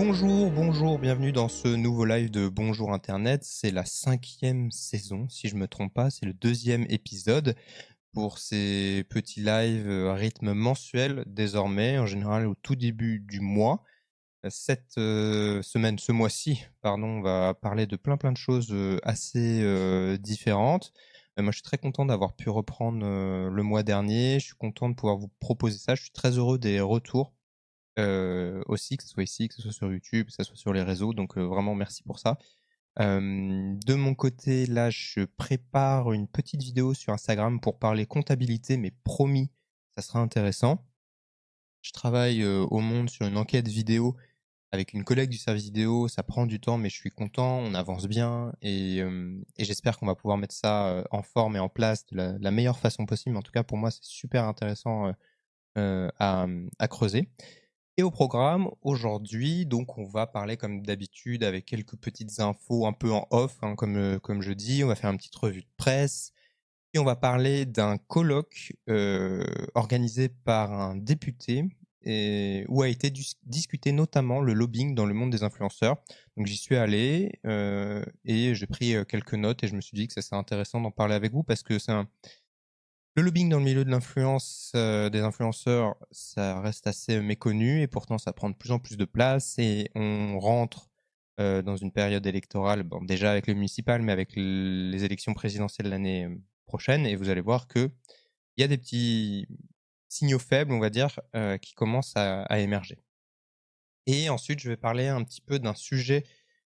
Bonjour, bienvenue dans ce nouveau live de Bonjour Internet. C'est la 5e saison, si je me trompe pas, c'est le 2e épisode pour ces petits lives à rythme mensuel désormais, en général au tout début du mois. Cette semaine, ce mois-ci, pardon, on va parler de plein de choses assez différentes. Moi, je suis très content d'avoir pu reprendre le mois dernier. Je suis content de pouvoir vous proposer ça. Je suis très heureux des retours aussi, que ce soit ici, que ce soit sur YouTube, que ce soit sur les réseaux. Donc vraiment merci pour ça. De mon côté, là, je prépare une petite vidéo sur Instagram pour parler comptabilité, mais promis, ça sera intéressant. Je travaille au Monde sur une enquête vidéo avec une collègue du service vidéo. Ça prend du temps, mais je suis content, on avance bien et j'espère qu'on va pouvoir mettre ça en forme et en place de la meilleure façon possible. Mais en tout cas, pour moi, c'est super intéressant à creuser. Et au programme, aujourd'hui, donc on va parler comme d'habitude avec quelques petites infos un peu en off, hein, comme je dis. On va faire une petite revue de presse et on va parler d'un colloque organisé par un député où a été discuté notamment le lobbying dans le monde des influenceurs. Donc j'y suis allé et j'ai pris quelques notes et je me suis dit que ça serait intéressant d'en parler avec vous parce que le lobbying dans le milieu de l'influence, des influenceurs, ça reste assez méconnu et pourtant ça prend de plus en plus de place et on rentre dans une période électorale, bon, déjà avec les municipales, mais avec les élections présidentielles l'année prochaine et vous allez voir qu'il y a des petits signaux faibles, on va dire, qui commencent à émerger. Et ensuite, je vais parler un petit peu d'un sujet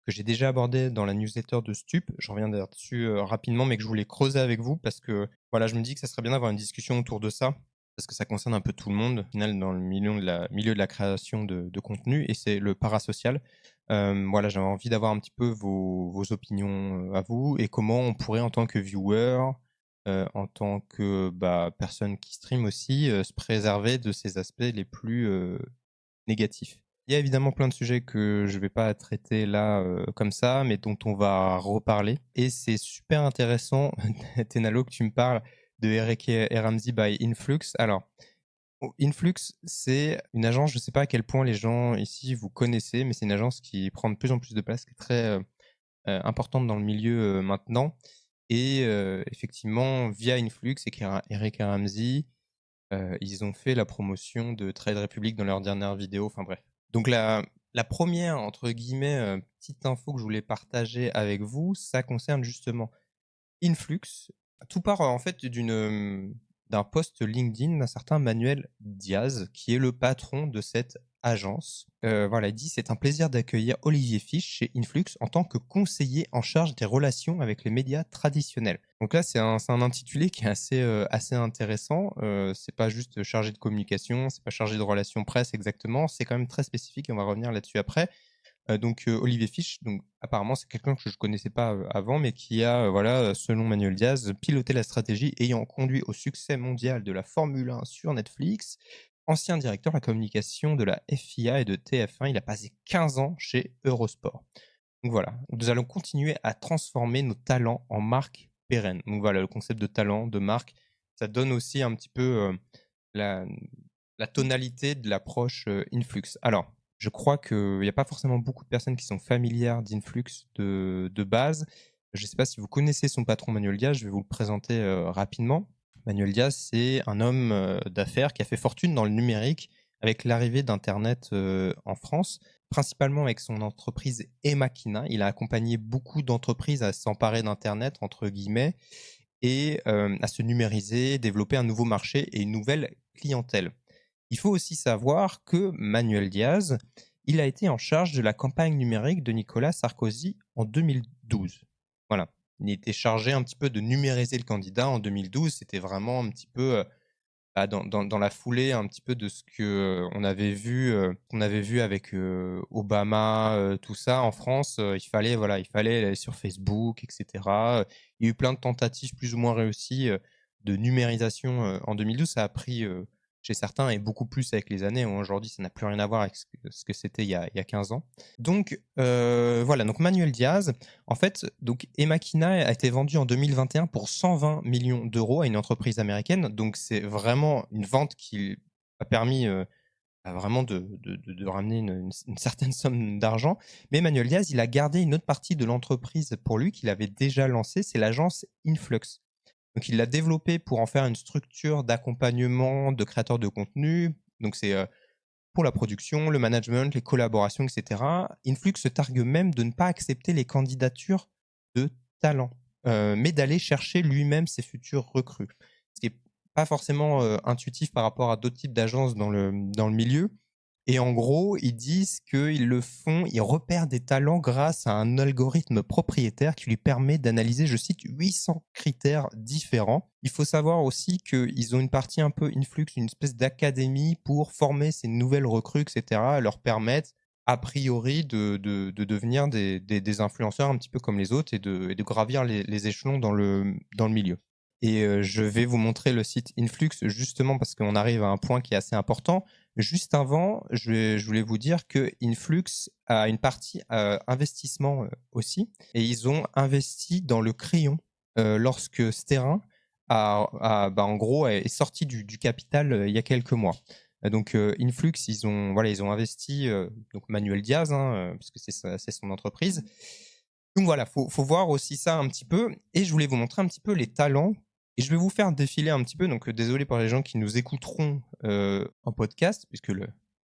que j'ai déjà abordé dans la newsletter de Stup. Je reviens d'ailleurs dessus rapidement, mais que je voulais creuser avec vous parce que voilà, je me dis que ça serait bien d'avoir une discussion autour de ça parce que ça concerne un peu tout le monde, au final, dans le milieu de la création de contenu, et c'est le parasocial. Voilà, j'avais envie d'avoir un petit peu vos opinions à vous et comment on pourrait, en tant que viewer, en tant que personne qui stream aussi, se préserver de ces aspects les plus négatifs. Il y a évidemment plein de sujets que je vais pas traiter là comme ça, mais dont on va reparler. Et c'est super intéressant, Tenalo, que tu me parles de Eric et Ramsey by Influx. Alors, Influx, c'est une agence, je ne sais pas à quel point les gens ici vous connaissez, mais c'est une agence qui prend de plus en plus de place, qui est très importante dans le milieu maintenant. Et effectivement, via Influx et Eric et Ramsey, ils ont fait la promotion de Trade Republic dans leur dernière vidéo. Enfin bref. Donc la première, entre guillemets, petite info que je voulais partager avec vous, ça concerne justement Influx. Tout part en fait d'un post LinkedIn d'un certain Manuel Diaz, qui est le patron de cette agence. Voilà, il dit: c'est un plaisir d'accueillir Olivier Fiche chez Influx en tant que conseiller en charge des relations avec les médias traditionnels. Donc là, c'est un intitulé qui est assez intéressant. C'est pas juste chargé de communication, c'est pas chargé de relations presse exactement, c'est quand même très spécifique et on va revenir là-dessus après. Olivier Fiche, donc apparemment c'est quelqu'un que je ne connaissais pas avant, mais qui a, voilà, selon Manuel Diaz, piloté la stratégie ayant conduit au succès mondial de la Formule 1 sur Netflix. Ancien directeur de la communication de la FIA et de TF1, il a passé 15 ans chez Eurosport. Donc voilà, nous allons continuer à transformer nos talents en marques pérennes. Donc voilà, le concept de talent, de marque, ça donne aussi un petit peu la, la tonalité de l'approche Influx. Alors, je crois qu'il n'y a pas forcément beaucoup de personnes qui sont familières d'Influx de base. Je ne sais pas si vous connaissez son patron Manuel Diaz, je vais vous le présenter rapidement. Manuel Diaz, c'est un homme d'affaires qui a fait fortune dans le numérique avec l'arrivée d'Internet en France, principalement avec son entreprise Emakina. Il a accompagné beaucoup d'entreprises à s'emparer d'Internet, entre guillemets, et à se numériser, développer un nouveau marché et une nouvelle clientèle. Il faut aussi savoir que Manuel Diaz, il a été en charge de la campagne numérique de Nicolas Sarkozy en 2012. Voilà. Il était chargé un petit peu de numériser le candidat en 2012. C'était vraiment un petit peu dans la foulée un petit peu de ce que qu'on avait vu avec Obama, tout ça en France. Il fallait aller sur Facebook, etc. Il y a eu plein de tentatives plus ou moins réussies de numérisation en 2012. Ça a pris chez certains et beaucoup plus avec les années. Aujourd'hui, ça n'a plus rien à voir avec ce que c'était il y a 15 ans. Donc voilà, donc Manuel Diaz, en fait, donc Emakina a été vendu en 2021 pour 120 millions d'euros à une entreprise américaine. Donc c'est vraiment une vente qui a permis vraiment de ramener une certaine somme d'argent. Mais Manuel Diaz, il a gardé une autre partie de l'entreprise pour lui qu'il avait déjà lancée, c'est l'agence Influx. Donc il l'a développée pour en faire une structure d'accompagnement de créateurs de contenu. Donc c'est pour la production, le management, les collaborations, etc. Influx se targue même de ne pas accepter les candidatures de talents, mais d'aller chercher lui-même ses futurs recrues. Ce qui n'est pas forcément intuitif par rapport à d'autres types d'agences dans le milieu. Et en gros, ils disent qu'ils le font, ils repèrent des talents grâce à un algorithme propriétaire qui lui permet d'analyser, je cite, 800 critères différents. Il faut savoir aussi qu'ils ont une partie un peu Influx, une espèce d'académie pour former ces nouvelles recrues, etc., leur permettre, a priori, de devenir des influenceurs un petit peu comme les autres et de gravir les échelons dans le milieu. Et je vais vous montrer le site Influx justement parce qu'on arrive à un point qui est assez important. Juste avant, je voulais vous dire que Influx a une partie investissement aussi, et ils ont investi dans le crayon lorsque Sterling en gros est sorti du capital il y a quelques mois. Donc Influx, ils ont investi donc Manuel Diaz, puisque c'est son entreprise. Donc voilà, faut voir aussi ça un petit peu, et je voulais vous montrer un petit peu les talents. Et je vais vous faire défiler un petit peu, donc désolé pour les gens qui nous écouteront en podcast, puisque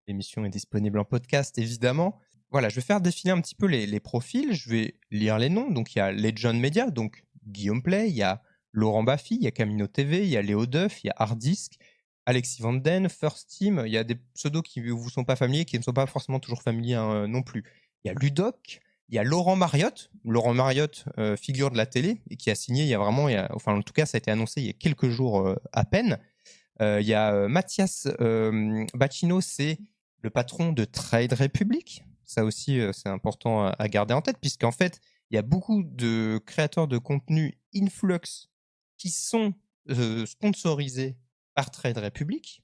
l'émission est disponible en podcast, évidemment. Voilà, je vais faire défiler un petit peu les profils, je vais lire les noms. Donc il y a Legend Media, donc Guillaume Play, il y a Laurent Baffy, il y a Camino TV, il y a Léo Duff, il y a Hardisk, Alexis Vanden, First Team, il y a des pseudos qui ne vous sont pas familiers, qui ne sont pas forcément toujours familiers non plus. Il y a Ludoc, il y a Laurent Mariotte. Laurent Mariotte, figure de la télé, et qui a signé enfin en tout cas, ça a été annoncé il y a quelques jours à peine. Il y a Mathias Bacchino, c'est le patron de Trade Republic. Ça aussi, c'est important à garder en tête, puisqu'en fait, il y a beaucoup de créateurs de contenu Influx qui sont sponsorisés par Trade Republic.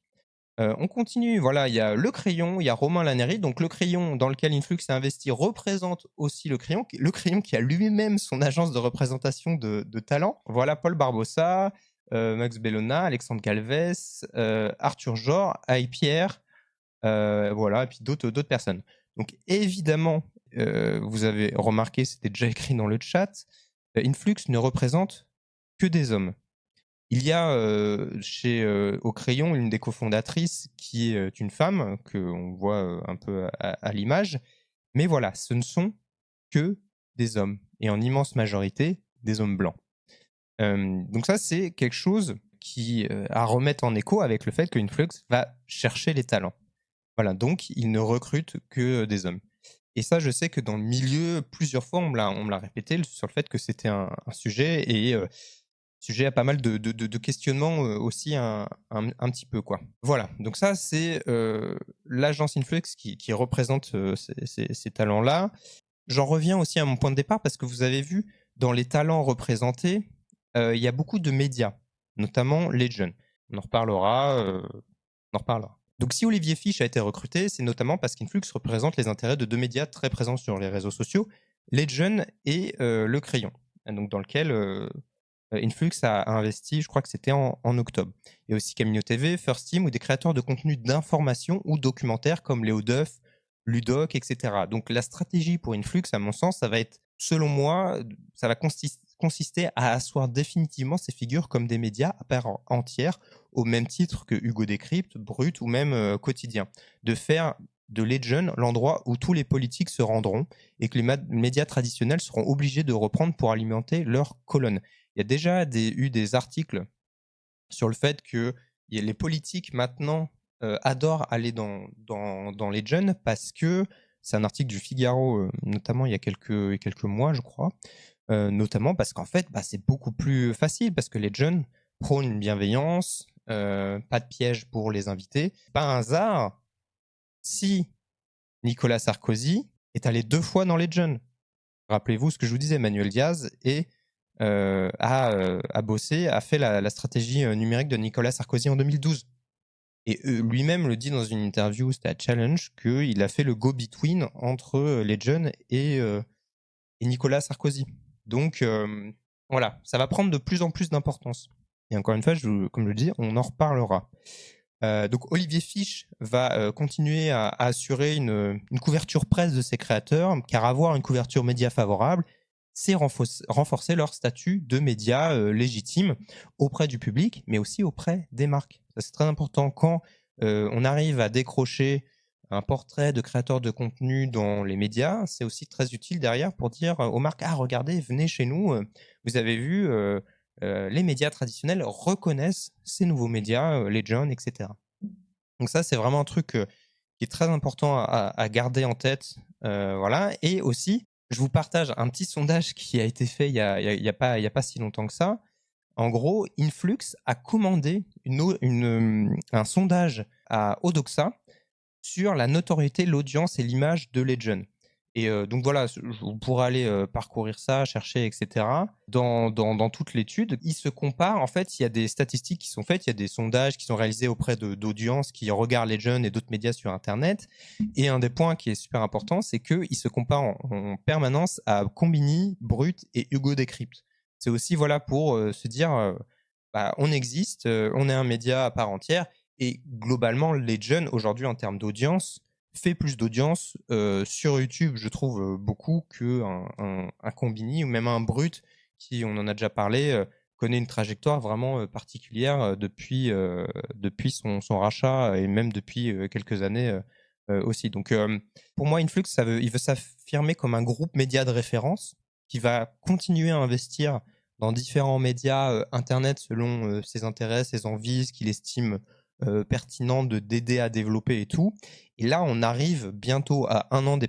On continue, voilà, il y a Le Crayon, il y a Romain Laneri. Donc Le Crayon, dans lequel Influx a investi, représente aussi Le Crayon. Le Crayon qui a lui-même son agence de représentation de talent. Voilà, Paul Barbossa, Max Bellona, Alexandre Galvez, Arthur Jor, Aïe Pierre, voilà, et puis d'autres personnes. Donc évidemment, vous avez remarqué, c'était déjà écrit dans le chat, Influx ne représente que des hommes. Il y a au Crayon une des cofondatrices qui est une femme, qu'on voit un peu à l'image. Mais voilà, ce ne sont que des hommes, et en immense majorité des hommes blancs. Donc ça, c'est quelque chose qui à remettre en écho avec le fait que Influx va chercher les talents. Voilà, donc il ne recrute que des hommes. Et ça, je sais que dans le milieu, plusieurs fois, on me l'a répété sur le fait que c'était un sujet, et sujet à pas mal de questionnements aussi un petit peu, quoi. Voilà, donc ça, c'est l'agence Influx qui représente ces talents-là. J'en reviens aussi à mon point de départ, parce que vous avez vu, dans les talents représentés, il y a beaucoup de médias, notamment Legend. On en reparlera. On en reparlera. Donc si Olivier Fiche a été recruté, c'est notamment parce qu'Influx représente les intérêts de deux médias très présents sur les réseaux sociaux, Legend et Le Crayon, donc dans lequel Influx a investi, je crois que c'était en octobre. Et aussi Camino TV, First Team, ou des créateurs de contenu d'information ou documentaires comme Léo Duff, Ludoc, etc. Donc la stratégie pour Influx, à mon sens, ça va être, selon moi, ça va consister à asseoir définitivement ces figures comme des médias à part entière, au même titre que Hugo Décrypte, Brut ou même Quotidien. De faire de Legend l'endroit où tous les politiques se rendront, et que les médias traditionnels seront obligés de reprendre pour alimenter leurs colonnes. Il y a déjà eu des articles sur le fait que les politiques maintenant adorent aller dans les jeunes, parce que c'est un article du Figaro, notamment il y a quelques mois, je crois, notamment parce qu'en fait, c'est beaucoup plus facile, parce que les jeunes prônent une bienveillance, pas de piège pour les invités. Pas un hasard si Nicolas Sarkozy est allé 2 fois dans les jeunes. Rappelez-vous ce que je vous disais, Manuel Diaz a bossé, a fait la stratégie numérique de Nicolas Sarkozy en 2012. Et lui-même le dit dans une interview, c'était à Challenge, qu'il a fait le go-between entre les jeunes et Nicolas Sarkozy. Donc voilà, ça va prendre de plus en plus d'importance. Et encore une fois, comme je le dis, on en reparlera. Donc Olivier Fiche va continuer à assurer une couverture presse de ses créateurs, car avoir une couverture média favorable, c'est renforcer leur statut de média légitime auprès du public, mais aussi auprès des marques. Ça, c'est très important. Quand on arrive à décrocher un portrait de créateur de contenu dans les médias, c'est aussi très utile derrière pour dire aux marques: ah, regardez, venez chez nous, vous avez vu, les médias traditionnels reconnaissent ces nouveaux médias, les jeunes, etc. Donc ça, c'est vraiment un truc qui est très important à garder en tête. Voilà. Et aussi, je vous partage un petit sondage qui a été fait il y a pas si longtemps que ça. En gros, Influx a commandé un sondage à Odoxa sur la notoriété, l'audience et l'image de Legend. Et donc voilà, vous pourrez aller parcourir ça, chercher, etc. Dans toute l'étude, il se compare. En fait, il y a des statistiques qui sont faites, il y a des sondages qui sont réalisés auprès d'audiences qui regardent Legend et d'autres médias sur Internet. Et un des points qui est super important, c'est qu'il se compare en permanence à Combini, Brut et Hugo Décrypte. C'est aussi voilà, pour se dire, bah, on existe, on est un média à part entière. Et globalement, Legend, aujourd'hui, en termes d'audience, fait plus d'audience sur YouTube, je trouve, beaucoup qu'un Combini ou même un Brut, qui, on en a déjà parlé, connaît une trajectoire vraiment particulière depuis son rachat et même depuis quelques années aussi. Donc, pour moi, Influx, il veut s'affirmer comme un groupe média de référence qui va continuer à investir dans différents médias Internet selon ses intérêts, ses envies, ce qu'il estime pertinent d'aider à développer et tout. Et là, on arrive bientôt à 1 an des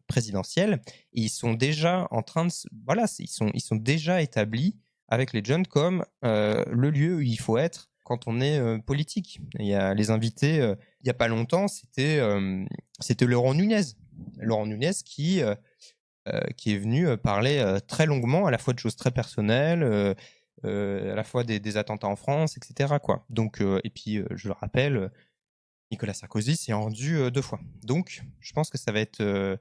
présidentielles et ils sont déjà en train de... Voilà, ils sont déjà établis avec les jeunes comme le lieu où il faut être quand on est politique. Il y a les invités, il n'y a pas longtemps, c'était Laurent Nunez. Laurent Nunez qui est venu parler très longuement à la fois de choses très personnelles, à la fois des attentats en France, etc. Quoi. Donc, et puis, je le rappelle, Nicolas Sarkozy s'est rendu 2 fois. Donc, je pense que ça va être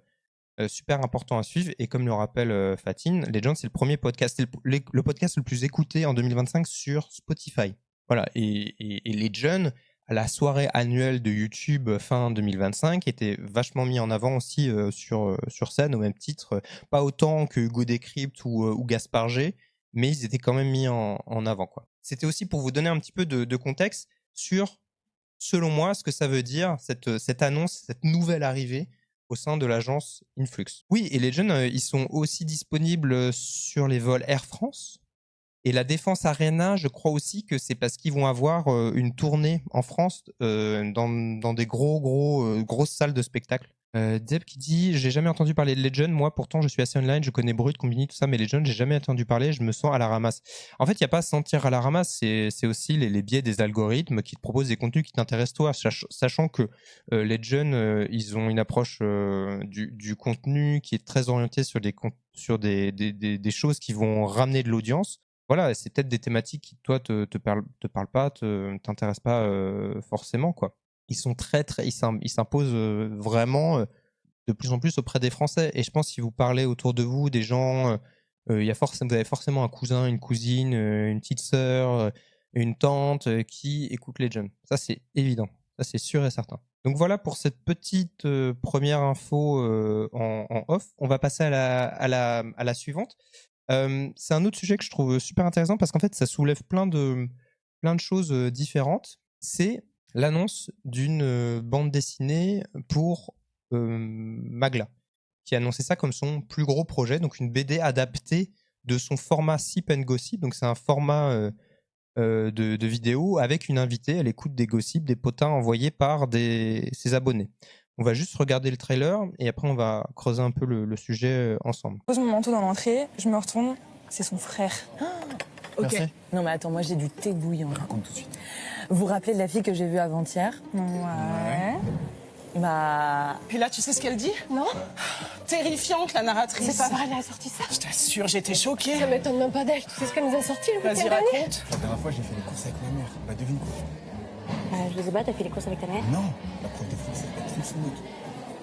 super important à suivre. Et comme le rappelle Fatine, Legend, c'est le premier podcast, c'est le podcast le plus écouté en 2025 sur Spotify. Voilà. Et Legend, à la soirée annuelle de YouTube fin 2025, était vachement mis en avant aussi sur scène, au même titre, pas autant que Hugo Décrypte ou Gaspard G, mais ils étaient quand même mis en avant, quoi. C'était aussi pour vous donner un petit peu de contexte sur, selon moi, ce que ça veut dire, cette annonce, cette nouvelle arrivée au sein de l'agence Influx. Oui, et les jeunes, ils sont aussi disponibles sur les vols Air France. Et la Défense Arena, je crois aussi que c'est parce qu'ils vont avoir une tournée en France dans des grosses salles de spectacle. Deb qui dit: j'ai jamais entendu parler de Legend, moi pourtant je suis assez online, je connais Brut, Combini, tout ça, mais Legend, j'ai jamais entendu parler, je me sens à la ramasse. En fait, il n'y a pas à se sentir à la ramasse, c'est aussi les biais des algorithmes qui te proposent des contenus qui t'intéressent toi, sachant que Legend, ils ont une approche du contenu qui est très orientée sur des choses qui vont ramener de l'audience. Voilà, c'est peut-être des thématiques qui, toi, te parlent pas, t'intéressent pas forcément, quoi. Ils sont ils s'imposent vraiment de plus en plus auprès des Français. Et je pense, si vous parlez autour de vous des gens, vous avez forcément un cousin, une cousine, une petite sœur, une tante qui écoute les jeunes. Ça, c'est évident. Ça, c'est sûr et certain. Donc voilà pour cette petite première info en off. On va passer à la suivante. C'est un autre sujet que je trouve super intéressant parce qu'en fait, ça soulève plein de choses différentes. C'est l'annonce d'une bande dessinée pour Magla, qui a annoncé ça comme son plus gros projet, donc une BD adaptée de son format Sip and Gossip. Donc c'est un format de vidéo avec une invitée. Elle écoute des gossips, des potins envoyés par ses abonnés. On va juste regarder le trailer et après on va creuser un peu le sujet ensemble. Je pose mon manteau dans l'entrée, je me retourne, c'est son frère. Ok. Merci. Non mais attends, moi j'ai du thé bouillant. Raconte tout de suite. Vous vous rappelez de la fille que j'ai vue avant-hier? Ouais. Bah... Puis là, tu sais ce qu'elle dit? Non? Terrifiante, la narratrice. C'est pas vrai, elle a sorti ça. Je t'assure, j'étais choquée. Ça m'étonne même pas d'elle. Tu sais ce qu'elle nous a sorti le Vas-y, week-end dernier? raconte. La dernière fois, j'ai fait les courses avec ma mère. Bah, devine quoi? Je sais pas, t'as fait les courses avec ta mère? Non, la prof de français, elle trouve son mec.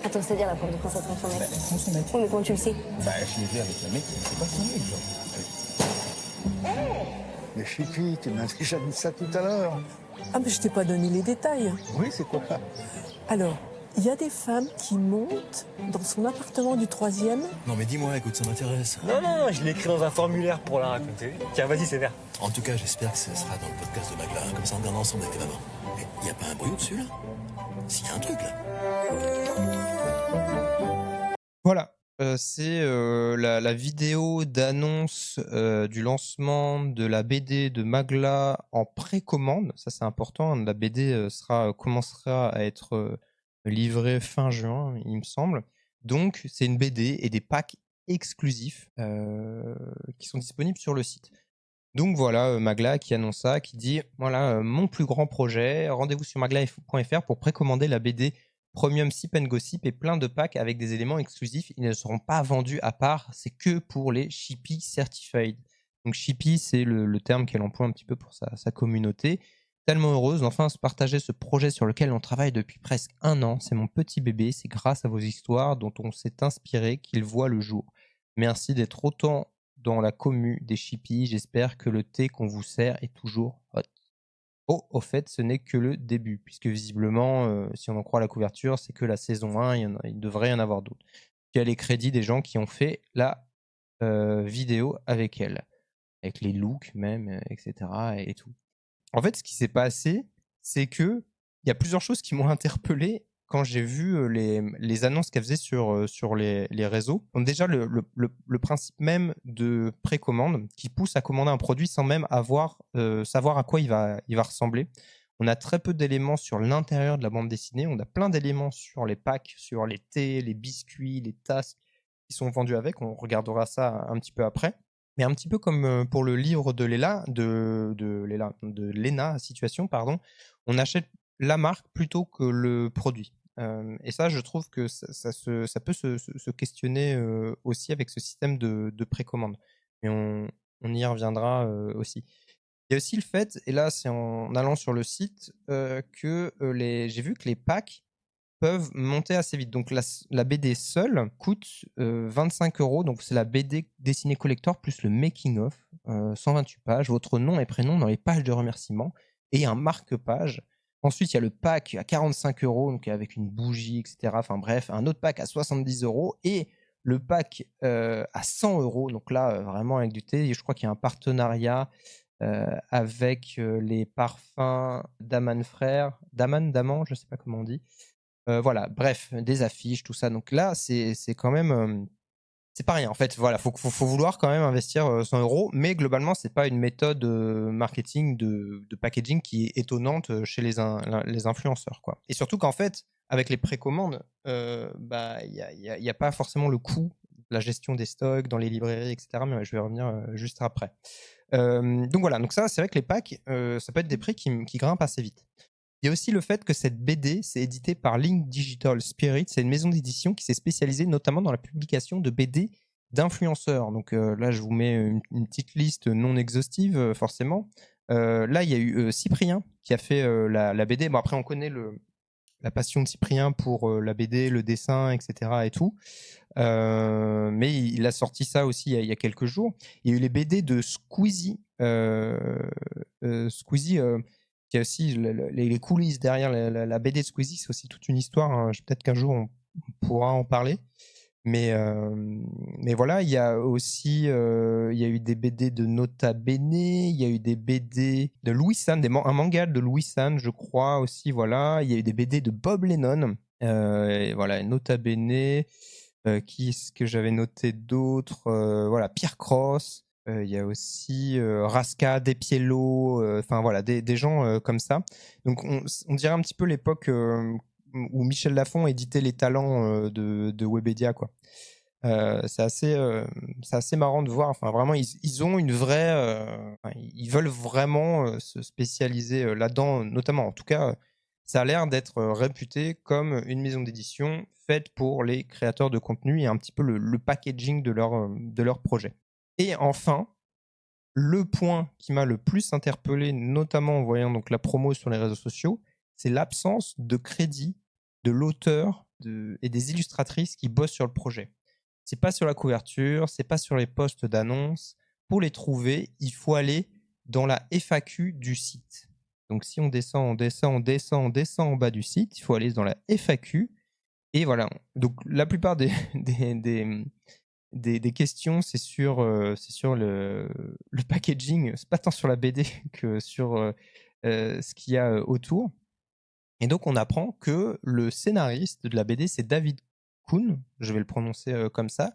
Attends, c'est-à-dire la prof de français trompe son mec? Elle trouve son mec. Oui, mais comment tu le sais? Bah, je l'ai vu avec un mec, c'est pas son mec, genre. Mais Chipi, tu m'as déjà dit ça tout à l'heure. Ah, mais je t'ai pas donné les détails. Oui, c'est quoi? Alors, il y a des femmes qui montent dans son appartement du 3e. Non, mais dis-moi, écoute, ça m'intéresse. Non, je l'ai écrit dans un formulaire pour la raconter. Tiens, vas-y, c'est vert. En tout cas, j'espère que ce sera dans le podcast de Magla, hein, comme ça on regarde ensemble avec tes mamans. Mais y a pas un brouillon dessus, là? S'il y a un truc, là. Voilà, c'est la vidéo d'annonce du lancement de la BD de Magla en précommande. Ça, c'est important. La BD commencera à être livrée fin juin, il me semble. Donc, c'est une BD et des packs exclusifs qui sont disponibles sur le site. Donc voilà, Magla qui annonce ça, qui dit voilà, mon plus grand projet, rendez-vous sur magla.fr pour précommander la BD Premium Sip and Gossip et plein de packs avec des éléments exclusifs. Ils ne seront pas vendus à part, c'est que pour les Shippy Certified. Donc Shippy, c'est le terme qu'elle emploie un petit peu pour sa communauté. Tellement heureuse d'enfin se partager ce projet sur lequel on travaille depuis presque 1 an. C'est mon petit bébé, c'est grâce à vos histoires dont on s'est inspiré qu'il voit le jour. Merci d'être autant dans la commu des Shippy. J'espère que le thé qu'on vous sert est toujours hot. Oh, au fait, ce n'est que le début, puisque visiblement, si on en croit la couverture, c'est que la saison 1, il devrait y en avoir d'autres. Il y a les crédits des gens qui ont fait la vidéo avec elle, avec les looks même, etc. et tout. En fait, ce qui s'est passé, c'est que il y a plusieurs choses qui m'ont interpellé quand j'ai vu les annonces qu'elle faisait sur les réseaux. Donc déjà, le principe même de précommande qui pousse à commander un produit sans même savoir à quoi il va ressembler. On a très peu d'éléments sur l'intérieur de la bande dessinée. On a plein d'éléments sur les packs, sur les thés, les biscuits, les tasses qui sont vendus avec. On regardera ça un petit peu après. Mais un petit peu comme pour le livre de Léna Situation, pardon, on achète la marque plutôt que le produit. Et ça, je trouve que ça peut se questionner aussi avec ce système de précommande. Mais on y reviendra aussi. Il y a aussi le fait, et là c'est en allant sur le site, que j'ai vu que les packs peuvent monter assez vite. Donc la BD seule coûte 25 €. Donc c'est la BD dessinée collector plus le making of, 128 pages, votre nom et prénom dans les pages de remerciements et un marque-page. Ensuite, il y a le pack à 45 €, donc avec une bougie, etc. Enfin bref, un autre pack à 70 € et le pack à 100 €. Donc là, vraiment avec du thé. Je crois qu'il y a un partenariat avec les parfums Daman Frères. Daman, je ne sais pas comment on dit. Voilà, bref, des affiches, tout ça. Donc là, c'est quand même... c'est pas rien. En fait, voilà, faut vouloir quand même investir 100 €, mais globalement, c'est pas une méthode marketing de packaging qui est étonnante chez les influenceurs, quoi. Et surtout qu'en fait, avec les précommandes, il y a pas forcément le coût de la gestion des stocks dans les librairies, etc. Mais je vais revenir juste après. Donc voilà, donc ça, c'est vrai que les packs, ça peut être des prix qui grimpent assez vite. Il y a aussi le fait que cette BD, c'est édité par Link Digital Spirit. C'est une maison d'édition qui s'est spécialisée notamment dans la publication de BD d'influenceurs. Donc là, je vous mets une petite liste non exhaustive, forcément. Là, il y a eu Cyprien qui a fait la BD. Bon, après, on connaît la passion de Cyprien pour la BD, le dessin, etc. et tout. Mais il a sorti ça aussi il y a quelques jours. Il y a eu les BD de Squeezie. Squeezie... Il y a aussi les coulisses derrière la BD de Squeezie, c'est aussi toute une histoire. Hein. Peut-être qu'un jour on pourra en parler. Mais voilà, il y a aussi il y a eu des BD de Nota Bene, il y a eu des BD de Louis San, un manga de Louis San, je crois aussi. Voilà, il y a eu des BD de Bob Lennon. Et voilà, Nota Bene. Qui est-ce que j'avais noté d'autres? Voilà, Pierre Cross. Il y a aussi Raska, Despiello, enfin voilà, des gens comme ça. Donc on dirait un petit peu l'époque où Michel Lafon éditait les talents de Webedia, quoi. C'est assez marrant de voir. Enfin vraiment, ils ont une vraie, ils veulent vraiment se spécialiser là-dedans, notamment. En tout cas, ça a l'air d'être réputé comme une maison d'édition faite pour les créateurs de contenu et un petit peu le packaging de leur projet. Et enfin, le point qui m'a le plus interpellé, notamment en voyant donc la promo sur les réseaux sociaux, c'est l'absence de crédit de l'auteur et des illustratrices qui bossent sur le projet. C'est pas sur la couverture, c'est pas sur les posts d'annonces. Pour les trouver, il faut aller dans la FAQ du site. Donc si on descend en bas du site, il faut aller dans la FAQ. Et voilà. Donc la plupart des questions, c'est sur le packaging. C'est pas tant sur la BD que sur ce qu'il y a autour. Et donc on apprend que le scénariste de la BD, c'est David Kuhn, je vais le prononcer comme ça,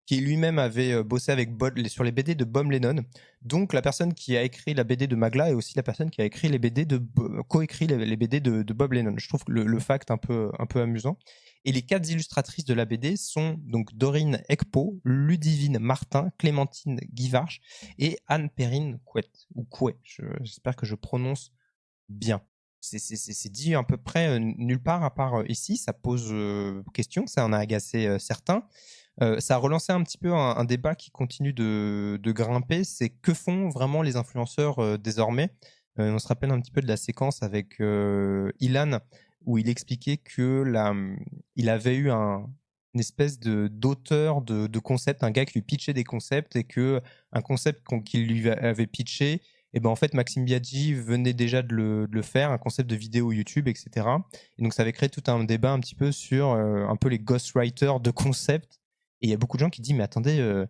qui lui-même avait bossé sur les BD de Bob Lennon. Donc la personne qui a écrit la BD de Magla est aussi la personne qui a écrit les BD coécrit les BD de Bob Lennon. Je trouve le fact un peu amusant. Et les 4 illustratrices de la BD sont donc Dorine Ekpo, Ludivine Martin, Clémentine Guivarch et Anne-Perrine Couet. J'espère que je prononce bien. C'est dit à peu près nulle part à part ici. Ça pose question, ça en a agacé certains. Ça a relancé un petit peu un débat qui continue de grimper. C'est que font vraiment les influenceurs désormais. On se rappelle un petit peu de la séquence avec Ilan, où il expliquait que il avait eu une espèce d'auteur de concept, un gars qui lui pitchait des concepts, et que un concept qu'il lui avait pitché, et ben en fait Maxime Biaggi venait déjà de le faire, un concept de vidéo YouTube, etc. Et donc ça avait créé tout un débat un petit peu sur un peu les ghostwriters de concepts. Et il y a beaucoup de gens qui disent mais attendez,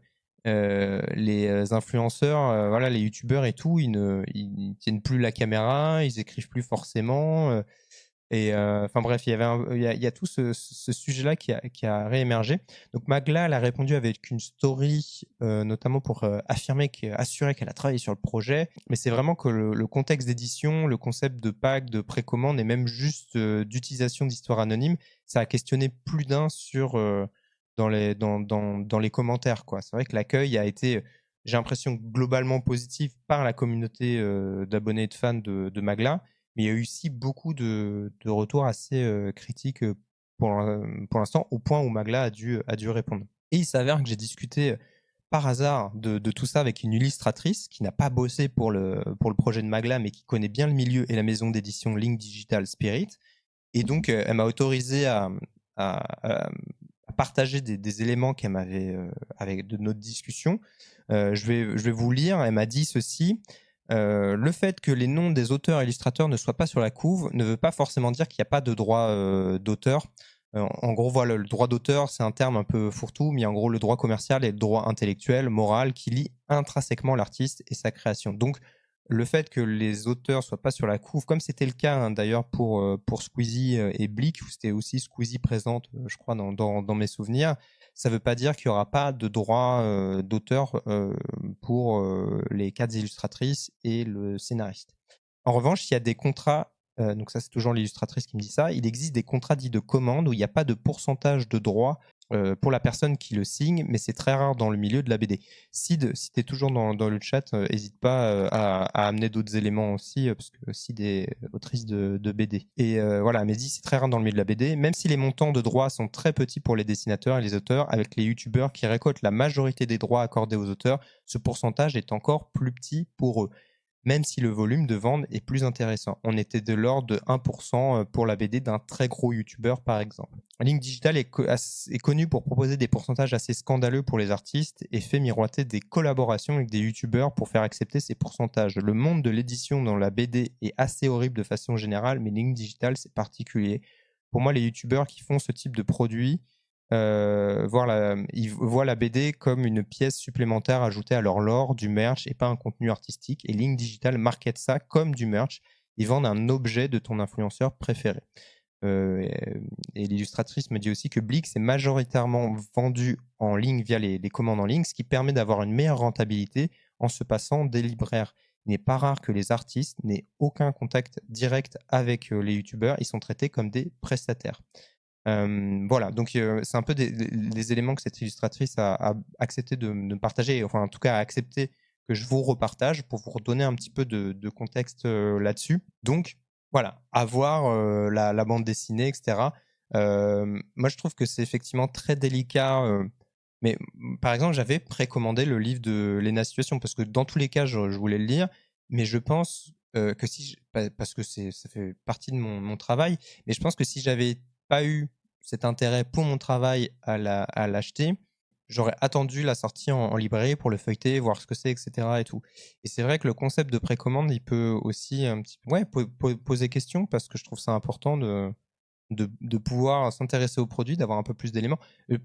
les influenceurs, voilà, les youtubeurs et tout, ils tiennent plus la caméra, ils écrivent plus forcément. Enfin bref, il y a tout ce sujet-là qui a réémergé. Donc Magla, elle a répondu avec une story, notamment pour assurer qu'elle a travaillé sur le projet. Mais c'est vraiment que le contexte d'édition, le concept de pack, de précommande et même juste d'utilisation d'histoires anonymes, ça a questionné plus d'un dans les commentaires, quoi. C'est vrai que l'accueil a été, j'ai l'impression, globalement positif par la communauté d'abonnés et de fans de Magla. Mais il y a eu aussi beaucoup de retours assez critiques pour l'instant, au point où Magla a dû répondre. Et il s'avère que j'ai discuté par hasard de tout ça avec une illustratrice qui n'a pas bossé pour le projet de Magla, mais qui connaît bien le milieu et la maison d'édition Link Digital Spirit. Et donc, elle m'a autorisé à partager des éléments qu'elle m'avait avec de notre discussion. Je vais vous lire. Elle m'a dit ceci. Le fait que les noms des auteurs et illustrateurs ne soient pas sur la couve ne veut pas forcément dire qu'il n'y a pas de droit d'auteur. En gros, voilà, le droit d'auteur, c'est un terme un peu fourre-tout, mais en gros, le droit commercial est le droit intellectuel, moral, qui lie intrinsèquement l'artiste et sa création. Donc, le fait que les auteurs soient pas sur la couve, comme c'était le cas d'ailleurs pour Squeezie et Blick, où c'était aussi Squeezie présente, je crois, dans mes souvenirs, ça ne veut pas dire qu'il n'y aura pas de droit d'auteur pour les 4 illustratrices et le scénariste. En revanche, il y a des contrats, donc ça c'est toujours l'illustratrice qui me dit ça, il existe des contrats dits de commande où il n'y a pas de pourcentage de droit pour la personne qui le signe, mais c'est très rare dans le milieu de la BD. Sid, si tu es toujours dans le chat, n'hésite pas à amener d'autres éléments aussi, parce que Sid est autrice de BD. Et voilà, mais dit c'est très rare dans le milieu de la BD, même si les montants de droits sont très petits pour les dessinateurs et les auteurs, avec les youtubeurs qui récoltent la majorité des droits accordés aux auteurs, ce pourcentage est encore plus petit pour eux, même si le volume de vente est plus intéressant. On était de l'ordre de 1% pour la BD d'un très gros youtubeur, par exemple. Link Digital est connu pour proposer des pourcentages assez scandaleux pour les artistes et fait miroiter des collaborations avec des youtubeurs pour faire accepter ces pourcentages. Le monde de l'édition dans la BD est assez horrible de façon générale, mais Link Digital, c'est particulier. Pour moi, les youtubeurs qui font ce type de produit, ils voient la BD comme une pièce supplémentaire ajoutée à leur lore, du merch et pas un contenu artistique. Et Link Digital market ça comme du merch. Ils vendent un objet de ton influenceur préféré. Et l'illustratrice me dit aussi que Blick c'est majoritairement vendu en ligne via les commandes en ligne, ce qui permet d'avoir une meilleure rentabilité en se passant des libraires. Il n'est pas rare que les artistes n'aient aucun contact direct avec les youtubeurs. Ils sont traités comme des prestataires. Voilà, donc c'est un peu des éléments que cette illustratrice a accepté de me partager, enfin en tout cas a accepté que je vous repartage pour vous redonner un petit peu de contexte là-dessus. Donc voilà, à voir la bande dessinée, etc. Moi je trouve que c'est effectivement très délicat, mais par exemple j'avais précommandé le livre de Lena Situation parce que dans tous les cas je voulais le lire, mais je pense que parce que ça fait partie de mon travail, mais je pense que si j'avais pas eu cet intérêt pour mon travail à l'acheter, j'aurais attendu la sortie en librairie pour le feuilleter, voir ce que c'est, etc. et tout. Et c'est vrai que le concept de précommande, il peut aussi un petit ouais, poser question parce que je trouve ça important de pouvoir s'intéresser au produit, d'avoir un peu plus d'éléments.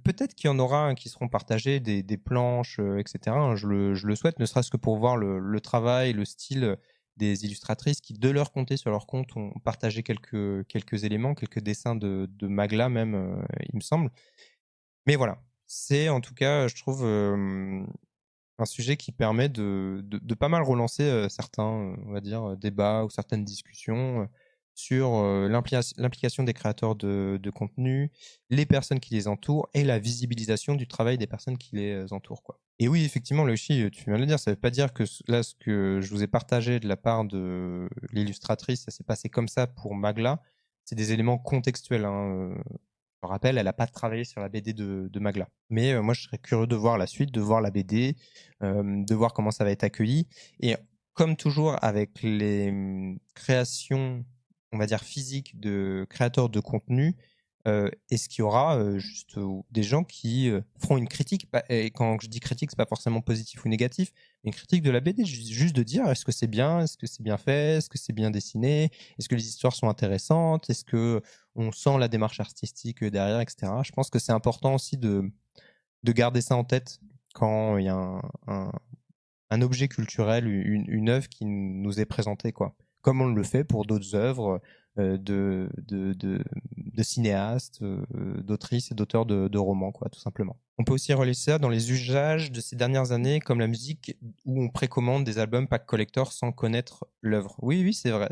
Peut-être qu'il y en aura qui seront partagés, des planches, etc. hein, je le souhaite, ne serait-ce que pour voir le travail, le style des illustratrices qui, de leur côté, sur leur compte, ont partagé quelques éléments, quelques dessins de Magla même, il me semble. Mais voilà, c'est en tout cas, je trouve, un sujet qui permet de pas mal relancer certains, on va dire, débats ou certaines discussions sur l'implication des créateurs de contenu, les personnes qui les entourent et la visibilisation du travail des personnes qui les entourent, quoi. Et oui, effectivement, Loïchi, tu viens de le dire, ça ne veut pas dire que là, ce que je vous ai partagé de la part de l'illustratrice, ça s'est passé comme ça pour Magla. C'est des éléments contextuels, hein. Je me rappelle, elle n'a pas travaillé sur la BD de Magla. Mais moi, je serais curieux de voir la suite, de voir la BD, de voir comment ça va être accueilli. Et comme toujours avec les créations, on va dire physiques de créateurs de contenu, est-ce qu'il y aura juste des gens qui feront une critique et quand je dis critique, c'est pas forcément positif ou négatif, mais une critique de la BD, juste de dire est-ce que c'est bien fait, est-ce que c'est bien dessiné, est-ce que les histoires sont intéressantes, est-ce que on sent la démarche artistique derrière, etc. Je pense que c'est important aussi de garder ça en tête quand il y a un objet culturel, une œuvre qui nous est présentée, quoi. Comme on le fait pour d'autres œuvres de cinéastes, d'autrices et d'auteurs de romans, quoi, tout simplement. On peut aussi relier ça dans les usages de ces dernières années, comme la musique, où on précommande des albums pack collector sans connaître l'œuvre. Oui, c'est vrai,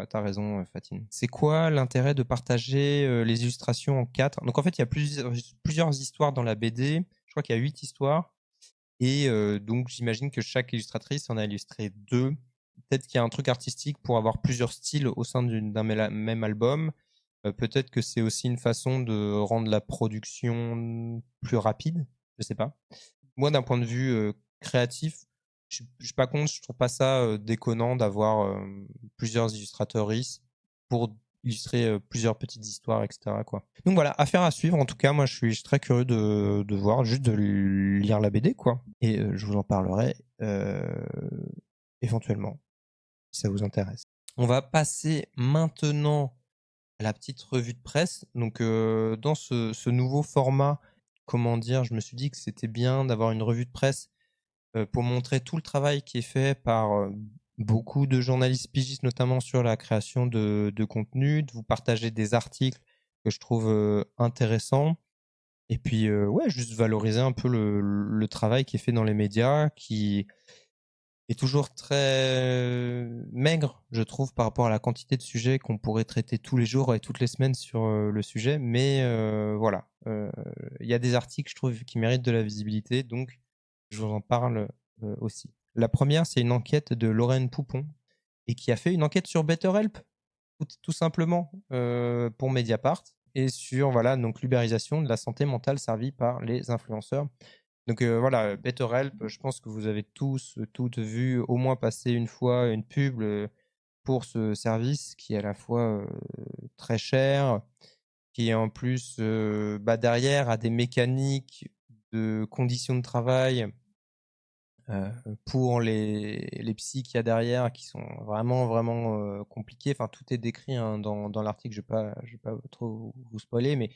t'as raison, Fatine. C'est quoi l'intérêt de partager les illustrations en 4 ? Donc en fait, il y a plusieurs histoires dans la BD. Je crois qu'il y a 8 histoires. Et donc, j'imagine que chaque illustratrice en a illustré 2. Peut-être qu'il y a un truc artistique pour avoir plusieurs styles au sein d'un même album. Peut-être que c'est aussi une façon de rendre la production plus rapide. Je sais pas. Moi, d'un point de vue créatif, je suis pas contre. Je trouve pas ça déconnant d'avoir plusieurs illustratrices pour illustrer plusieurs petites histoires, etc., quoi. Donc voilà, affaire à suivre. En tout cas, moi, je suis très curieux de voir, juste de lire la BD, quoi. Et je vous en parlerai éventuellement, si ça vous intéresse. On va passer maintenant à la petite revue de presse. Donc, dans ce nouveau format, comment dire, je me suis dit que c'était bien d'avoir une revue de presse pour montrer tout le travail qui est fait par beaucoup de journalistes pigistes, notamment sur la création de contenu, de vous partager des articles que je trouve intéressants. Et puis, ouais, juste valoriser un peu le travail qui est fait dans les médias, qui est toujours très maigre, je trouve, par rapport à la quantité de sujets qu'on pourrait traiter tous les jours et toutes les semaines sur le sujet. Mais voilà, il y a des articles, je trouve, qui méritent de la visibilité, donc je vous en parle aussi. La première, c'est une enquête de Lorraine Poupon, et qui a fait une enquête sur BetterHelp, tout simplement, pour Mediapart, et sur voilà, donc l'ubérisation de la santé mentale servie par les influenceurs. Donc voilà, BetterHelp, je pense que vous avez toutes vu au moins passer une fois une pub pour ce service qui est à la fois très cher, qui en plus derrière a des mécaniques de conditions de travail pour les psys qu'il y a derrière qui sont vraiment compliquées. Enfin, tout est décrit hein, dans l'article, je vais pas trop vous spoiler, mais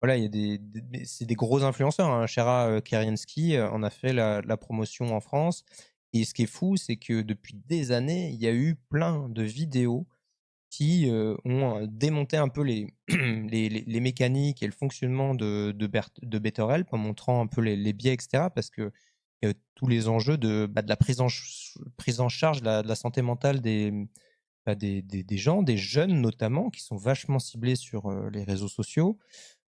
voilà, il y a c'est des gros influenceurs. Hein. Shera Keriensky en a fait la promotion en France. Et ce qui est fou, c'est que depuis des années, il y a eu plein de vidéos qui ont démonté un peu les mécaniques et le fonctionnement de BetterHelp en montrant un peu les biais, etc. Parce que tous les enjeux de la prise en charge de la santé mentale des gens, des jeunes notamment, qui sont vachement ciblés sur les réseaux sociaux.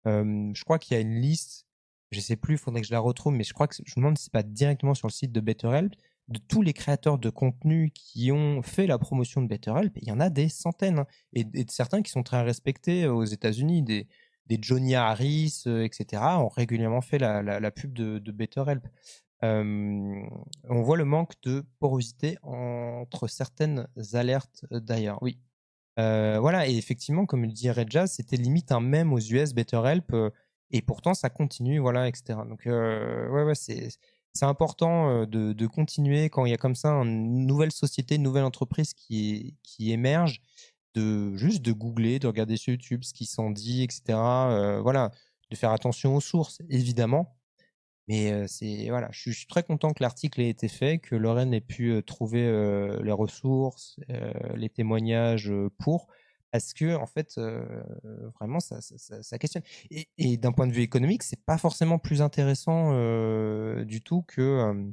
Je crois qu'il y a une liste, je sais plus, il faudrait que je la retrouve, mais je crois que je me demande si c'est pas directement sur le site de BetterHelp, de tous les créateurs de contenu qui ont fait la promotion de BetterHelp, il y en a des centaines, hein, et de certains qui sont très respectés aux États-Unis, des Johnny Harris, etc., ont régulièrement fait la pub de BetterHelp. On voit le manque de porosité entre certaines alertes d'ailleurs, oui. Voilà, et effectivement, comme le dit Redja, c'était limite un mème aux US, BetterHelp. Et pourtant, ça continue, voilà, etc. Donc, ouais, c'est important de continuer quand il y a comme ça une nouvelle société, une nouvelle entreprise qui émerge, juste de googler, de regarder sur YouTube ce qui s'en dit, etc. Voilà, de faire attention aux sources, évidemment. Mais voilà, je suis très content que l'article ait été fait, que Lorraine ait pu trouver les ressources, les témoignages parce que en fait, vraiment, ça questionne. Et d'un point de vue économique, c'est pas forcément plus intéressant du tout que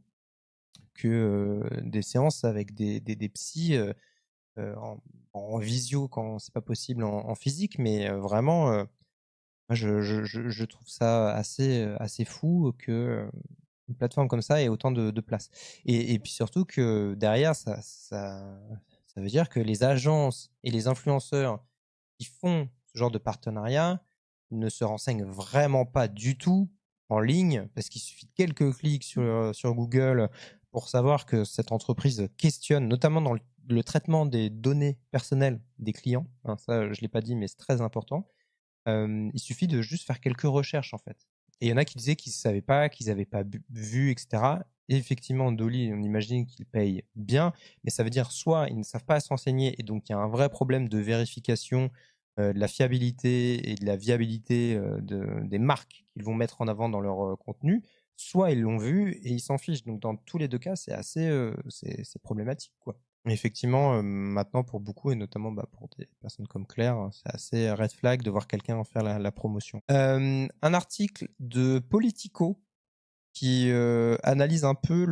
des séances avec des psys en visio quand c'est pas possible en physique, mais vraiment. Moi, je trouve ça assez fou que une plateforme comme ça ait autant de place. Et puis surtout que derrière, ça veut dire que les agences et les influenceurs qui font ce genre de partenariat ne se renseignent vraiment pas du tout en ligne, parce qu'il suffit de quelques clics sur Google pour savoir que cette entreprise questionne, notamment dans le traitement des données personnelles des clients. Hein, ça, je ne l'ai pas dit, mais c'est très important. Il suffit de juste faire quelques recherches en fait. Et il y en a qui disaient qu'ils ne savaient pas, qu'ils n'avaient pas vu, etc. Et effectivement, Dolly, on imagine qu'ils payent bien, mais ça veut dire soit ils ne savent pas s'enseigner et donc il y a un vrai problème de vérification de la fiabilité et de la viabilité des marques qu'ils vont mettre en avant dans leur contenu, soit ils l'ont vu et ils s'en fichent. Donc dans tous les deux cas, c'est assez c'est problématique, quoi. Effectivement, maintenant pour beaucoup et notamment pour des personnes comme Claire, c'est assez red flag de voir quelqu'un en faire la promotion. Un article de Politico qui analyse un peu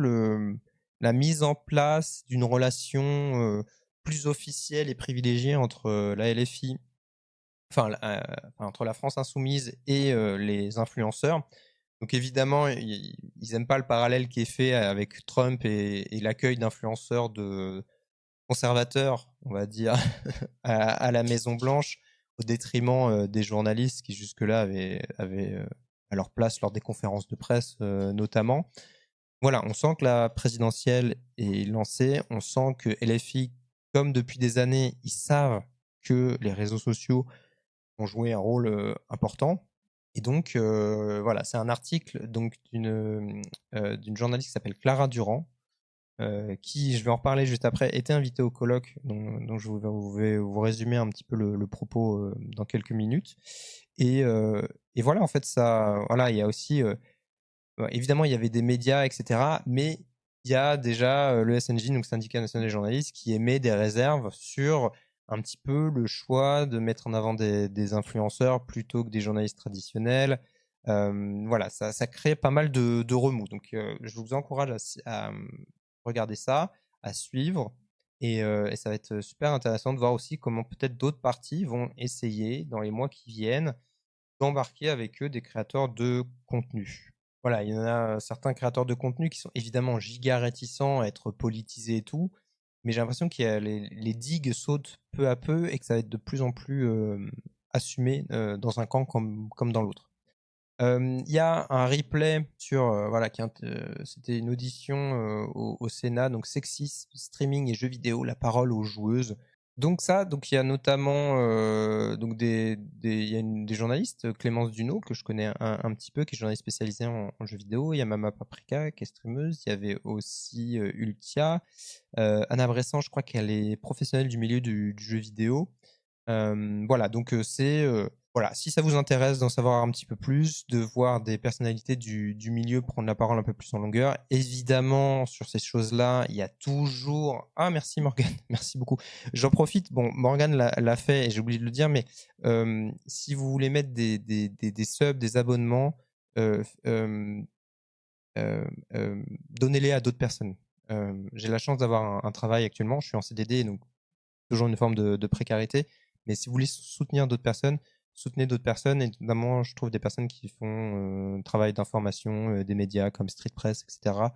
la mise en place d'une relation plus officielle et privilégiée entre la LFI, entre la France Insoumise et les influenceurs. Donc évidemment, ils n'aiment pas le parallèle qui est fait avec Trump et l'accueil d'influenceurs conservateurs, on va dire, à la Maison-Blanche, au détriment des journalistes qui jusque-là avaient à leur place lors des conférences de presse notamment. Voilà, on sent que la présidentielle est lancée, on sent que LFI, comme depuis des années, ils savent que les réseaux sociaux ont joué un rôle important. Et donc, voilà, c'est un article donc, d'une journaliste qui s'appelle Clara Durand, qui, je vais en reparler juste après, était invitée au colloque, dont je vais vous résumer un petit peu le propos dans quelques minutes. Et voilà, en fait, voilà, il y a aussi, évidemment, il y avait des médias, etc., mais il y a déjà le SNJ, donc Syndicat National des Journalistes, qui émet des réserves sur un petit peu le choix de mettre en avant des influenceurs plutôt que des journalistes traditionnels. Voilà, ça crée pas mal de remous. Donc, je vous encourage à regarder ça, à suivre. Et ça va être super intéressant de voir aussi comment peut-être d'autres partis vont essayer, dans les mois qui viennent, d'embarquer avec eux des créateurs de contenu. Voilà, il y en a certains créateurs de contenu qui sont évidemment giga réticents à être politisés et tout, mais j'ai l'impression que les digues sautent peu à peu et que ça va être de plus en plus assumé dans un camp comme dans l'autre. Il y a un replay sur voilà, c'était une audition au Sénat, donc sexisme, streaming et jeux vidéo, la parole aux joueuses. Donc il y a notamment donc il y a des journalistes, Clémence Duno que je connais un petit peu, qui est journaliste spécialisée en jeux vidéo. Il y a Mama Paprika qui est streameuse. Il y avait aussi Ultia, Anna Bressan, je crois qu'elle est professionnelle du milieu du jeu vidéo. Voilà, donc voilà, si ça vous intéresse d'en savoir un petit peu plus, de voir des personnalités du milieu prendre la parole un peu plus en longueur, évidemment, sur ces choses-là, il y a toujours... Ah, merci Morgane, merci beaucoup. J'en profite, bon, Morgane l'a fait et j'ai oublié de le dire, mais si vous voulez mettre des subs, des abonnements, donnez-les à d'autres personnes. J'ai la chance d'avoir un travail actuellement, je suis en CDD, donc toujours une forme de précarité, mais si vous voulez soutenir d'autres personnes, soutenez d'autres personnes, et notamment, je trouve des personnes qui font travail d'information, des médias comme Street Press, etc.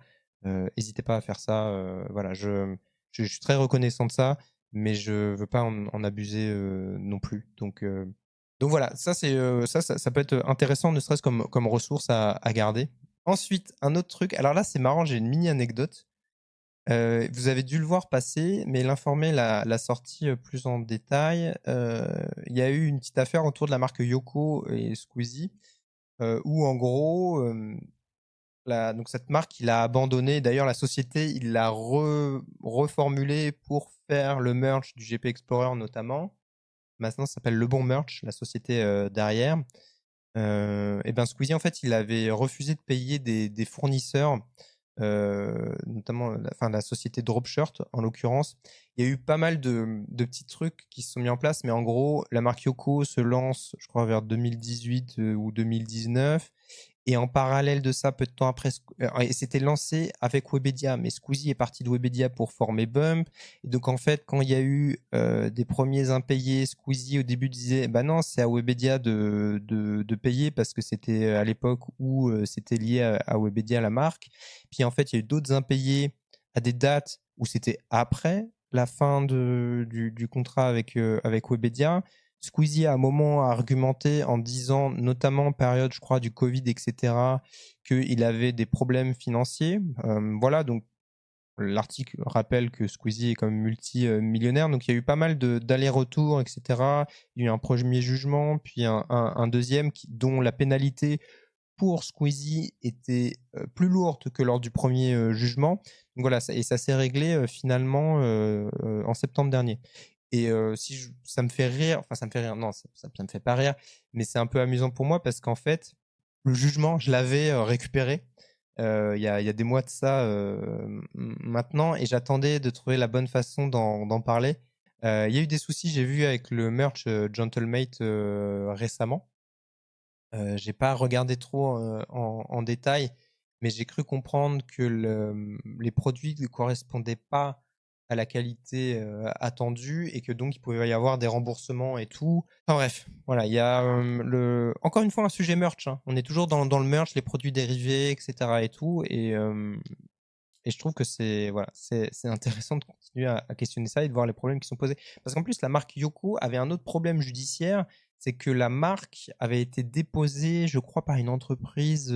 N'hésitez pas à faire ça. Voilà, je suis très reconnaissant de ça, mais je veux pas en abuser non plus. Donc voilà, ça peut être intéressant, ne serait-ce comme ressource à garder. Ensuite, un autre truc. Alors là, c'est marrant, j'ai une mini anecdote. Vous avez dû le voir passer, mais l'informé l'a sorti plus en détail. Il y a eu une petite affaire autour de la marque Yoko et Squeezie, où en gros, donc cette marque, il a abandonné. D'ailleurs, la société, il l'a reformulée pour faire le merch du GP Explorer notamment. Maintenant, ça s'appelle Le Bon Merch, la société derrière. Et ben Squeezie, en fait, il avait refusé de payer des fournisseurs, notamment la société Dropshirt, en l'occurrence. Il y a eu pas mal de petits trucs qui se sont mis en place, mais en gros, la marque Yoko se lance, je crois, vers 2018 ou 2019. Et en parallèle de ça, peu de temps après, et c'était lancé avec Webedia, mais Squeezie est parti de Webedia pour former Bump. Et donc, en fait, quand il y a eu des premiers impayés, Squeezie, au début, disait bah non, c'est à Webedia de payer parce que c'était à l'époque où c'était lié à Webedia, la marque. Puis, en fait, il y a eu d'autres impayés à des dates où c'était après la fin du contrat avec Webedia. Squeezie à un moment a argumenté en disant, notamment en période, je crois, du Covid, etc., qu'il avait des problèmes financiers. Voilà, donc l'article rappelle que Squeezie est quand même multimillionnaire, donc il y a eu pas mal d'allers-retours, etc. Il y a eu un premier jugement, puis un deuxième dont la pénalité pour Squeezie était plus lourde que lors du premier jugement. Donc voilà, et ça s'est réglé finalement en septembre dernier. Et ça me fait rire, enfin ça me fait rire, non, ça me fait pas rire, mais c'est un peu amusant pour moi parce qu'en fait, le jugement, je l'avais récupéré il y a des mois de ça maintenant, et j'attendais de trouver la bonne façon d'en parler. Il y a eu des soucis, j'ai vu avec le merch Gentlemate récemment. J'ai pas regardé trop en détail, mais j'ai cru comprendre que les produits ne correspondaient pas à la qualité attendue et que donc il pouvait y avoir des remboursements et tout. Enfin bref, voilà, il y a encore une fois un sujet merch, hein. On est toujours dans le merch, les produits dérivés, etc. et tout, et je trouve que c'est voilà, c'est intéressant de continuer à questionner ça et de voir les problèmes qui sont posés. Parce qu'en plus, la marque Yoko avait un autre problème judiciaire, c'est que la marque avait été déposée, je crois, par une entreprise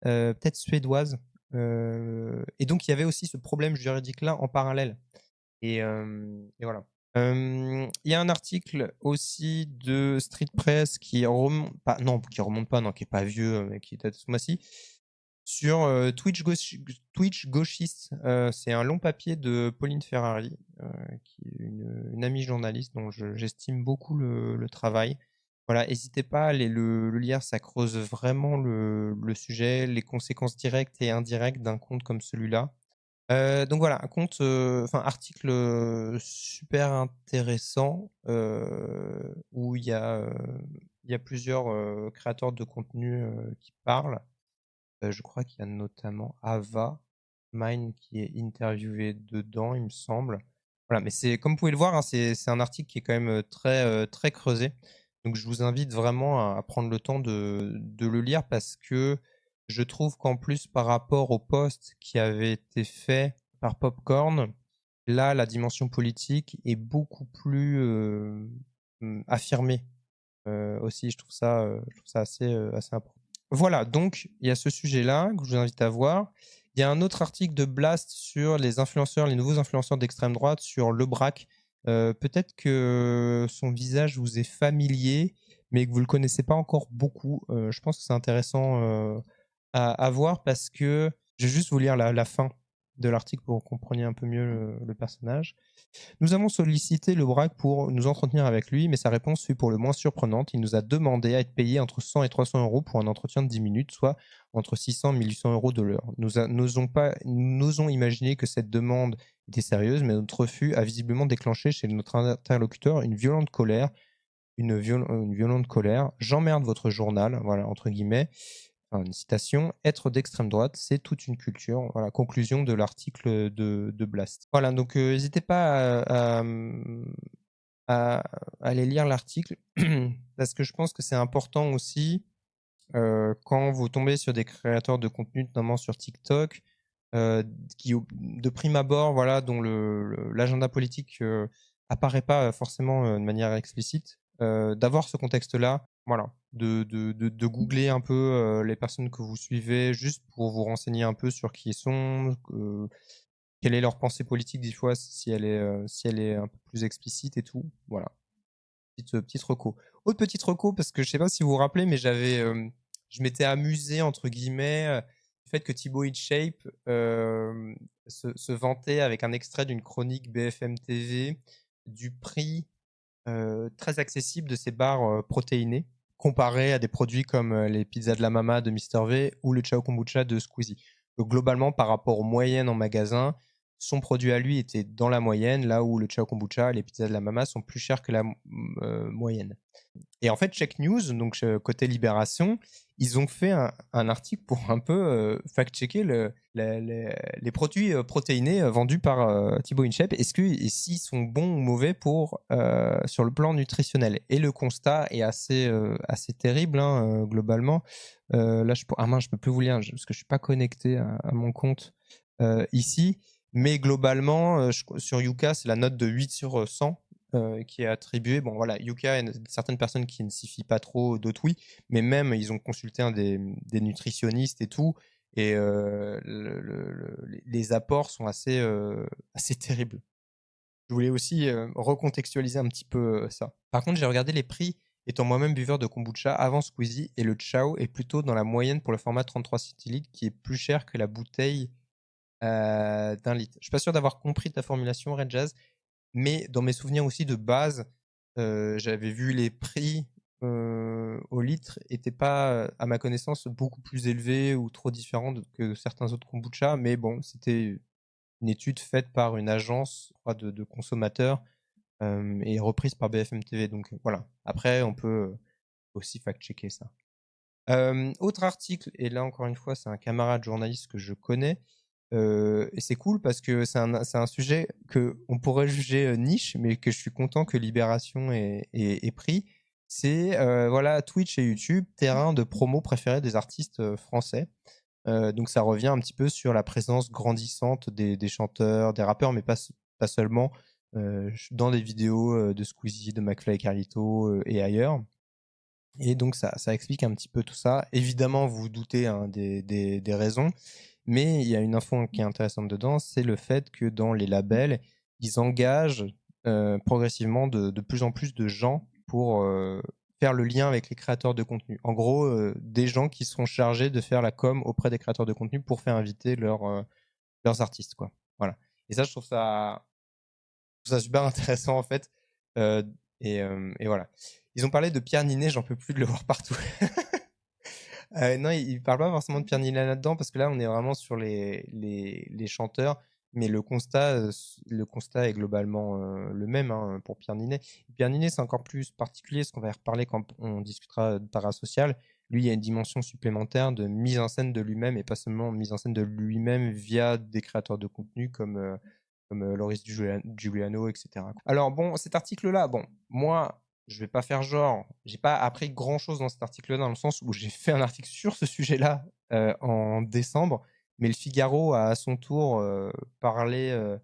peut-être suédoise. Et donc, il y avait aussi ce problème juridique-là en parallèle. Et voilà. Il y a un article aussi de Street Press qui remonte pas, non, qui remonte pas, non, qui est pas vieux, mais qui date de ce mois-ci, sur Twitch gauchiste. C'est un long papier de Pauline Ferrari, qui est une amie journaliste dont j'estime beaucoup le travail. Voilà, n'hésitez pas à aller le lire, ça creuse vraiment le sujet, les conséquences directes et indirectes d'un compte comme celui-là. Donc voilà, un compte, article super intéressant où il y a plusieurs créateurs de contenu qui parlent. Je crois qu'il y a notamment Ava Mine qui est interviewé dedans, il me semble. Voilà, mais c'est comme vous pouvez le voir, hein, c'est un article qui est quand même très creusé. Donc je vous invite vraiment à prendre le temps de le lire parce que je trouve qu'en plus par rapport au post qui avait été fait par Popcorn, là la dimension politique est beaucoup plus affirmée aussi. Je trouve ça assez important. Voilà, donc il y a ce sujet-là que je vous invite à voir. Il y a un autre article de Blast sur les influenceurs, les nouveaux influenceurs d'extrême droite, sur Le Braque. Peut-être que son visage vous est familier, mais que vous ne le connaissez pas encore beaucoup. Je pense que c'est intéressant à voir parce que je vais juste vous lire la fin de l'article pour que vous compreniez un peu mieux le personnage. Nous avons sollicité Le Braque pour nous entretenir avec lui, mais sa réponse fut pour le moins surprenante. Il nous a demandé à être payé entre 100 et 300 euros pour un entretien de 10 minutes, soit entre 600 et 1800 euros de l'heure. Nous n'osons imaginer que cette demande était sérieuse, mais notre refus a visiblement déclenché chez notre interlocuteur une violente colère. Une violente colère. J'emmerde votre journal, voilà, entre guillemets. Une citation, être d'extrême droite, c'est toute une culture. Voilà, conclusion de l'article de Blast. Voilà, donc n'hésitez pas à aller lire l'article, parce que je pense que c'est important aussi quand vous tombez sur des créateurs de contenu, notamment sur TikTok, qui, de prime abord, voilà, dont l'agenda politique apparaît pas forcément de manière explicite, d'avoir ce contexte-là, voilà, de googler un peu les personnes que vous suivez, juste pour vous renseigner un peu sur qui ils sont, quelle est leur pensée politique, des fois, si elle est un peu plus explicite et tout. Voilà. Petite reco. Autre petite reco, parce que je sais pas si vous vous rappelez, mais j'avais je m'étais amusé, entre guillemets, du fait que Thibaut InShape se vantait avec un extrait d'une chronique BFM TV du prix très accessible de ces barres protéinées, comparé à des produits comme les pizzas de la Mama de Mr V ou le Ciao Kombucha de Squeezie. Donc, globalement, par rapport aux moyennes en magasin, son produit à lui était dans la moyenne, là où le Ciao Kombucha et les pizzas de la Mama sont plus chers que la moyenne. Et en fait, Check News, donc côté Libération, ils ont fait un article pour un peu fact-checker les produits protéinés vendus par Thibaut InShape. Et s'ils sont bons ou mauvais sur le plan nutritionnel. Et le constat est assez terrible, hein, globalement. Là, je peux plus vous lire parce que je suis pas connecté à mon compte ici. Mais globalement, sur Yuka, c'est la note de 8 sur 100 qui est attribuée. Bon, voilà, Yuka, il y a certaines personnes qui ne s'y fient pas trop, d'autres oui. Mais même, ils ont consulté des nutritionnistes et tout. Et les apports sont assez terribles. Je voulais aussi recontextualiser un petit peu ça. Par contre, j'ai regardé les prix, étant moi-même buveur de kombucha avant Squeezie, et le Ciao est plutôt dans la moyenne pour le format 33 centilitres, qui est plus cher que la bouteille d'1 litre. Je suis pas sûr d'avoir compris ta formulation, Red Jazz, mais dans mes souvenirs aussi de base, j'avais vu les prix au litre n'étaient pas, à ma connaissance, beaucoup plus élevés ou trop différents que certains autres kombucha, mais bon, c'était une étude faite par une agence, je crois, de consommateurs et reprise par BFM TV. Donc voilà. Après, on peut aussi fact-checker ça. Autre article, et là encore une fois, c'est un camarade journaliste que je connais. Et c'est cool parce que c'est un sujet qu'on pourrait juger niche, mais que je suis content que Libération ait pris. C'est voilà, Twitch et YouTube, terrain de promo préféré des artistes français. Donc ça revient un petit peu sur la présence grandissante des chanteurs, des rappeurs, mais pas seulement, dans des vidéos de Squeezie, de McFly et Carlito et ailleurs. Et donc ça explique un petit peu tout ça. Évidemment, vous vous doutez hein, des raisons. Mais il y a une info qui est intéressante dedans, c'est le fait que dans les labels, ils engagent progressivement de plus en plus de gens pour faire le lien avec les créateurs de contenu. En gros, des gens qui seront chargés de faire la com auprès des créateurs de contenu pour faire inviter leurs artistes, quoi. Voilà. Et ça, je trouve ça super intéressant en fait. Et voilà. Ils ont parlé de Pierre Ninet, j'en peux plus de le voir partout. Non, il parle pas forcément de Pierre Ninet là-dedans parce que là, on est vraiment sur les chanteurs, mais le constat est globalement le même hein, pour Pierre Ninet. Pierre Ninet, c'est encore plus particulier, ce qu'on va y reparler quand on discutera de parasocial. Lui, il y a une dimension supplémentaire de mise en scène de lui-même et pas seulement mise en scène de lui-même via des créateurs de contenu comme Loris Giuliano, etc. Alors bon, cet article-là, bon, moi, je vais pas faire genre, j'ai pas appris grand chose dans cet article-là, dans le sens où j'ai fait un article sur ce sujet-là en décembre, mais le Figaro a à son tour parlé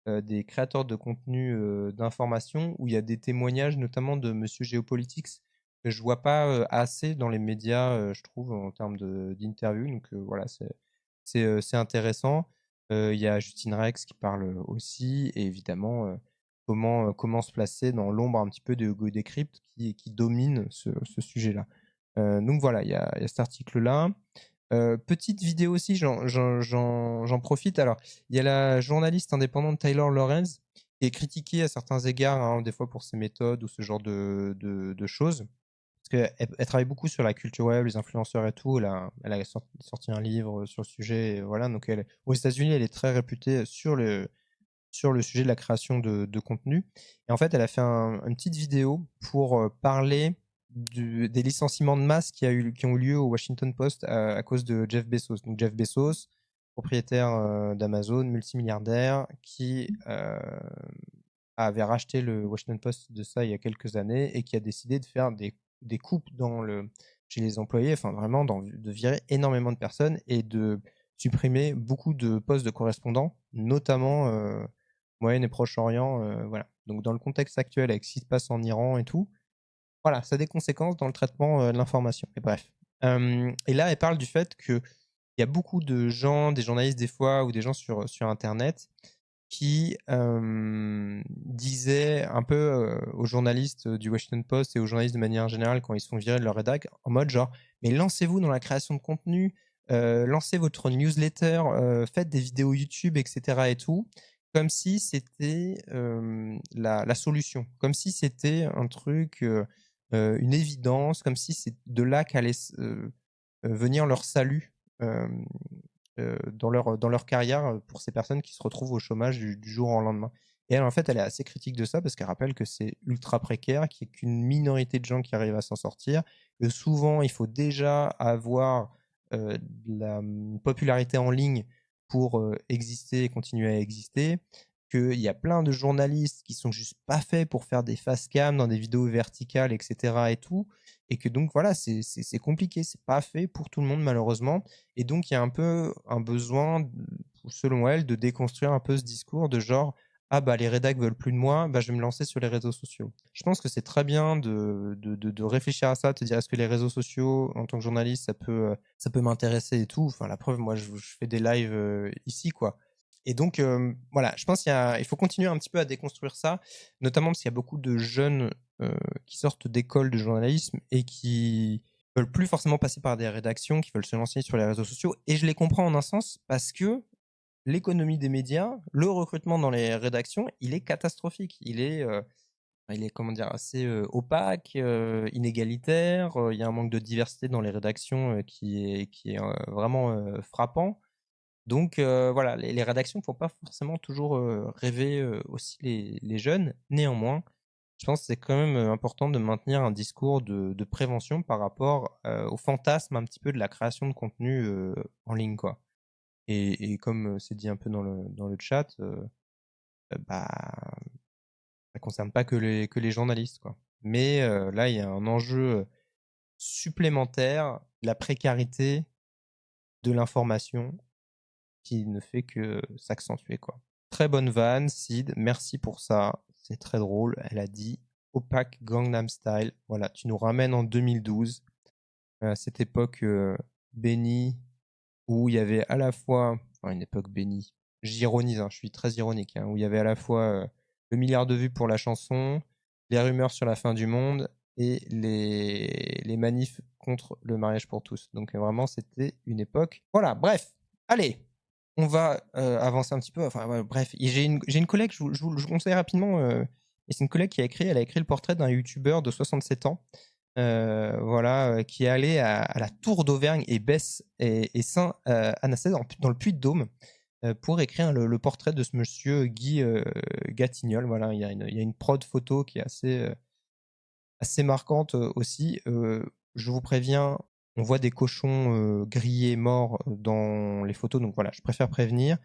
des créateurs de contenu d'information, où il y a des témoignages, notamment de Monsieur Géopolitics, que je vois pas assez dans les médias, je trouve, en termes d'interviews. Donc voilà, c'est intéressant. Il y a Justine Rex qui parle aussi, et évidemment comment se placer dans l'ombre un petit peu de Hugo Décrypte qui domine ce sujet-là. Donc voilà, il y a cet article-là. Petite vidéo aussi, j'en profite. Alors, il y a la journaliste indépendante Taylor Lorenz qui est critiquée à certains égards, hein, des fois pour ses méthodes ou ce genre de choses. Parce qu'elle travaille beaucoup sur la culture web, les influenceurs et tout. Elle a sorti un livre sur le sujet. Et voilà, donc aux États-Unis, elle est très réputée sur le sujet de la création de contenu. Et en fait, elle a fait une petite vidéo pour parler des licenciements de masse qui ont eu lieu au Washington Post à cause de Jeff Bezos. Donc Jeff Bezos, propriétaire d'Amazon, multimilliardaire, qui avait racheté le Washington Post de ça il y a quelques années et qui a décidé de faire des coupes chez les employés, enfin vraiment de virer énormément de personnes et de supprimer beaucoup de postes de correspondants, notamment Moyen et Proche-Orient. Voilà. Donc dans le contexte actuel avec ce qui se passe en Iran et tout, voilà, ça a des conséquences dans le traitement de l'information. Et bref. Et là, elle parle du fait qu'il y a beaucoup de gens, des journalistes des fois, ou des gens sur Internet, qui disait un peu aux journalistes du Washington Post et aux journalistes de manière générale quand ils se font virer de leur rédac, en mode genre, mais lancez-vous dans la création de contenu, lancez votre newsletter, faites des vidéos YouTube, etc. et tout, comme si c'était la solution, comme si c'était un truc, une évidence, comme si c'est de là qu'allait venir leur salut dans leur carrière pour ces personnes qui se retrouvent au chômage du jour au lendemain. Et elle, en fait, elle est assez critique de ça parce qu'elle rappelle que c'est ultra précaire, qu'il n'y a qu'une minorité de gens qui arrivent à s'en sortir, que souvent, il faut déjà avoir de la popularité en ligne pour exister et continuer à exister, qu'il y a plein de journalistes qui sont juste pas faits pour faire des face cam dans des vidéos verticales, etc. et tout, et que donc voilà, c'est compliqué, c'est pas fait pour tout le monde malheureusement, et donc il y a un peu un besoin, selon elle, de déconstruire un peu ce discours de genre ah bah les rédacs veulent plus de moi, bah je vais me lancer sur les réseaux sociaux. Je pense que c'est très bien de réfléchir à ça, de te dire est-ce que les réseaux sociaux en tant que journaliste ça peut m'intéresser et tout. Enfin la preuve, moi je fais des lives ici quoi. Et donc voilà, je pense il faut continuer un petit peu à déconstruire ça, notamment parce qu'il y a beaucoup de jeunes qui sortent d'écoles de journalisme et qui veulent plus forcément passer par des rédactions, qui veulent se lancer sur les réseaux sociaux. Et je les comprends en un sens parce que l'économie des médias, le recrutement dans les rédactions, il est catastrophique. Il est comment dire, assez opaque, inégalitaire. Il y a un manque de diversité dans les rédactions qui est vraiment frappant. Donc voilà, les rédactions ne font pas forcément toujours rêver aussi les jeunes. Néanmoins, je pense que c'est quand même important de maintenir un discours de prévention par rapport au fantasme un petit peu de la création de contenu en ligne, quoi. Et comme c'est dit un peu dans le chat, bah, ça concerne pas que les journalistes, quoi. Mais là, il y a un enjeu supplémentaire, la précarité de l'information qui ne fait que s'accentuer, quoi. Très bonne vanne, Sid, merci pour ça, c'est très drôle. Elle a dit Opaque Gangnam Style. Voilà, tu nous ramènes en 2012, à cette époque bénie où il y avait à la fois, enfin une époque bénie, j'ironise, hein, je suis très ironique, hein, où il y avait à la fois le milliard de vues pour la chanson, les rumeurs sur la fin du monde et les manifs contre le mariage pour tous. Donc vraiment, c'était une époque. Voilà, bref, allez, on va avancer un petit peu. Enfin, ouais, bref, j'ai une collègue, je vous conseille rapidement, et c'est une collègue qui elle a écrit le portrait d'un youtubeur de 67 ans, voilà, qui est allé à la Tour d'Auvergne et Besse et Saint-Anastaise dans le Puy-de-Dôme pour écrire le portrait de ce monsieur Guy Gatignol. Voilà, il y a une prod photo qui est assez marquante aussi. Je vous préviens, on voit des cochons grillés morts dans les photos, donc voilà, je préfère prévenir.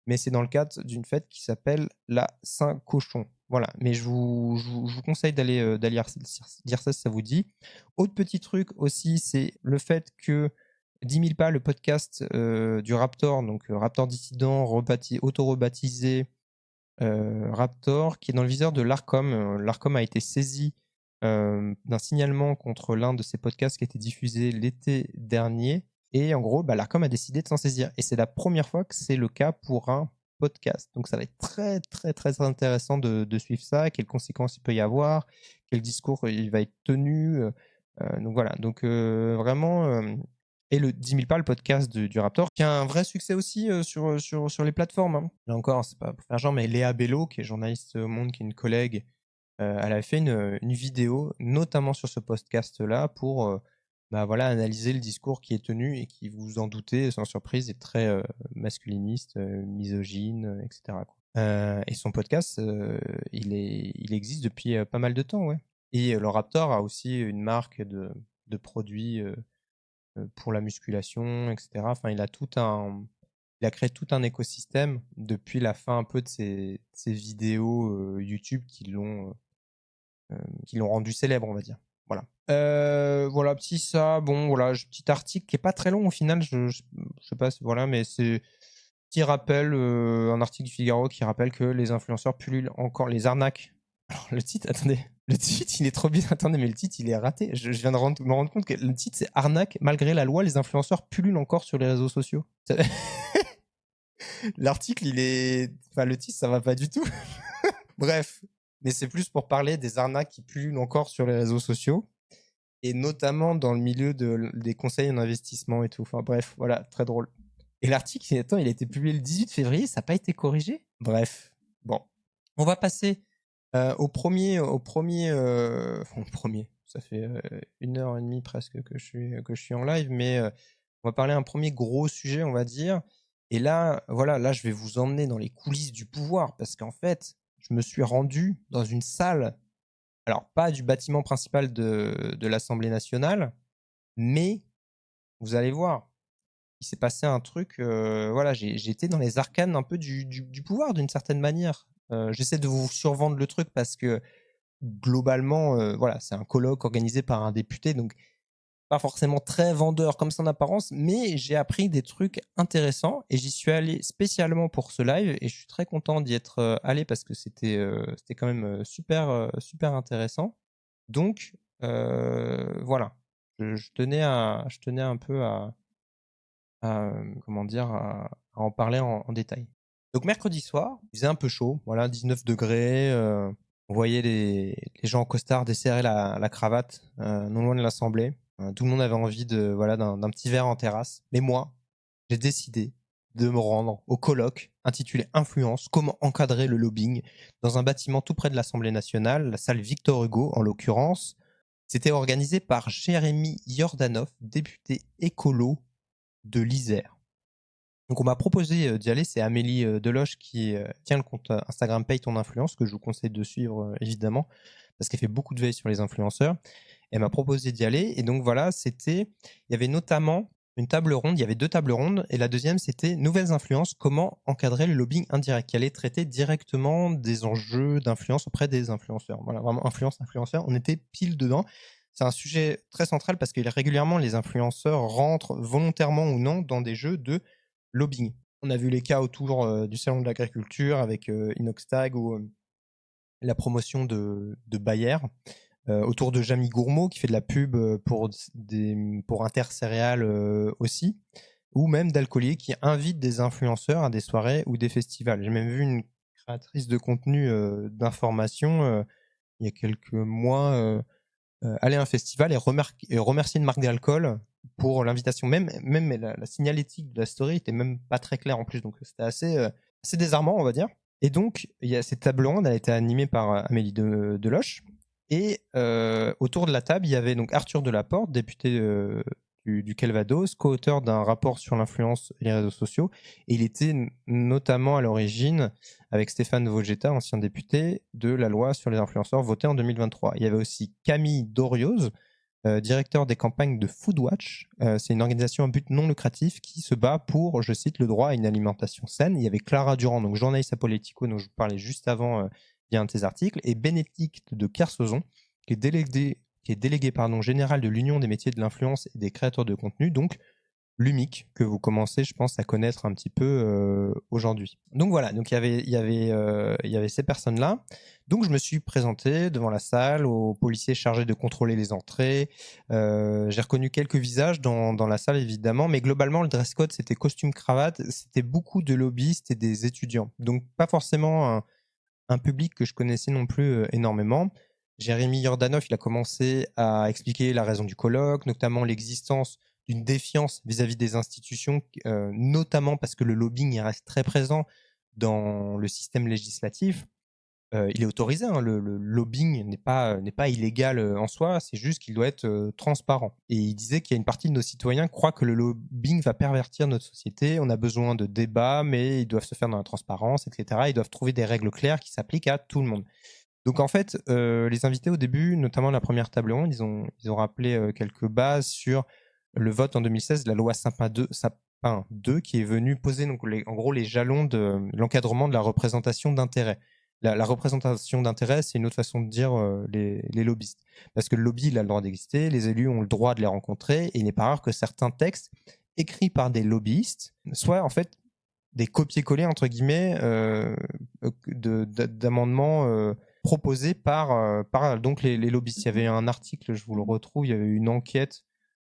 Mais c'est dans le cadre d'une fête qui s'appelle la Saint-Cochon. Voilà, mais je vous conseille d'aller dire ça si ça vous dit. Autre petit truc aussi, c'est le fait que 10 000 pas, le podcast du Raptor, donc Raptor Dissident, auto-rebaptisé Raptor, qui est dans le viseur de l'Arcom. L'Arcom a été saisi d'un signalement contre l'un de ses podcasts qui a été diffusé l'été dernier. Et en gros, l'Arcom a décidé de s'en saisir. Et c'est la première fois que c'est le cas pour un podcast. Donc ça va être très, très, très intéressant de suivre ça, quelles conséquences il peut y avoir, quel discours il va être tenu. Donc voilà, donc vraiment... et le 10 000 pas, le podcast du Raptor, qui a un vrai succès aussi sur les plateformes. Hein. Là encore, c'est pas pour faire genre, mais Léa Bello, qui est journaliste au Monde, qui est une collègue, elle a fait une vidéo, notamment sur ce podcast-là, pour voilà, analyser le discours qui est tenu et qui, vous en doutez, sans surprise, est très masculiniste, misogyne, etc. Et son podcast, il existe depuis pas mal de temps, ouais. Et le Raptor a aussi une marque de produits pour la musculation, etc. Enfin, il a créé tout un écosystème depuis la fin un peu de ces vidéos YouTube qui l'ont rendu célèbre, on va dire. Voilà. Voilà, petit article qui est pas très long au final, je sais pas, voilà, mais c'est petit rappel, un article du Figaro qui rappelle que les influenceurs pullulent encore les arnaques. Alors le titre, attendez, le titre il est trop bien, attendez, mais le titre il est raté. Je viens de me rendre compte que le titre c'est Arnaque, malgré la loi, les influenceurs pullulent encore sur les réseaux sociaux. L'article, le titre, ça va pas du tout. Bref, mais c'est plus pour parler des arnaques qui pullulent encore sur les réseaux sociaux, et notamment dans le milieu des conseils en investissement et tout. Enfin bref, voilà, très drôle. Et l'article, il a été publié le 18 février, ça n'a pas été corrigé. Bref, bon. On va passer au premier. Ça fait 1h30 presque que je suis en live, mais on va parler un premier gros sujet, on va dire. Et là, voilà, là, je vais vous emmener dans les coulisses du pouvoir, parce qu'en fait, je me suis rendu dans une salle, alors pas du bâtiment principal de l'Assemblée nationale, mais vous allez voir, il s'est passé un truc, voilà, j'ai été dans les arcanes un peu du pouvoir d'une certaine manière. J'essaie de vous survendre le truc parce que globalement, voilà, c'est un colloque organisé par un député, donc pas forcément très vendeur comme ça en apparence, mais j'ai appris des trucs intéressants et j'y suis allé spécialement pour ce live et je suis très content d'y être allé parce que c'était quand même super intéressant. Donc voilà, je tenais un peu comment dire, à en parler en détail. Donc mercredi soir, il faisait un peu chaud, voilà, 19 degrés. On voyait les gens en costard desserrer la cravate non loin de l'Assemblée. Tout le monde avait envie d'un petit verre en terrasse. Mais moi, j'ai décidé de me rendre au colloque intitulé Influence, comment encadrer le lobbying dans un bâtiment tout près de l'Assemblée nationale, la salle Victor Hugo en l'occurrence. C'était organisé par Jérémy Yordanov, député écolo de l'Isère. Donc on m'a proposé d'y aller, c'est Amélie Deloche qui tient le compte Instagram Paye ton influence, que je vous conseille de suivre évidemment, parce qu'elle fait beaucoup de veille sur les influenceurs. Elle m'a proposé d'y aller, et donc voilà, il y avait notamment une table ronde, il y avait 2 tables rondes, et la deuxième c'était Nouvelles influences, comment encadrer le lobbying indirect, qui allait traiter directement des enjeux d'influence auprès des influenceurs. Voilà, vraiment influenceur, on était pile dedans. C'est un sujet très central parce que régulièrement les influenceurs rentrent volontairement ou non dans des jeux de lobbying. On a vu les cas autour du salon de l'agriculture avec Inoxtag ou la promotion de Bayer, autour de Jamie Gourmaud qui fait de la pub pour Intercéréales aussi, ou même d'Alcoolier qui invite des influenceurs à des soirées ou des festivals. J'ai même vu une créatrice de contenu d'information il y a quelques mois aller à un festival et remercier une marque d'alcool pour l'invitation. Même la signalétique de la story était même pas très claire en plus, donc c'était assez désarmant, on va dire. Et donc, il y a cette table ronde, elle a été animée par Amélie Deloche. Et autour de la table, il y avait donc Arthur Delaporte, député du Calvados, co-auteur d'un rapport sur l'influence et les réseaux sociaux. Et il était notamment à l'origine, avec Stéphane Vogetta, ancien député, de la loi sur les influenceurs votée en 2023. Il y avait aussi Camille Dorioz, directeur des campagnes de Foodwatch. C'est une organisation à but non lucratif qui se bat pour, je cite, le droit à une alimentation saine. Il y avait Clara Durand, donc journaliste à Politico, dont je vous parlais juste avant via un de ses articles, et Bénédicte de Kersauzon, qui est délégué général de l'Union des métiers de l'influence et des créateurs de contenu, donc l'UMIC, que vous commencez, je pense, à connaître un petit peu aujourd'hui. Donc voilà, donc il y avait ces personnes-là. Donc je me suis présenté devant la salle aux policiers chargés de contrôler les entrées. J'ai reconnu quelques visages dans la salle, évidemment, mais globalement, le dress code, c'était costume-cravate. C'était beaucoup de lobbyistes et des étudiants. Donc pas forcément un public que je connaissais non plus énormément. Jérémy Yordanov, il a commencé à expliquer la raison du colloque, notamment l'existence d'une défiance vis-à-vis des institutions, notamment parce que le lobbying reste très présent dans le système législatif. Il est autorisé, hein, le lobbying n'est pas illégal en soi, c'est juste qu'il doit être transparent. Et il disait qu'il y a une partie de nos citoyens qui croient que le lobbying va pervertir notre société, on a besoin de débats, mais ils doivent se faire dans la transparence, etc. Ils doivent trouver des règles claires qui s'appliquent à tout le monde. Donc en fait, les invités au début, notamment la première table ronde, ils ont rappelé quelques bases sur le vote en 2016 de la loi Sapin 2 qui est venue poser donc en gros les jalons de l'encadrement de la représentation d'intérêts. La représentation d'intérêts, c'est une autre façon de dire les lobbyistes. Parce que le lobby, il a le droit d'exister, les élus ont le droit de les rencontrer, et il n'est pas rare que certains textes écrits par des lobbyistes soient en fait des copier-coller, entre guillemets, d'amendements proposés par donc les lobbyistes. Il y avait un article, je vous le retrouve, il y avait une enquête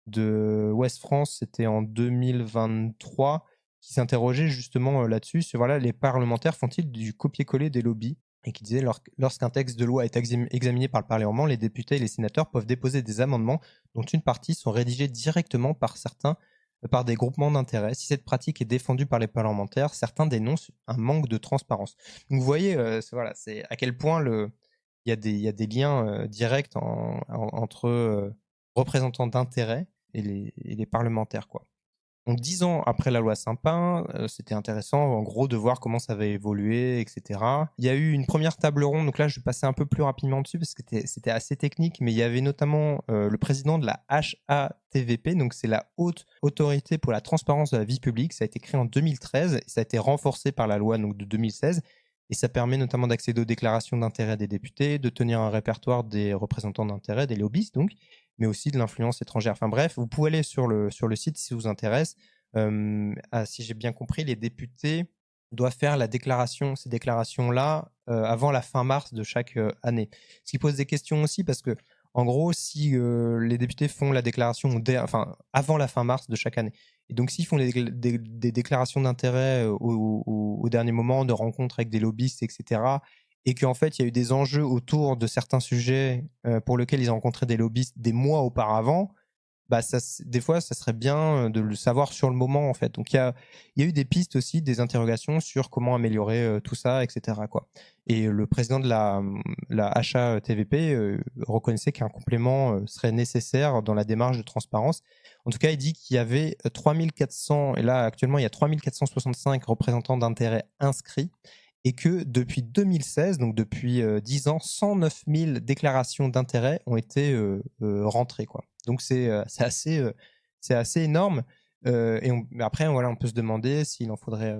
de Ouest France, c'était en 2023, qui s'interrogeait justement là-dessus, sur voilà, les parlementaires font-ils du copier-coller des lobbies? Et qui disait lorsqu'un texte de loi est examiné par le Parlement, les députés et les sénateurs peuvent déposer des amendements dont une partie sont rédigés directement par des groupements d'intérêts. Si cette pratique est défendue par les parlementaires, certains dénoncent un manque de transparence. Donc vous voyez, c'est à quel point il y a des liens directs entre représentants d'intérêts et les parlementaires, quoi. Donc 10 ans après la loi Sapin, c'était intéressant en gros de voir comment ça avait évolué, etc. Il y a eu une première table ronde, donc là je vais passer un peu plus rapidement dessus parce que c'était assez technique, mais il y avait notamment le président de la HATVP, donc c'est la Haute Autorité pour la Transparence de la Vie Publique. Ça a été créé en 2013 et ça a été renforcé par la loi donc, de 2016. Et ça permet notamment d'accéder aux déclarations d'intérêt des députés, de tenir un répertoire des représentants d'intérêt, des lobbyistes donc, mais aussi de l'influence étrangère. Enfin bref, vous pouvez aller sur le site si ça vous intéresse. Si j'ai bien compris, les députés doivent faire ces déclarations-là avant la fin mars de chaque année. Ce qui pose des questions aussi parce que, en gros, si les députés font la déclaration avant la fin mars de chaque année, et donc s'ils font des déclarations d'intérêt au dernier moment, de rencontres avec des lobbyistes, etc., et qu'en fait, il y a eu des enjeux autour de certains sujets pour lesquels ils ont rencontré des lobbyistes des mois auparavant, bah des fois, ça serait bien de le savoir sur le moment, en fait. Donc, il y a eu des pistes aussi, des interrogations sur comment améliorer tout ça, etc., quoi. Et le président de la HATVP reconnaissait qu'un complément serait nécessaire dans la démarche de transparence. En tout cas, il dit qu'il y avait 3400, et là, actuellement, il y a 3465 représentants d'intérêt inscrits, et que depuis 2016, donc depuis 10 ans, 109 000 déclarations d'intérêt ont été rentrées, quoi. Donc c'est assez énorme. Après, voilà, on peut se demander s'il en faudrait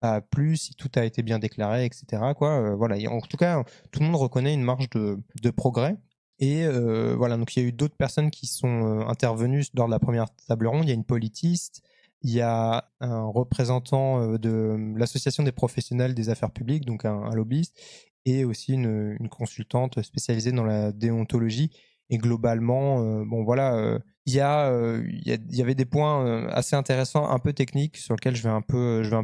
pas plus, si tout a été bien déclaré, etc., quoi. Voilà. En tout cas, tout le monde reconnaît une marge de progrès. Et voilà, donc il y a eu d'autres personnes qui sont intervenues lors de la première table ronde. Il y a une politiste, il y a un représentant de l'association des professionnels des affaires publiques, donc un lobbyiste, et aussi une consultante spécialisée dans la déontologie. Et globalement, il y avait des points assez intéressants, un peu techniques, sur lesquels je vais un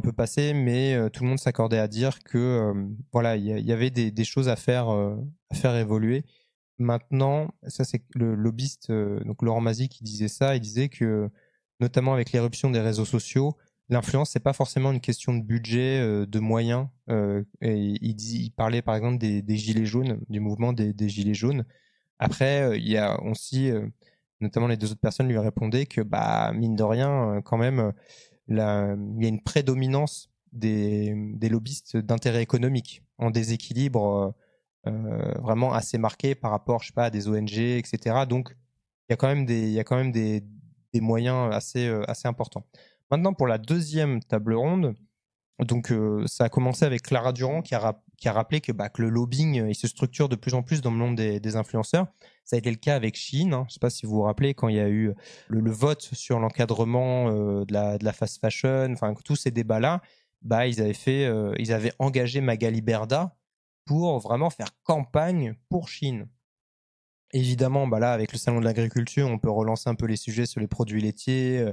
peu passer, mais tout le monde s'accordait à dire que il y avait des choses à faire évoluer. Maintenant, ça c'est le lobbyiste, donc Laurent Mazy qui disait ça. Il disait que notamment avec l'éruption des réseaux sociaux, l'influence, c'est pas forcément une question de budget, de moyens. Et il parlait par exemple des gilets jaunes, du mouvement des gilets jaunes. Après, il y a aussi, notamment les deux autres personnes lui répondaient que, mine de rien, quand même, il y a une prédominance des lobbyistes d'intérêt économique en déséquilibre vraiment assez marqué par rapport, je sais pas, à des ONG, etc. Donc, il y a quand même des moyens assez importants. Maintenant, pour la deuxième table ronde, donc ça a commencé avec Clara Durand qui a rappelé que le lobbying il se structure de plus en plus dans le monde des influenceurs. Ça a été le cas avec Shein. Je ne sais pas si vous vous rappelez quand il y a eu le vote sur l'encadrement de la fast fashion, enfin tous ces débats-là, ils avaient engagé Magali Berda pour vraiment faire campagne pour Shein. Évidemment, là avec le salon de l'agriculture, on peut relancer un peu les sujets sur les produits laitiers,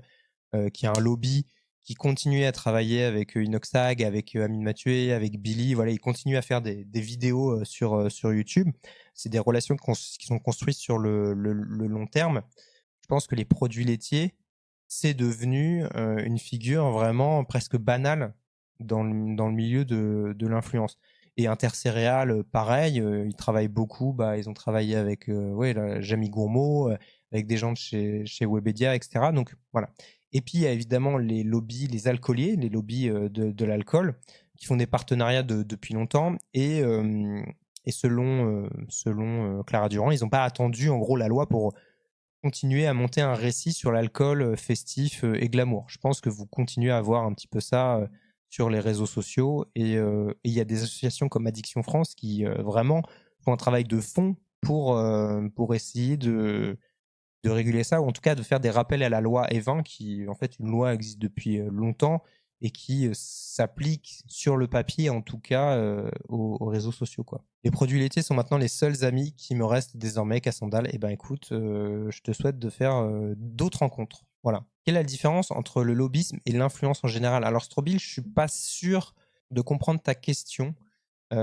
qui a un lobby qui continuait à travailler avec Inoxtag, avec Amine Mathieu, avec Billy. Voilà, ils continuent à faire des vidéos sur YouTube. C'est des relations qui sont construites sur le long terme. Je pense que les produits laitiers, c'est devenu une figure vraiment presque banale dans le milieu de l'influence. Et Intercéréales, pareil, ils travaillent beaucoup. Ils ont travaillé avec Jamie Gourmaud, avec des gens de chez Webedia, etc. Donc voilà. Et puis, il y a évidemment les lobbies, les alcooliers, les lobbies de l'alcool, qui font des partenariats depuis longtemps. Et selon Clara Durand, ils n'ont pas attendu, en gros, la loi pour continuer à monter un récit sur l'alcool festif et glamour. Je pense que vous continuez à voir un petit peu ça sur les réseaux sociaux. Et il y a des associations comme Addiction France qui vraiment font un travail de fond pour essayer de réguler ça, ou en tout cas de faire des rappels à la loi E20, qui en fait une loi existe depuis longtemps et qui s'applique sur le papier, en tout cas aux réseaux sociaux, quoi. Les produits laitiers sont maintenant les seuls amis qui me restent désormais, Cassandale. Et écoute, je te souhaite de faire d'autres rencontres. Voilà. Quelle est la différence entre le lobbyisme et l'influence en général? Alors Strobil, je suis pas sûr de comprendre ta question,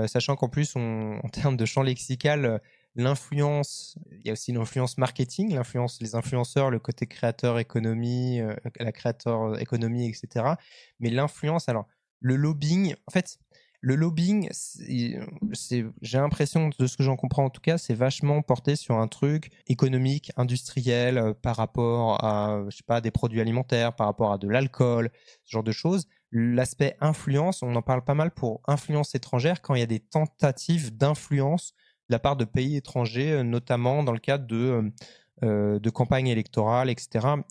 sachant qu'en plus, en termes de champ lexical, l'influence, il y a aussi l'influence marketing, les influenceurs, le côté créateur économie, la créateur économie, etc. Mais l'influence, alors le lobbying, en fait, le lobbying, j'ai l'impression, de ce que j'en comprends en tout cas, c'est vachement porté sur un truc économique, industriel, par rapport à, je sais pas, des produits alimentaires, par rapport à de l'alcool, ce genre de choses. L'aspect influence, on en parle pas mal pour influence étrangère, quand il y a des tentatives d'influence de la part de pays étrangers, notamment dans le cadre de campagnes électorales, etc.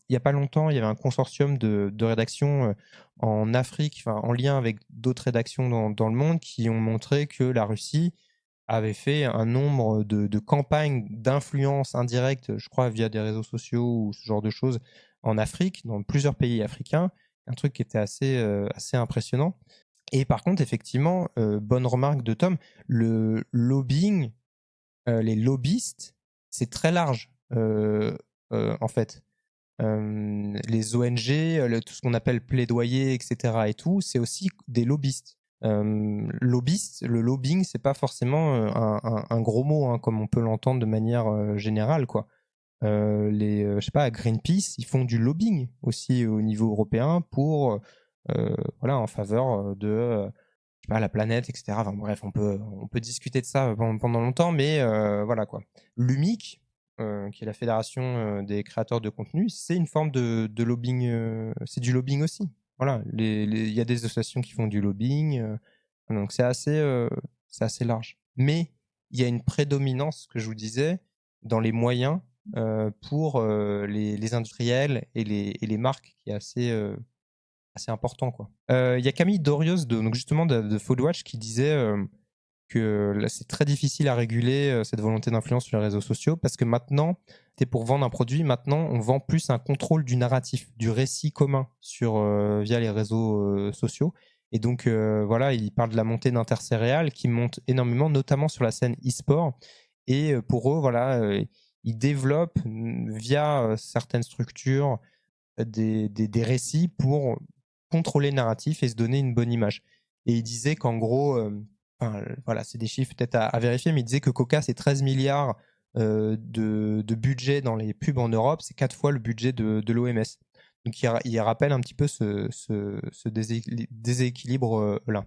Il n'y a pas longtemps, il y avait un consortium de rédactions en Afrique, en lien avec d'autres rédactions dans le monde, qui ont montré que la Russie avait fait un nombre de campagnes d'influence indirecte, je crois via des réseaux sociaux ou ce genre de choses, en Afrique, dans plusieurs pays africains, un truc qui était assez impressionnant. Et par contre, effectivement, bonne remarque de Tom, le lobbying, les lobbyistes, c'est très large, en fait. Les ONG, tout ce qu'on appelle plaidoyer, etc. et tout, c'est aussi des lobbyistes. Le lobbying, c'est pas forcément un gros mot, hein, comme on peut l'entendre de manière générale, quoi. Je sais pas, Greenpeace, ils font du lobbying aussi au niveau européen pour, voilà, en faveur de, je sais pas, la planète, etc. Enfin, bref, on peut discuter de ça pendant longtemps, mais voilà quoi. L'UMIC, qui est la fédération des créateurs de contenu, c'est une forme de lobbying, c'est du lobbying aussi. Voilà, il y a des associations qui font du lobbying, donc c'est assez large. Mais il y a une prédominance, que je vous disais, dans les moyens pour les industriels et les marques, qui est assez important, quoi. Il y a Camille Dorios donc justement de Foodwatch qui disait que là, c'est très difficile à réguler cette volonté d'influence sur les réseaux sociaux, parce que maintenant, pour vendre un produit, maintenant on vend plus un contrôle du narratif, du récit commun via les réseaux sociaux. Et donc voilà, il parle de la montée d'Intercéréales qui monte énormément, notamment sur la scène e-sport. Et pour eux, voilà, ils développent via certaines structures des récits pour contrôler le narratif et se donner une bonne image. Et il disait qu'en gros, voilà, c'est des chiffres peut-être à vérifier, mais il disait que Coca, c'est 13 milliards de budget dans les pubs en Europe, c'est 4 fois le budget de l'OMS. Donc il rappelle un petit peu ce déséquilibre-là.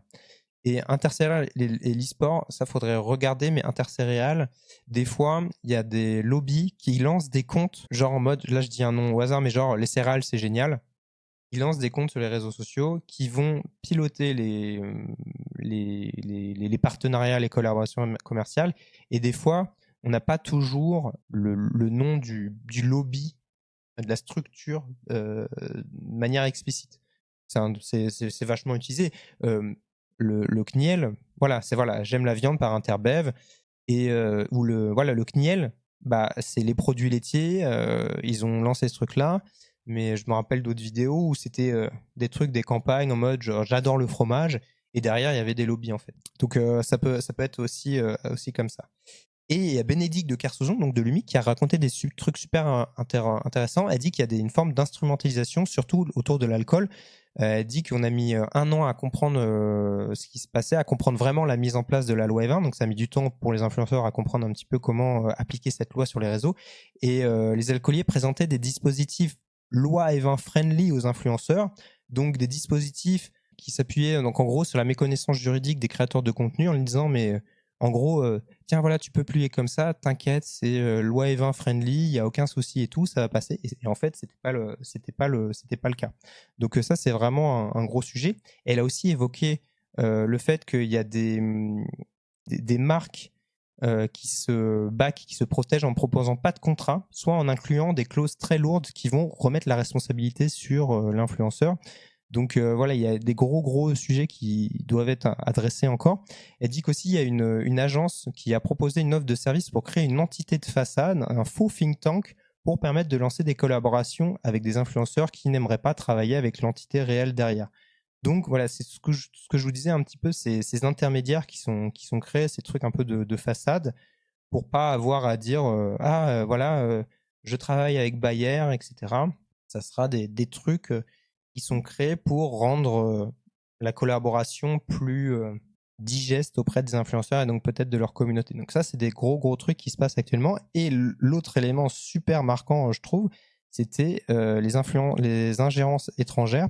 Et Intercéréales et l'e-sport, ça faudrait regarder, mais Intercéréales, des fois, il y a des lobbies qui lancent des comptes, genre en mode, là je dis un nom au hasard, mais genre les céréales c'est génial. Ils lancent des comptes sur les réseaux sociaux qui vont piloter les partenariats, les collaborations commerciales. Et des fois, on n'a pas toujours le nom du lobby, de la structure, de manière explicite. C'est vachement utilisé. Le CNIEL, voilà, j'aime la viande par Interbev, et le CNIEL, c'est les produits laitiers, ils ont lancé ce truc-là, mais je me rappelle d'autres vidéos où c'était des trucs, des campagnes en mode genre, j'adore le fromage, et derrière il y avait des lobbies en fait. Donc ça peut être aussi comme ça. Et il y a Bénédicte de Kersauzon, donc de l'UMIC, qui a raconté des trucs super intéressants. Elle dit qu'il y a une forme d'instrumentalisation, surtout autour de l'alcool. Elle dit qu'on a mis 1 an à comprendre ce qui se passait, à comprendre vraiment la mise en place de la loi E20. Donc ça a mis du temps pour les influenceurs à comprendre un petit peu comment appliquer cette loi sur les réseaux. Et les alcooliers présentaient des dispositifs loi E20 friendly aux influenceurs, donc des dispositifs qui s'appuyaient donc en gros sur la méconnaissance juridique des créateurs de contenu, en leur disant mais en gros, tiens voilà, tu peux plier comme ça, t'inquiète, c'est loi E20 friendly, il y a aucun souci et tout, ça va passer. Et en fait, c'était pas le cas. Donc ça, c'est vraiment un gros sujet. Et elle a aussi évoqué le fait qu'il y a des marques qui se protègent en proposant pas de contrat, soit en incluant des clauses très lourdes qui vont remettre la responsabilité sur l'influenceur. Donc voilà, il y a des gros sujets qui doivent être adressés encore. Elle dit qu'aussi il y a une agence qui a proposé une offre de service pour créer une entité de façade, un faux think tank, pour permettre de lancer des collaborations avec des influenceurs qui n'aimeraient pas travailler avec l'entité réelle derrière. Donc voilà, c'est ce que je vous disais un petit peu, ces intermédiaires qui sont créés, ces trucs un peu de façade, pour pas avoir à dire voilà, je travaille avec Bayer, etc. Ça sera des trucs qui sont créés pour rendre la collaboration plus digeste auprès des influenceurs et donc peut-être de leur communauté. Donc ça, c'est des gros trucs qui se passent actuellement. Et l'autre élément super marquant, je trouve, c'était les ingérences étrangères.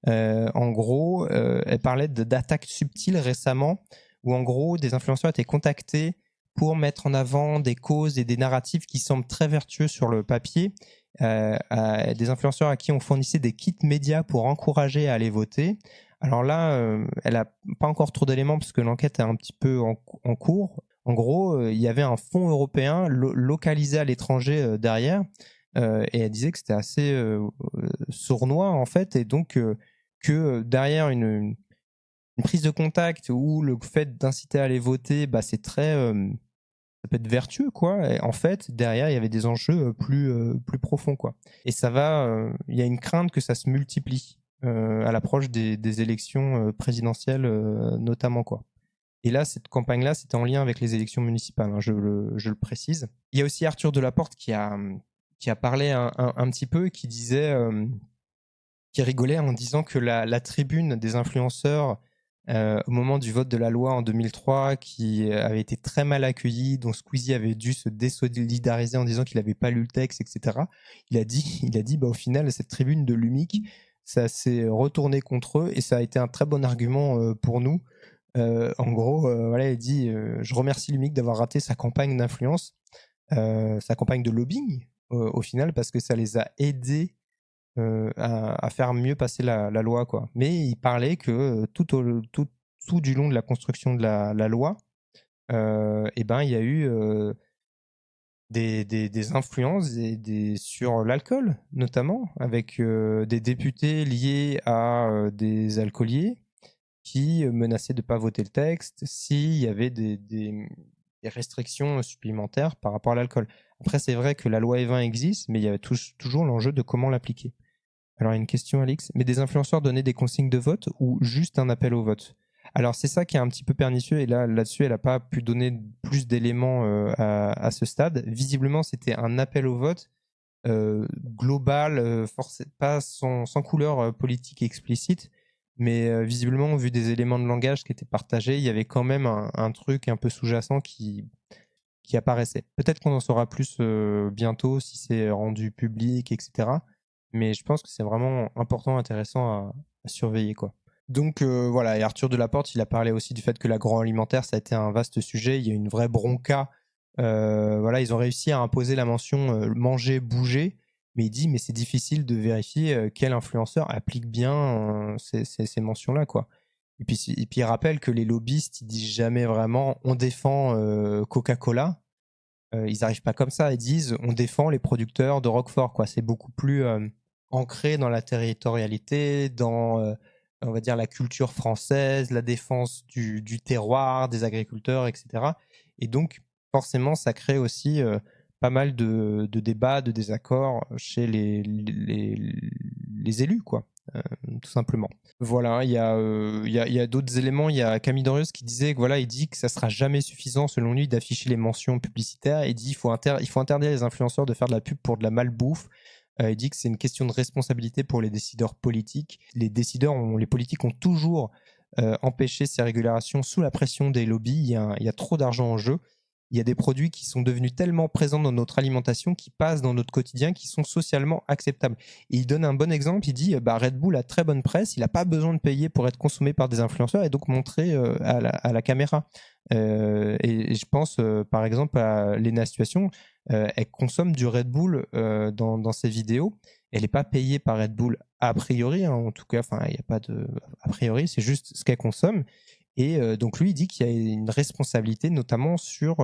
En gros, elle parlait d'attaques subtiles récemment, où en gros, des influenceurs étaient contactés pour mettre en avant des causes et des narratifs qui semblent très vertueux sur le papier, des influenceurs à qui on fournissait des kits médias pour encourager à aller voter. Alors là, elle n'a pas encore trop d'éléments parce que l'enquête est un petit peu en cours. En gros, il y avait un fonds européen localisé à l'étranger derrière, et elle disait que c'était assez sournois en fait, et donc que derrière une prise de contact ou le fait d'inciter à aller voter, bah, c'est très... ça peut être vertueux, quoi. Et en fait, derrière, il y avait des enjeux plus profonds, quoi. Et ça va... Il y a une crainte que ça se multiplie à l'approche des élections présidentielles, notamment, quoi. Et là, cette campagne-là, c'était en lien avec les élections municipales, hein, je le précise. Il y a aussi Arthur Delaporte qui a parlé un petit peu, qui disait... qui rigolait en disant que la tribune des influenceurs au moment du vote de la loi en 2003, qui avait été très mal accueillie, dont Squeezie avait dû se désolidariser en disant qu'il n'avait pas lu le texte, etc. Il a dit bah, au final, cette tribune de l'UMIC, ça s'est retourné contre eux et ça a été un très bon argument pour nous. En gros, voilà, il dit je remercie l'UMIC d'avoir raté sa campagne d'influence, sa campagne de lobbying au final, parce que ça les a aidés à faire mieux passer la loi, quoi. Mais il parlait que tout du long de la construction de la loi, et ben il y a eu des influences sur l'alcool, notamment, avec des députés liés à des alcooliers qui menaçaient de ne pas voter le texte s'il y avait des restrictions supplémentaires par rapport à l'alcool. Après, c'est vrai que la loi E20 existe, mais il y a toujours l'enjeu de comment l'appliquer. Alors, il y a une question, Alix. Mais des influenceurs donnaient des consignes de vote ou juste un appel au vote? Alors, c'est ça qui est un petit peu pernicieux. Et là-dessus, elle n'a pas pu donner plus d'éléments à ce stade. Visiblement, c'était un appel au vote global, pas sans couleur politique explicite. Mais visiblement, vu des éléments de langage qui étaient partagés, il y avait quand même un truc un peu sous-jacent qui apparaissait. Peut-être qu'on en saura plus bientôt si c'est rendu public, etc. Mais je pense que c'est vraiment important, intéressant à surveiller, quoi. Donc voilà, et Arthur Delaporte, il a parlé aussi du fait que l'agroalimentaire, ça a été un vaste sujet. Il y a une vraie bronca. Voilà, ils ont réussi à imposer la mention manger, bouger, mais il dit mais c'est difficile de vérifier quel influenceur applique bien ces mentions-là, quoi. Et puis il rappelle que les lobbyistes, ils disent jamais vraiment on défend Coca-Cola. Ils n'arrivent pas comme ça. Ils disent on défend les producteurs de Roquefort, quoi. C'est beaucoup plus ancré dans la territorialité, dans on va dire la culture française, la défense du terroir, des agriculteurs, etc. Et donc forcément, ça crée aussi pas mal de débats, de désaccords chez les élus, quoi. Tout simplement. Voilà, il y a d'autres éléments. Il y a Camille Dorius qui disait que voilà, il dit que ça sera jamais suffisant selon lui d'afficher les mentions publicitaires. Il dit il faut interdire les influenceurs de faire de la pub pour de la malbouffe. Il dit que c'est une question de responsabilité pour les décideurs politiques. Les politiques ont toujours empêché ces régulations sous la pression des lobbies. Il y a trop d'argent en jeu. Il y a des produits qui sont devenus tellement présents dans notre alimentation, qui passent dans notre quotidien, qui sont socialement acceptables. Et il donne un bon exemple, il dit Red Bull a très bonne presse, il n'a pas besoin de payer pour être consommé par des influenceurs et donc montré à la caméra. Et je pense par exemple à Léna Situation, elle consomme du Red Bull dans ses vidéos. Elle n'est pas payée par Red Bull a priori, hein, en tout cas, il n'y a pas de a priori, c'est juste ce qu'elle consomme. Et donc lui, il dit qu'il y a une responsabilité, notamment sur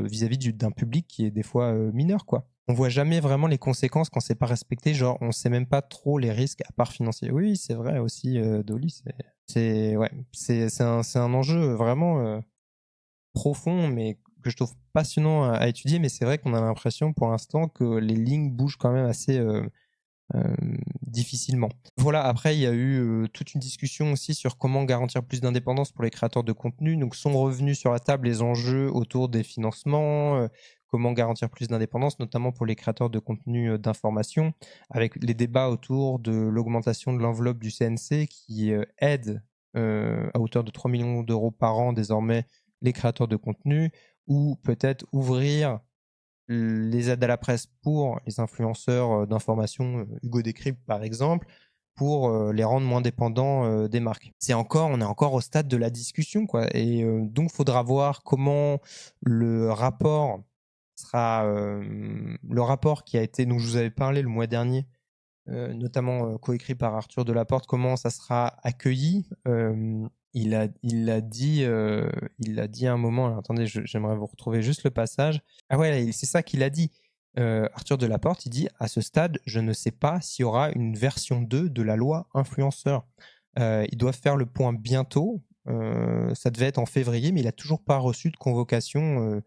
vis-à-vis d'un public qui est des fois mineur, quoi. On voit jamais vraiment les conséquences quand c'est pas respecté. Genre, on sait même pas trop les risques à part financiers. Oui, c'est vrai aussi, Dolly. C'est un enjeu vraiment profond, mais que je trouve passionnant à étudier. Mais c'est vrai qu'on a l'impression pour l'instant que les lignes bougent quand même assez difficilement. Voilà, après il y a eu toute une discussion aussi sur comment garantir plus d'indépendance pour les créateurs de contenu. Donc sont revenus sur la table les enjeux autour des financements, comment garantir plus d'indépendance, notamment pour les créateurs de contenu d'information, avec les débats autour de l'augmentation de l'enveloppe du CNC qui aide à hauteur de 3 millions d'euros par an désormais les créateurs de contenu, ou peut-être ouvrir les aides à la presse pour les influenceurs d'information, Hugo Décrypte par exemple, pour les rendre moins dépendants des marques. On est encore au stade de la discussion, quoi. Et donc, il faudra voir comment le rapport sera... le rapport qui a été... Donc, je vous avais parlé le mois dernier, notamment coécrit par Arthur Delaporte, comment ça sera accueilli. Il a dit à un moment... Alors, attendez, j'aimerais vous retrouver juste le passage. Ah ouais, c'est ça qu'il a dit. Arthur Delaporte, il dit « À ce stade, je ne sais pas s'il y aura une version 2 de la loi influenceur. Ils doivent faire le point bientôt. Ça devait être en février, mais il n'a toujours pas reçu de convocation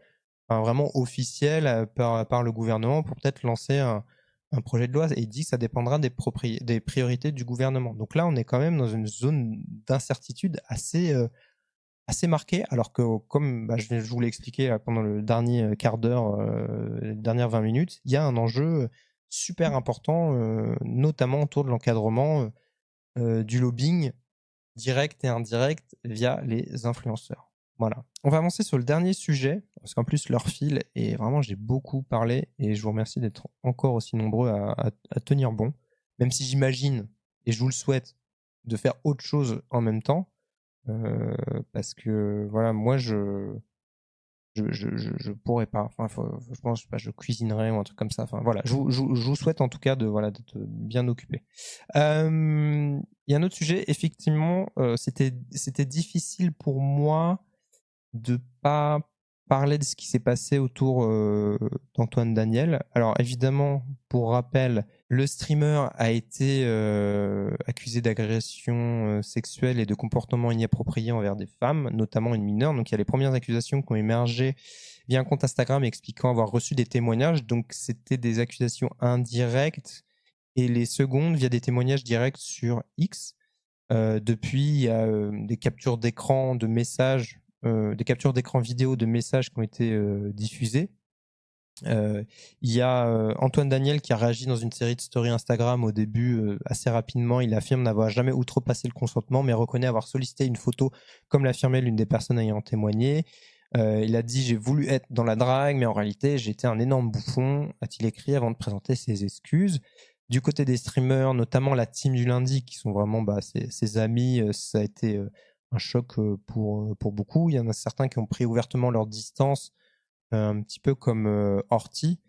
vraiment officielle par le gouvernement pour peut-être lancer un projet de loi. Et il dit que ça dépendra des priorités du gouvernement. Donc là, on est quand même dans une zone d'incertitude assez marqué, alors que comme je vous l'ai expliqué pendant le dernier quart d'heure, les dernières 20 minutes, il y a un enjeu super important, notamment autour de l'encadrement du lobbying direct et indirect via les influenceurs. Voilà. On va avancer sur le dernier sujet, parce qu'en plus l'heure file, et vraiment j'ai beaucoup parlé, et je vous remercie d'être encore aussi nombreux à tenir bon, même si j'imagine, et je vous le souhaite, de faire autre chose en même temps. Parce que voilà, moi je pourrais pas. Enfin, je pense, je sais pas, je cuisinerais ou un truc comme ça. Enfin voilà, je vous souhaite en tout cas d'être bien occupé. Il y a un autre sujet. Effectivement, c'était difficile pour moi de pas parler de ce qui s'est passé autour d'Antoine Daniel. Alors évidemment, pour rappel, le streamer a été accusé d'agression sexuelle et de comportement inapproprié envers des femmes, notamment une mineure. Donc il y a les premières accusations qui ont émergé via un compte Instagram expliquant avoir reçu des témoignages. Donc c'était des accusations indirectes, et les secondes via des témoignages directs sur X. Depuis, il y a des captures d'écran de messages, des captures d'écran vidéo de messages qui ont été diffusés. Il y a Antoine Daniel qui a réagi dans une série de stories Instagram au début assez rapidement. Il affirme n'avoir jamais outrepassé le consentement, mais reconnaît avoir sollicité une photo, comme l'affirmait l'une des personnes ayant témoigné. Il a dit « J'ai voulu être dans la drague, mais en réalité, j'étais un énorme bouffon », a-t-il écrit avant de présenter ses excuses. Du côté des streamers, notamment la team du lundi, qui sont vraiment ses amis, ça a été un choc pour beaucoup. Il y en a certains qui ont pris ouvertement leur distance, un petit peu comme Horty,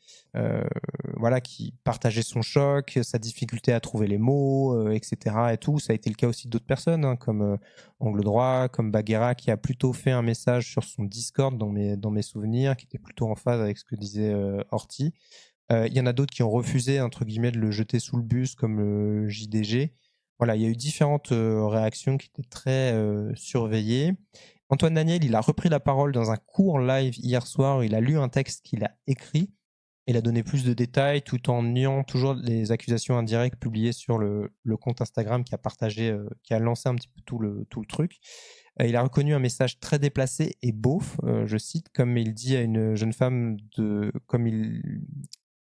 voilà, qui partageait son choc, sa difficulté à trouver les mots, etc. Et tout. Ça a été le cas aussi d'autres personnes, comme Angle Droit, comme Baguera, qui a plutôt fait un message sur son Discord dans mes souvenirs, qui était plutôt en phase avec ce que disait Horty. Il y en a d'autres qui ont refusé, entre guillemets, de le jeter sous le bus, comme le JDG. Voilà, il y a eu différentes réactions qui étaient très surveillées. Antoine Daniel, il a repris la parole dans un court live hier soir où il a lu un texte qu'il a écrit. Il a donné plus de détails tout en niant toujours les accusations indirectes publiées sur le compte Instagram qui a partagé, qui a lancé un petit peu tout le truc. Il a reconnu un message très déplacé et beauf, je cite, comme il dit à une jeune femme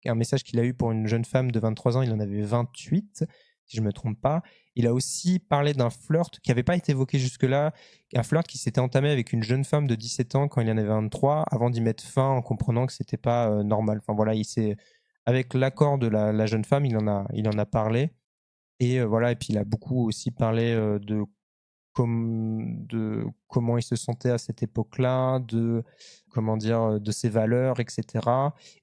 un message qu'il a eu pour une jeune femme de 23 ans, il en avait 28, si je ne me trompe pas. Il a aussi parlé d'un flirt qui n'avait pas été évoqué jusque-là, un flirt qui s'était entamé avec une jeune femme de 17 ans quand il en avait 23, avant d'y mettre fin en comprenant que ce n'était pas normal. Enfin voilà, avec l'accord de la jeune femme, il en a parlé. Et voilà, et puis il a beaucoup aussi parlé de comment il se sentait à cette époque-là, de ses valeurs, etc.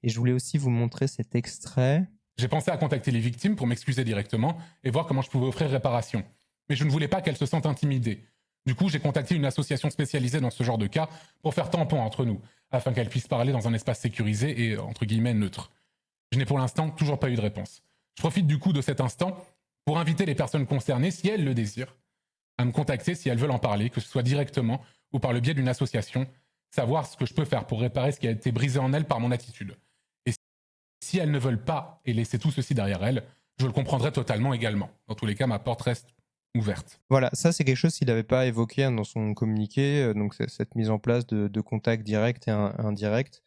Et je voulais aussi vous montrer cet extrait. J'ai pensé à contacter les victimes pour m'excuser directement et voir comment je pouvais offrir réparation. Mais je ne voulais pas qu'elles se sentent intimidées. Du coup, j'ai contacté une association spécialisée dans ce genre de cas pour faire tampon entre nous, afin qu'elles puissent parler dans un espace sécurisé et, entre guillemets, neutre. Je n'ai pour l'instant toujours pas eu de réponse. Je profite du coup de cet instant pour inviter les personnes concernées, si elles le désirent, à me contacter si elles veulent en parler, que ce soit directement ou par le biais d'une association, savoir ce que je peux faire pour réparer ce qui a été brisé en elles par mon attitude. Et si elles ne veulent pas et laisser tout ceci derrière elles, je le comprendrai totalement également. Dans tous les cas, ma porte reste ouverte. Voilà, ça c'est quelque chose qu'il n'avait pas évoqué dans son communiqué, donc cette mise en place de contacts directs et indirects.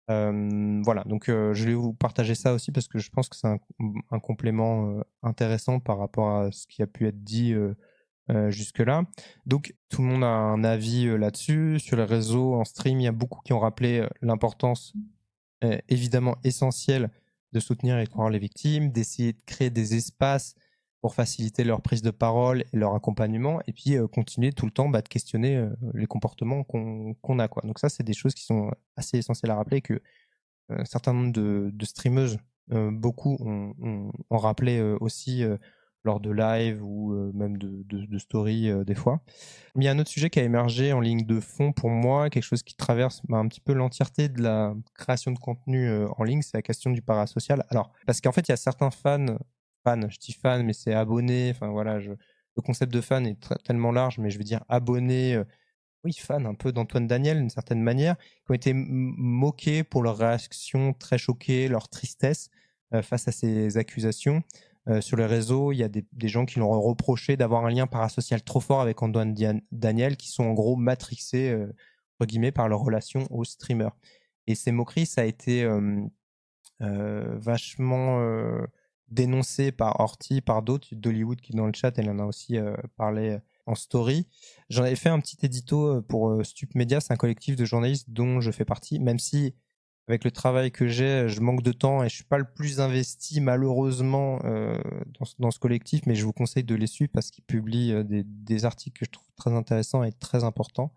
Voilà, donc je vais vous partager ça aussi parce que je pense que c'est un complément intéressant par rapport à ce qui a pu être dit jusque-là. Donc tout le monde a un avis là-dessus. Sur les réseaux, en stream, il y a beaucoup qui ont rappelé l'importance évidemment essentielle de soutenir et de croire les victimes, d'essayer de créer des espaces pour faciliter leur prise de parole et leur accompagnement, et puis continuer tout le temps de questionner les comportements qu'on a, quoi. Donc ça, c'est des choses qui sont assez essentielles à rappeler, que un certain nombre de streameuses, beaucoup ont rappelé aussi lors de live ou même de story des fois. Mais il y a un autre sujet qui a émergé en ligne de fond pour moi, quelque chose qui traverse un petit peu l'entièreté de la création de contenu en ligne, c'est la question du parasocial. Alors, parce qu'en fait, il y a certains fans, je dis fans, mais c'est abonnés, enfin voilà, le concept de fan est tellement large, mais je veux dire abonnés, oui, fans un peu d'Antoine Daniel d'une certaine manière, qui ont été moqués pour leur réaction très choquée, leur tristesse face à ces accusations. Sur les réseaux, il y a des gens qui l'ont reproché d'avoir un lien parasocial trop fort avec Antoine Daniel, qui sont en gros matrixés, entre guillemets, par leur relation au streamer. Et ces moqueries, ça a été vachement dénoncé par Horty, par d'autres, d'Hollywood qui est dans le chat, elle en a aussi parlé en story. J'en avais fait un petit édito pour Stup Media, c'est un collectif de journalistes dont je fais partie, même si avec le travail que j'ai, je manque de temps et je suis pas le plus investi malheureusement dans ce collectif, mais je vous conseille de les suivre parce qu'ils publient des articles que je trouve très intéressants et très importants.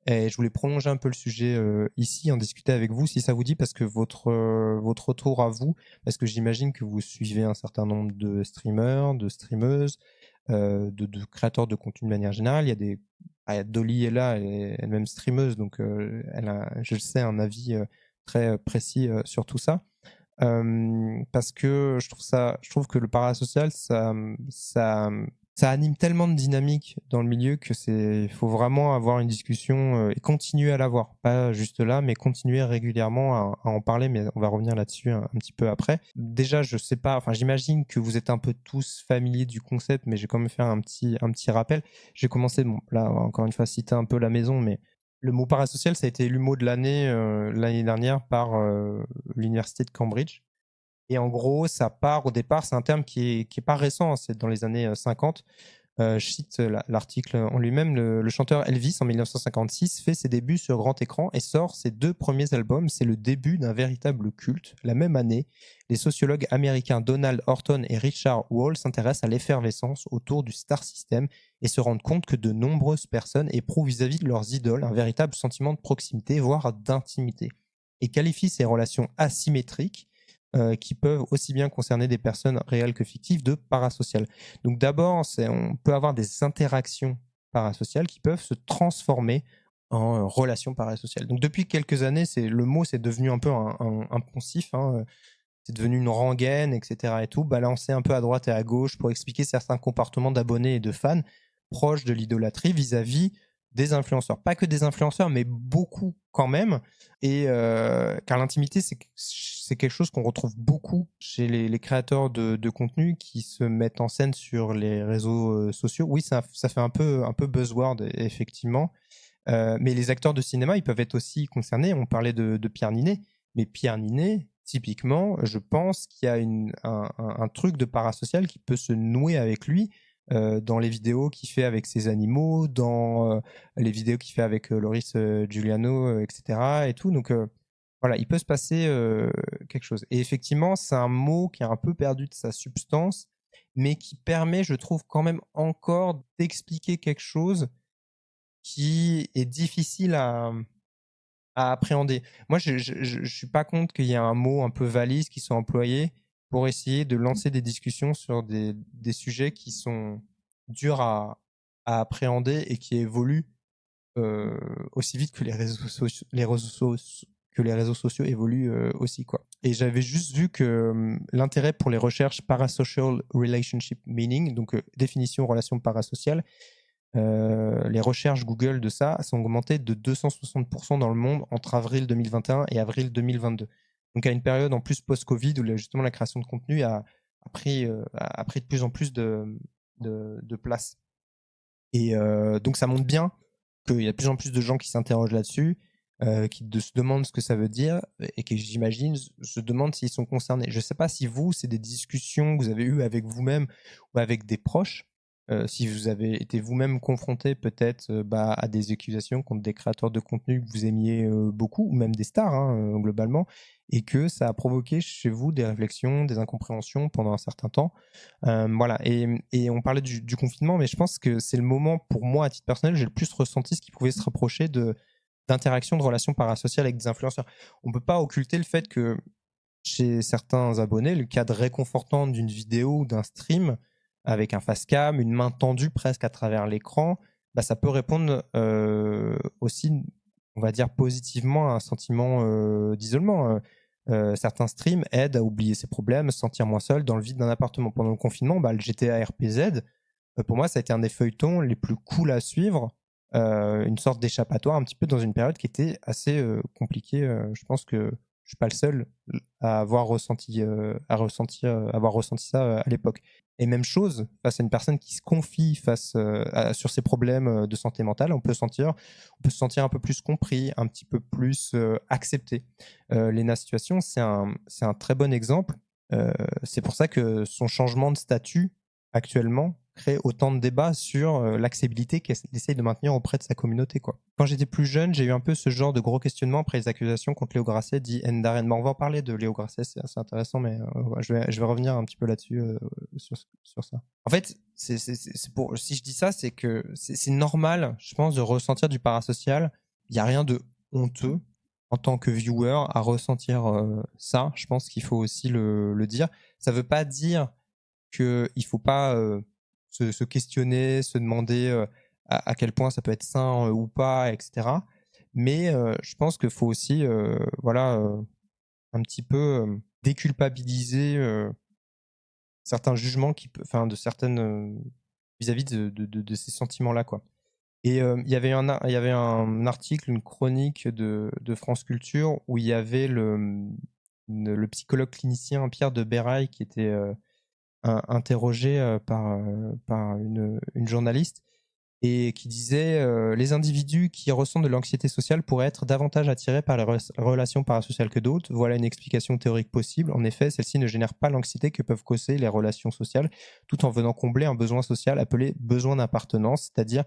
Et je voulais prolonger un peu le sujet ici, en discuter avec vous si ça vous dit, parce que votre retour à vous, parce que j'imagine que vous suivez un certain nombre de streamers, de streameuses, de créateurs de contenu de manière générale. Il y a Dolly est là, elle est elle-même streameuse, donc elle a, je le sais, un avis très précis sur tout ça. Parce que je trouve que le parasocial, ça anime tellement de dynamique dans le milieu que faut vraiment avoir une discussion et continuer à l'avoir. Pas juste là, mais continuer régulièrement à en parler, mais on va revenir là-dessus un petit peu après. Déjà, je sais pas, enfin, j'imagine que vous êtes un peu tous familiers du concept, mais j'ai quand même fait un petit rappel. J'ai commencé, bon, là, encore une fois, citer un peu la maison, mais le mot parasocial, ça a été élu mot de l'année dernière par l'université de Cambridge. Et en gros, ça part au départ, c'est un terme qui est pas récent, c'est dans les années 50. Je cite l'article en lui-même. Le chanteur Elvis, en 1956, fait ses débuts sur grand écran et sort ses 2 premiers albums. C'est le début d'un véritable culte. La même année, les sociologues américains Donald Horton et Richard Wall s'intéressent à l'effervescence autour du star system et se rendent compte que de nombreuses personnes éprouvent vis-à-vis de leurs idoles un véritable sentiment de proximité, voire d'intimité, et qualifient ces relations asymétriques qui peuvent aussi bien concerner des personnes réelles que fictives de parasociales. Donc d'abord, on peut avoir des interactions parasociales qui peuvent se transformer en relations parasociales. Donc depuis quelques années, le mot c'est devenu un peu un poncif, hein, c'est devenu une rengaine, etc. et tout, balancé un peu à droite et à gauche pour expliquer certains comportements d'abonnés et de fans proches de l'idolâtrie vis-à-vis des influenceurs. Pas que des influenceurs, mais beaucoup quand même. Et car l'intimité, c'est quelque chose qu'on retrouve beaucoup chez les créateurs de contenu qui se mettent en scène sur les réseaux sociaux. Oui, ça fait un peu buzzword, effectivement. Mais les acteurs de cinéma, ils peuvent être aussi concernés. On parlait de Pierre Ninet. Mais Pierre Ninet, typiquement, je pense qu'il y a un truc de parasocial qui peut se nouer avec lui dans les vidéos qu'il fait avec ses animaux, dans les vidéos qu'il fait avec Loris Giuliano, etc. et tout. Donc voilà, il peut se passer quelque chose. Et effectivement, c'est un mot qui a un peu perdu de sa substance, mais qui permet, je trouve, quand même encore d'expliquer quelque chose qui est difficile à appréhender. Moi, je suis pas contre qu'il y ait un mot un peu valise qui soit employé pour essayer de lancer des discussions sur des sujets qui sont durs à appréhender et qui évoluent aussi vite que les réseaux sociaux évoluent aussi, quoi. Et j'avais juste vu que l'intérêt pour les recherches parasocial relationship meaning, donc définition relation parasociale, les recherches Google de ça sont augmentées de 260% dans le monde entre avril 2021 et avril 2022. Donc à une période en plus post-Covid où justement la création de contenu a pris de plus en plus de place. Et donc ça montre bien qu'il y a de plus en plus de gens qui s'interrogent là-dessus. qui se demandent ce que ça veut dire et qui, j'imagine, se demandent s'ils sont concernés. Je ne sais pas si vous, c'est des discussions que vous avez eues avec vous-même ou avec des proches, si vous avez été vous-même confronté peut-être à des accusations contre des créateurs de contenu que vous aimiez beaucoup, ou même des stars globalement, et que ça a provoqué chez vous des réflexions, des incompréhensions pendant un certain temps. Voilà. Et on parlait du confinement, mais je pense que c'est le moment, pour moi, à titre personnel, j'ai le plus ressenti ce qui pouvait se rapprocher d'interaction, de relations parasociales avec des influenceurs. On ne peut pas occulter le fait que chez certains abonnés, le cadre réconfortant d'une vidéo ou d'un stream avec un face cam, une main tendue presque à travers l'écran, ça peut répondre aussi, on va dire, positivement à un sentiment d'isolement. Certains streams aident à oublier ses problèmes, se sentir moins seul dans le vide d'un appartement. Pendant le confinement, le GTA RPZ, pour moi, ça a été un des feuilletons les plus cool à suivre, une sorte d'échappatoire un petit peu dans une période qui était assez compliquée. Je pense que je suis pas le seul à avoir ressenti ça à l'époque. Et même chose, face à une personne qui se confie sur ses problèmes de santé mentale, on peut se sentir un peu plus compris, un petit peu plus accepté. Léna Situation, c'est un très bon exemple. C'est pour ça que son changement de statut actuellement crée autant de débats sur l'acceptabilité qu'elle essaye de maintenir auprès de sa communauté, quoi. Quand j'étais plus jeune, j'ai eu un peu ce genre de gros questionnements après les accusations contre Léo Grasset, dit Ndaren. On va en parler de Léo Grasset, c'est assez intéressant, mais je vais revenir un petit peu là-dessus, sur ça. En fait, si je dis ça, c'est que c'est normal, je pense, de ressentir du parasocial. Il n'y a rien de honteux en tant que viewer à ressentir ça. Je pense qu'il faut aussi le dire. Ça ne veut pas dire qu'il ne faut pas se questionner, se demander à quel point ça peut être sain ou pas, etc. Mais je pense qu'il faut aussi un petit peu déculpabiliser certains jugements de certaines vis-à-vis de ces sentiments-là, quoi. Et il y avait un article, une chronique de France Culture où il y avait le psychologue clinicien Pierre de Béraille qui était interrogé par une journaliste et qui disait les individus qui ressentent de l'anxiété sociale pourraient être davantage attirés par les relations parasociales que d'autres. Voilà une explication théorique possible. En effet, celle-ci ne génère pas l'anxiété que peuvent causer les relations sociales, tout en venant combler un besoin social appelé besoin d'appartenance, c'est-à-dire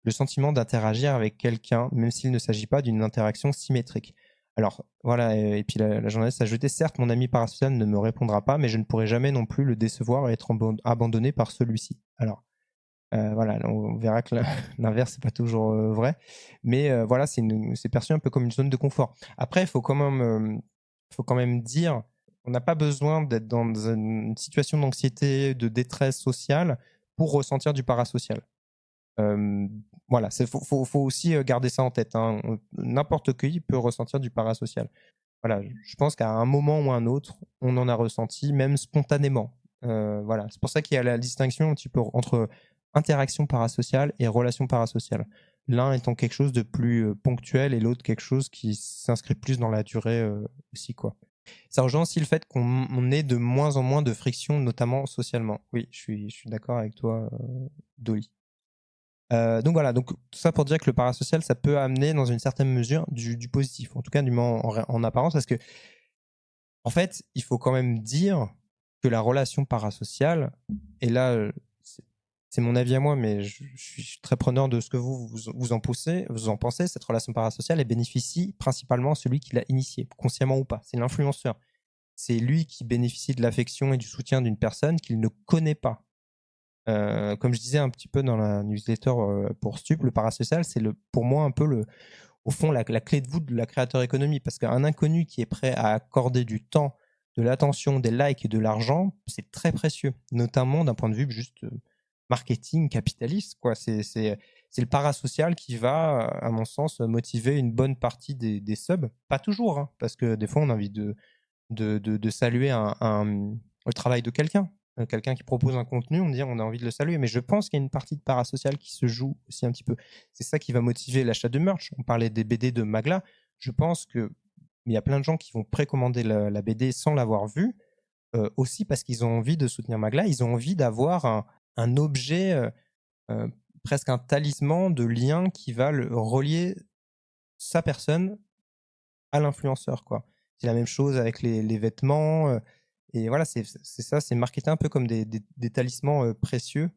le sentiment d'interagir avec quelqu'un, même s'il ne s'agit pas d'une interaction symétrique. Alors, voilà, et puis la journaliste a ajouté « Certes, mon ami parasocial ne me répondra pas, mais je ne pourrai jamais non plus le décevoir et être abandonné par celui-ci. » Alors, voilà, on verra que l'inverse, c'est pas toujours vrai. Mais voilà, c'est perçu un peu comme une zone de confort. Après, il faut quand même dire, on n'a pas besoin d'être dans une situation d'anxiété, de détresse sociale pour ressentir du parasocial. Voilà, faut aussi garder ça en tête, hein. N'importe qui peut ressentir du parasocial. Voilà, je pense qu'à un moment ou un autre, on en a ressenti, même spontanément. Voilà, c'est pour ça qu'il y a la distinction un petit peu entre interaction parasociale et relation parasociale. L'un étant quelque chose de plus ponctuel et l'autre quelque chose qui s'inscrit plus dans la durée aussi, quoi. Ça rejoint aussi le fait qu'on ait de moins en moins de friction, notamment socialement. Oui, je suis d'accord avec toi, Dolly. Donc voilà, donc tout ça pour dire que le parasocial, ça peut amener dans une certaine mesure du positif, en tout cas du moins en apparence, parce que en fait, il faut quand même dire que la relation parasociale, et là, c'est mon avis à moi, mais je suis très preneur de ce que vous en pensez, cette relation parasociale, elle bénéficie principalement à celui qui l'a initiée, consciemment ou pas. C'est l'influenceur. C'est lui qui bénéficie de l'affection et du soutien d'une personne qu'il ne connaît pas. Comme je disais un petit peu dans la newsletter pour Stup, le parasocial, c'est pour moi un peu au fond la clé de voûte de la créateur économie, parce qu'un inconnu qui est prêt à accorder du temps, de l'attention, des likes et de l'argent, c'est très précieux, notamment d'un point de vue juste marketing capitaliste, quoi. C'est le parasocial qui va, à mon sens, motiver une bonne partie des subs, pas toujours, hein, parce que des fois on a envie de saluer le travail de quelqu'un qui propose un contenu, on a envie de le saluer. Mais je pense qu'il y a une partie de parasocial qui se joue aussi un petit peu. C'est ça qui va motiver l'achat de merch. On parlait des BD de Magla. Je pense qu'il y a plein de gens qui vont précommander la BD sans l'avoir vue, aussi parce qu'ils ont envie de soutenir Magla. Ils ont envie d'avoir un objet, presque un talisman de lien qui va relier sa personne à l'influenceur, quoi. C'est la même chose avec les vêtements. Et voilà, c'est ça, c'est marketé un peu comme des talismans précieux,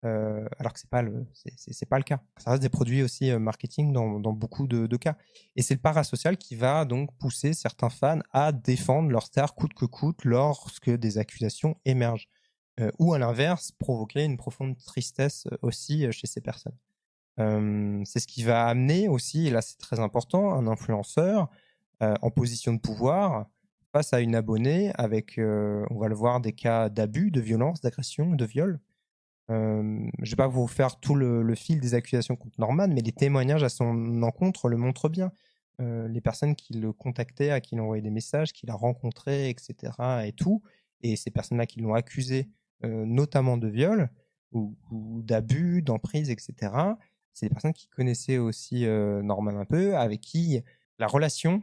alors que c'est pas le cas. Ça reste des produits aussi marketing dans beaucoup de cas. Et c'est le parasocial qui va donc pousser certains fans à défendre leur star coûte que coûte lorsque des accusations émergent. Ou à l'inverse, provoquer une profonde tristesse aussi chez ces personnes. C'est ce qui va amener aussi, et là c'est très important, un influenceur en position de pouvoir face à une abonnée avec, on va le voir, des cas d'abus, de violence, d'agression, de viol. Je ne vais pas vous faire tout le fil des accusations contre Norman, mais les témoignages à son encontre le montrent bien. Les personnes qui le contactaient, à qui il envoyait des messages, qu'il a rencontrés, etc. et tout, et ces personnes-là qui l'ont accusé, notamment de viol ou d'abus, d'emprise, etc. C'est des personnes qui connaissaient aussi Norman un peu, avec qui la relation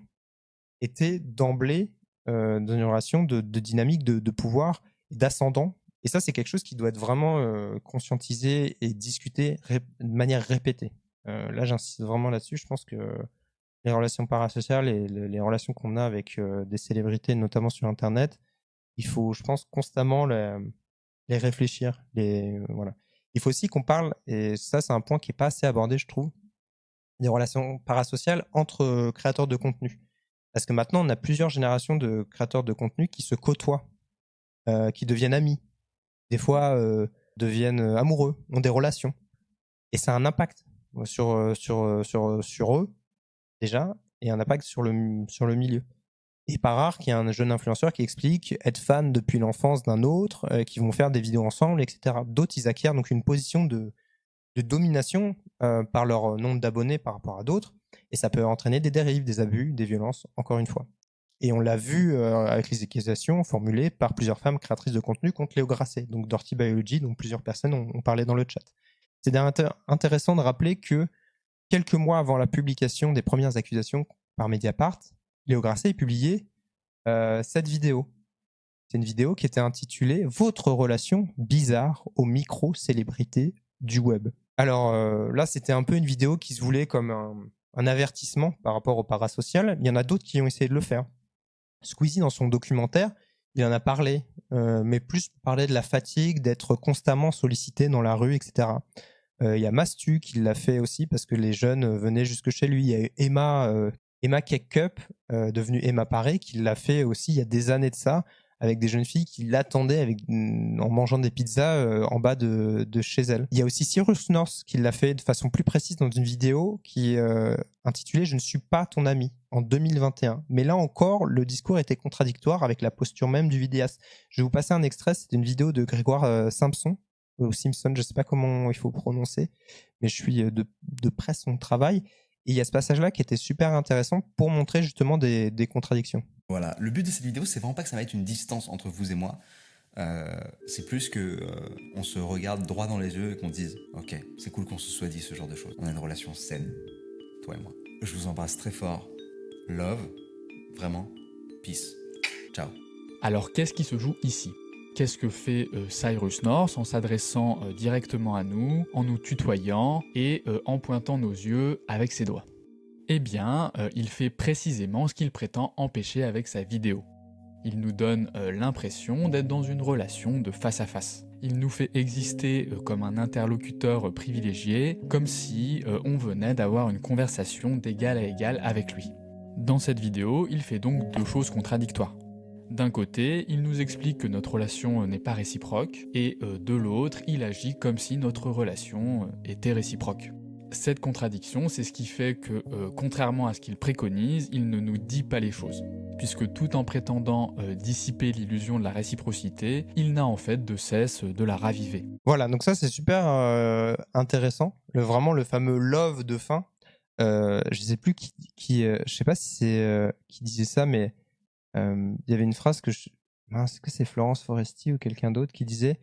était d'emblée dans une relation de dynamique, de pouvoir et d'ascendant. Et ça, c'est quelque chose qui doit être vraiment conscientisé et discuté de manière répétée. Là, j'insiste vraiment là-dessus. Je pense que les relations parasociales et les relations qu'on a avec des célébrités, notamment sur Internet, il faut, je pense, constamment les réfléchir. Voilà. Il faut aussi qu'on parle, et ça, c'est un point qui n'est pas assez abordé, je trouve, des relations parasociales entre créateurs de contenu. Parce que maintenant, on a plusieurs générations de créateurs de contenu qui se côtoient, qui deviennent amis, des fois deviennent amoureux, ont des relations. Et ça a un impact sur eux, déjà, et un impact sur le milieu. Et pas rare qu'il y ait un jeune influenceur qui explique être fan depuis l'enfance d'un autre, qui vont faire des vidéos ensemble, etc. D'autres, ils acquièrent donc une position de domination par leur nombre d'abonnés par rapport à d'autres. Et ça peut entraîner des dérives, des abus, des violences, encore une fois. Et on l'a vu avec les accusations formulées par plusieurs femmes créatrices de contenu contre Léo Grasset, donc Dirty Biology, dont plusieurs personnes ont parlé dans le chat. C'est intéressant de rappeler que quelques mois avant la publication des premières accusations par Mediapart, Léo Grasset a publié cette vidéo. C'est une vidéo qui était intitulée « Votre relation bizarre aux micro-célébrités du web ». Alors là, c'était un peu une vidéo qui se voulait comme un avertissement par rapport au parasocial. Il y en a d'autres qui ont essayé de le faire. Squeezie, dans son documentaire, il en a parlé, mais plus parler de la fatigue, d'être constamment sollicité dans la rue, etc. Il y a Mastu qui l'a fait aussi parce que les jeunes venaient jusque chez lui. Il y a eu Emma Cake Cup, devenue Emma Paré, qui l'a fait aussi il y a des années de ça, avec des jeunes filles qui l'attendaient en mangeant des pizzas en bas de chez elle. Il y a aussi Cyrus North qui l'a fait de façon plus précise dans une vidéo qui est intitulée « Je ne suis pas ton ami » en 2021. Mais là encore, le discours était contradictoire avec la posture même du vidéaste. Je vais vous passer un extrait, c'est une vidéo de Grégoire Simpson, ou Simpson, je ne sais pas comment il faut prononcer, mais je suis de près son travail. Et il y a ce passage-là qui était super intéressant pour montrer justement des contradictions. Voilà, le but de cette vidéo, c'est vraiment pas que ça mette une distance entre vous et moi. C'est plus que on se regarde droit dans les yeux et qu'on dise « Ok, c'est cool qu'on se soit dit ce genre de choses. On a une relation saine, toi et moi. » Je vous embrasse très fort. Love, vraiment, peace. Ciao. Alors, qu'est-ce qui se joue ici ? Qu'est-ce que fait Cyrus North en s'adressant directement à nous, en nous tutoyant et en pointant nos yeux avec ses doigts ? Eh bien, il fait précisément ce qu'il prétend empêcher avec sa vidéo. Il nous donne l'impression d'être dans une relation de face à face. Il nous fait exister comme un interlocuteur privilégié, comme si on venait d'avoir une conversation d'égal à égal avec lui. Dans cette vidéo, il fait donc deux choses contradictoires. D'un côté, il nous explique que notre relation n'est pas réciproque, et de l'autre, il agit comme si notre relation était réciproque. Cette contradiction, c'est ce qui fait que, contrairement à ce qu'il préconise, il ne nous dit pas les choses. Puisque tout en prétendant dissiper l'illusion de la réciprocité, il n'a en fait de cesse de la raviver. Voilà, donc ça c'est super intéressant. Vraiment le fameux love de fin. Je ne sais plus je sais pas si c'est qui disait ça, mais il y avait une phrase que est-ce que c'est Florence Foresti ou quelqu'un d'autre qui disait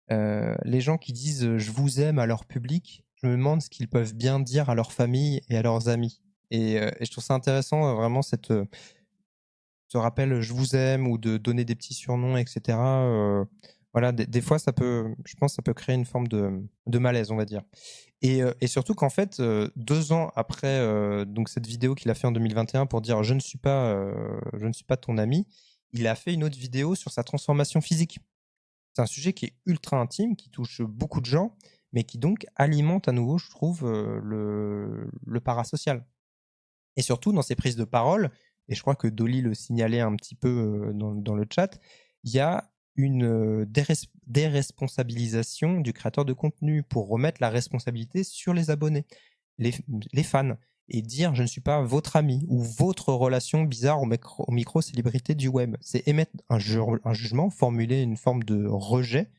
les gens qui disent je vous aime à leur public, je me demande ce qu'ils peuvent bien dire à leur famille et à leurs amis. Et je trouve ça intéressant, vraiment, ce rappel je vous aime ou de donner des petits surnoms, etc. Voilà, des fois, je pense que ça peut créer une forme de malaise, on va dire. Et surtout qu'en fait, 2 ans après donc cette vidéo qu'il a fait en 2021 pour dire je ne suis pas ton ami, il a fait une autre vidéo sur sa transformation physique. C'est un sujet qui est ultra intime, qui touche beaucoup de gens, mais qui donc alimente à nouveau, je trouve, le parasocial. Et surtout dans ses prises de parole, et je crois que Dolly le signalait un petit peu dans le chat, il y a une déresponsabilisation du créateur de contenu pour remettre la responsabilité sur les abonnés, les fans, et dire je ne suis pas votre ami ou votre relation bizarre aux micro-célébrités du web. C'est émettre un jugement, formuler une forme de rejet,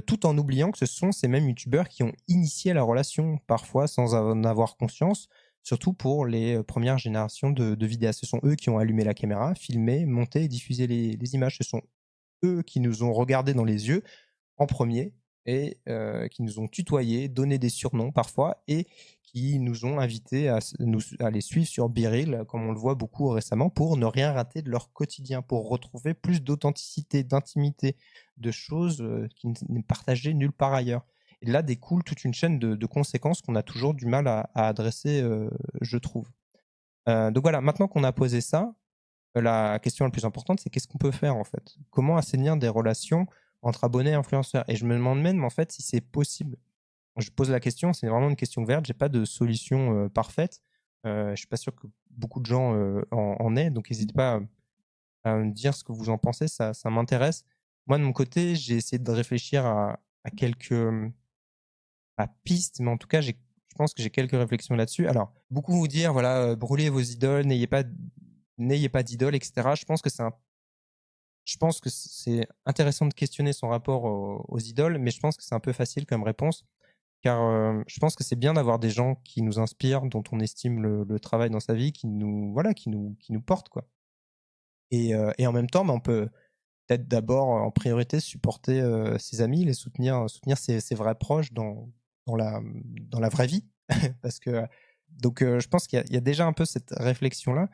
tout en oubliant que ce sont ces mêmes youtubeurs qui ont initié la relation, parfois sans en avoir conscience, surtout pour les premières générations de vidéastes. Ce sont eux qui ont allumé la caméra, filmé, monté et diffusé les images. Ce sont eux qui nous ont regardés dans les yeux en premier et qui nous ont tutoyés, donné des surnoms parfois et qui nous ont invités à les suivre sur BeReal, comme on le voit beaucoup récemment, pour ne rien rater de leur quotidien, pour retrouver plus d'authenticité, d'intimité, de choses qui n'est partagées nulle part ailleurs. Et là découle toute une chaîne de conséquences qu'on a toujours du mal à adresser, je trouve. Donc voilà, maintenant qu'on a posé ça, la question la plus importante, c'est qu'est-ce qu'on peut faire en fait? Comment assainir des relations entre abonnés et influenceurs? Et je me demande même en fait si c'est possible. Je pose la question, c'est vraiment une question ouverte, j'ai pas de solution parfaite. Je suis pas sûr que beaucoup de gens en aient, donc n'hésitez pas à me dire ce que vous en pensez, ça m'intéresse. Moi de mon côté, j'ai essayé de réfléchir à quelques pistes, mais en tout cas, je pense que j'ai quelques réflexions là-dessus. Alors, beaucoup vous dire, voilà, brûlez vos idoles, n'ayez pas d'idoles, etc. Je pense que c'est intéressant de questionner son rapport aux idoles, mais je pense que c'est un peu facile comme réponse, car je pense que c'est bien d'avoir des gens qui nous inspirent, dont on estime le travail dans sa vie, qui nous portent, quoi. Et en même temps, on peut peut-être d'abord, en priorité, supporter ses amis, les soutenir ses vrais proches dans la vraie vie. Parce que, donc, je pense qu'il y a déjà un peu cette réflexion-là.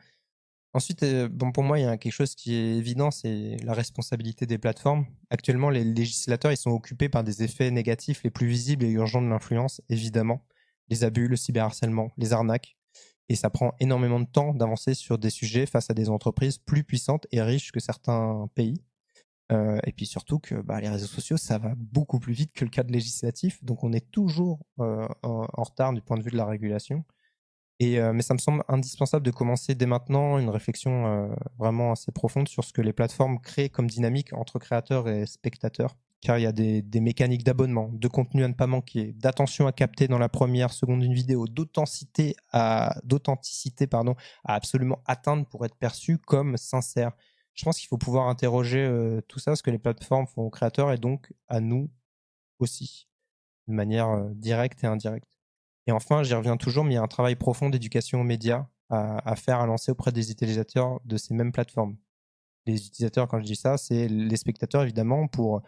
Ensuite, pour moi, il y a quelque chose qui est évident, c'est la responsabilité des plateformes. Actuellement, les législateurs, ils sont occupés par des effets négatifs les plus visibles et urgents de l'influence, évidemment. Les abus, le cyberharcèlement, les arnaques. Et ça prend énormément de temps d'avancer sur des sujets face à des entreprises plus puissantes et riches que certains pays. Et puis surtout que les réseaux sociaux, ça va beaucoup plus vite que le cadre législatif. Donc on est toujours en retard du point de vue de la régulation. Mais ça me semble indispensable de commencer dès maintenant une réflexion vraiment assez profonde sur ce que les plateformes créent comme dynamique entre créateurs et spectateurs. Car il y a des mécaniques d'abonnement, de contenu à ne pas manquer, d'attention à capter dans la première seconde d'une vidéo, d'authenticité à absolument atteindre pour être perçu comme sincère. Je pense qu'il faut pouvoir interroger tout ça, ce que les plateformes font aux créateurs et donc à nous aussi, de manière directe et indirecte. Et enfin, j'y reviens toujours, mais il y a un travail profond d'éducation aux médias à faire, à lancer auprès des utilisateurs de ces mêmes plateformes. Les utilisateurs, quand je dis ça, c'est les spectateurs, évidemment, pour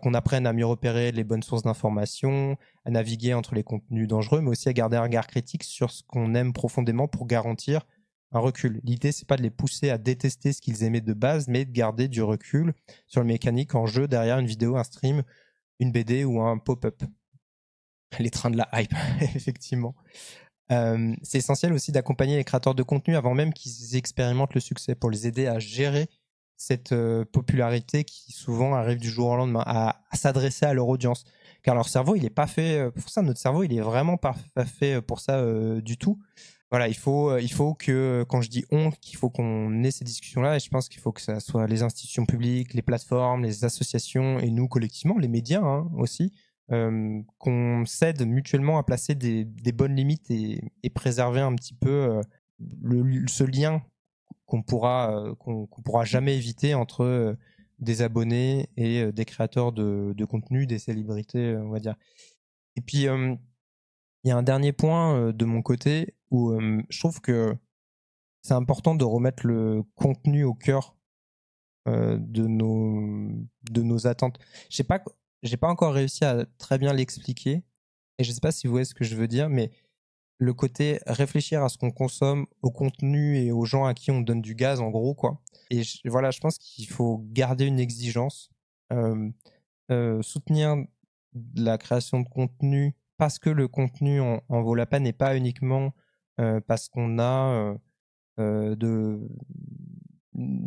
qu'on apprenne à mieux repérer les bonnes sources d'informations, à naviguer entre les contenus dangereux, mais aussi à garder un regard critique sur ce qu'on aime profondément pour garantir un recul. L'idée, c'est pas de les pousser à détester ce qu'ils aimaient de base, mais de garder du recul sur le mécanique en jeu derrière une vidéo, un stream, une BD ou un pop-up. Les trains de la hype, effectivement. C'est essentiel aussi d'accompagner les créateurs de contenu avant même qu'ils expérimentent le succès, pour les aider à gérer cette popularité qui souvent arrive du jour au lendemain, à s'adresser à leur audience. Car leur cerveau, il n'est pas fait pour ça. Notre cerveau, il est vraiment pas fait pour ça du tout. Voilà, il faut que, quand je dis on, qu'il faut qu'on ait ces discussions-là, et je pense qu'il faut que ça soit les institutions publiques, les plateformes, les associations, et nous collectivement, les médias aussi, qu'on s'aide mutuellement à placer des bonnes limites et préserver un petit peu ce lien qu'on pourra jamais éviter entre des abonnés et des créateurs de contenu, des célébrités, on va dire. Et puis, il y a un dernier point de mon côté où je trouve que c'est important de remettre le contenu au cœur de nos attentes. J'ai pas encore réussi à très bien l'expliquer, et je sais pas si vous voyez ce que je veux dire, mais le côté réfléchir à ce qu'on consomme, au contenu et aux gens à qui on donne du gaz, en gros, quoi. Et voilà, je pense qu'il faut garder une exigence soutenir la création de contenu parce que le contenu en vaut la peine et pas uniquement parce qu'on a une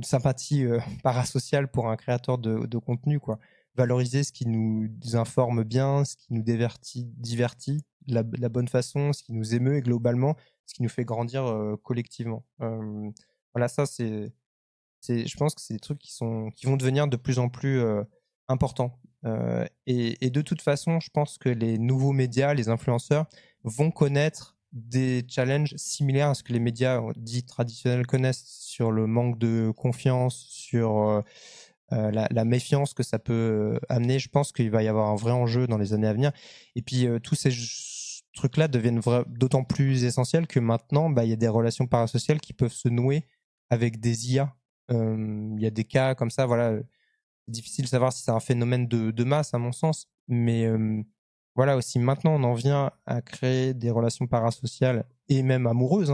sympathie parasociale pour un créateur de contenu, quoi. Valoriser ce qui nous informe bien, ce qui nous divertit de la bonne façon, ce qui nous émeut et globalement ce qui nous fait grandir collectivement. Voilà, ça je pense que c'est des trucs qui vont devenir de plus en plus importants. Et de toute façon, je pense que les nouveaux médias, les influenceurs, vont connaître des challenges similaires à ce que les médias dits traditionnels connaissent sur le manque de confiance, sur la méfiance que ça peut amener. Je pense qu'il va y avoir un vrai enjeu dans les années à venir. Et puis, tous ces trucs-là deviennent d'autant plus essentiels que maintenant, il y a des relations parasociales qui peuvent se nouer avec des IA. Il y a des cas comme ça, voilà. C'est difficile de savoir si c'est un phénomène de masse, à mon sens. Mais voilà, aussi maintenant, on en vient à créer des relations parasociales et même amoureuses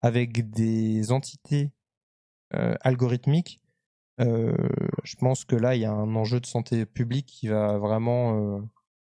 avec des entités algorithmiques. Je pense que là, il y a un enjeu de santé publique qui va vraiment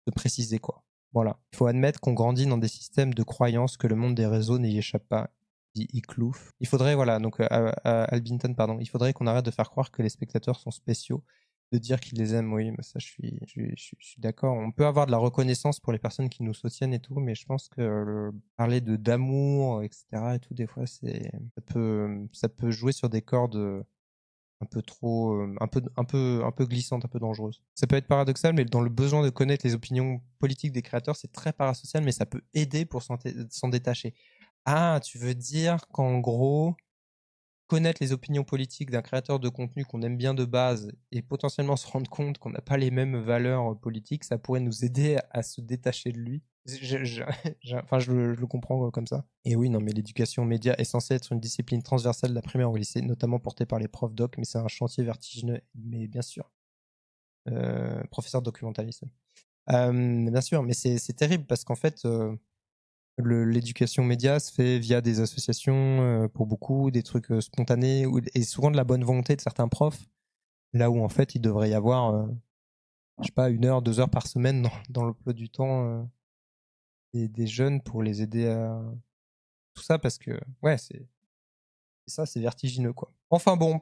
se préciser, quoi. Voilà. Il faut admettre qu'on grandit dans des systèmes de croyances, que le monde des réseaux n'y échappe pas, dit Iclouf. Il faudrait, voilà, donc à Albinton, pardon, il faudrait qu'on arrête de faire croire que les spectateurs sont spéciaux, de dire qu'ils les aiment, oui, mais ça, je suis d'accord. On peut avoir de la reconnaissance pour les personnes qui nous soutiennent et tout, mais je pense que parler d'amour, etc. et tout, des fois, ça peut jouer sur des cordes un peu trop, un peu glissante, un peu dangereuse. Ça peut être paradoxal, mais dans le besoin de connaître les opinions politiques des créateurs, c'est très parasocial, mais ça peut aider pour s'en détacher. Ah, tu veux dire qu'en gros, connaître les opinions politiques d'un créateur de contenu qu'on aime bien de base et potentiellement se rendre compte qu'on n'a pas les mêmes valeurs politiques, ça pourrait nous aider à se détacher de lui. Enfin, je le comprends comme ça. Et oui, non, mais l'éducation aux médias est censée être une discipline transversale de la primaire au lycée, notamment portée par les profs doc, mais c'est un chantier vertigineux, mais bien sûr. Professeur documentaliste. Bien sûr, mais c'est terrible parce qu'en fait, l'éducation aux médias se fait via des associations pour beaucoup, des trucs spontanés et souvent de la bonne volonté de certains profs, là où en fait il devrait y avoir, je sais pas, 1 heure, 2 heures par semaine dans l'emploi du temps des jeunes pour les aider à tout ça parce que ouais, c'est vertigineux, quoi. Enfin bon,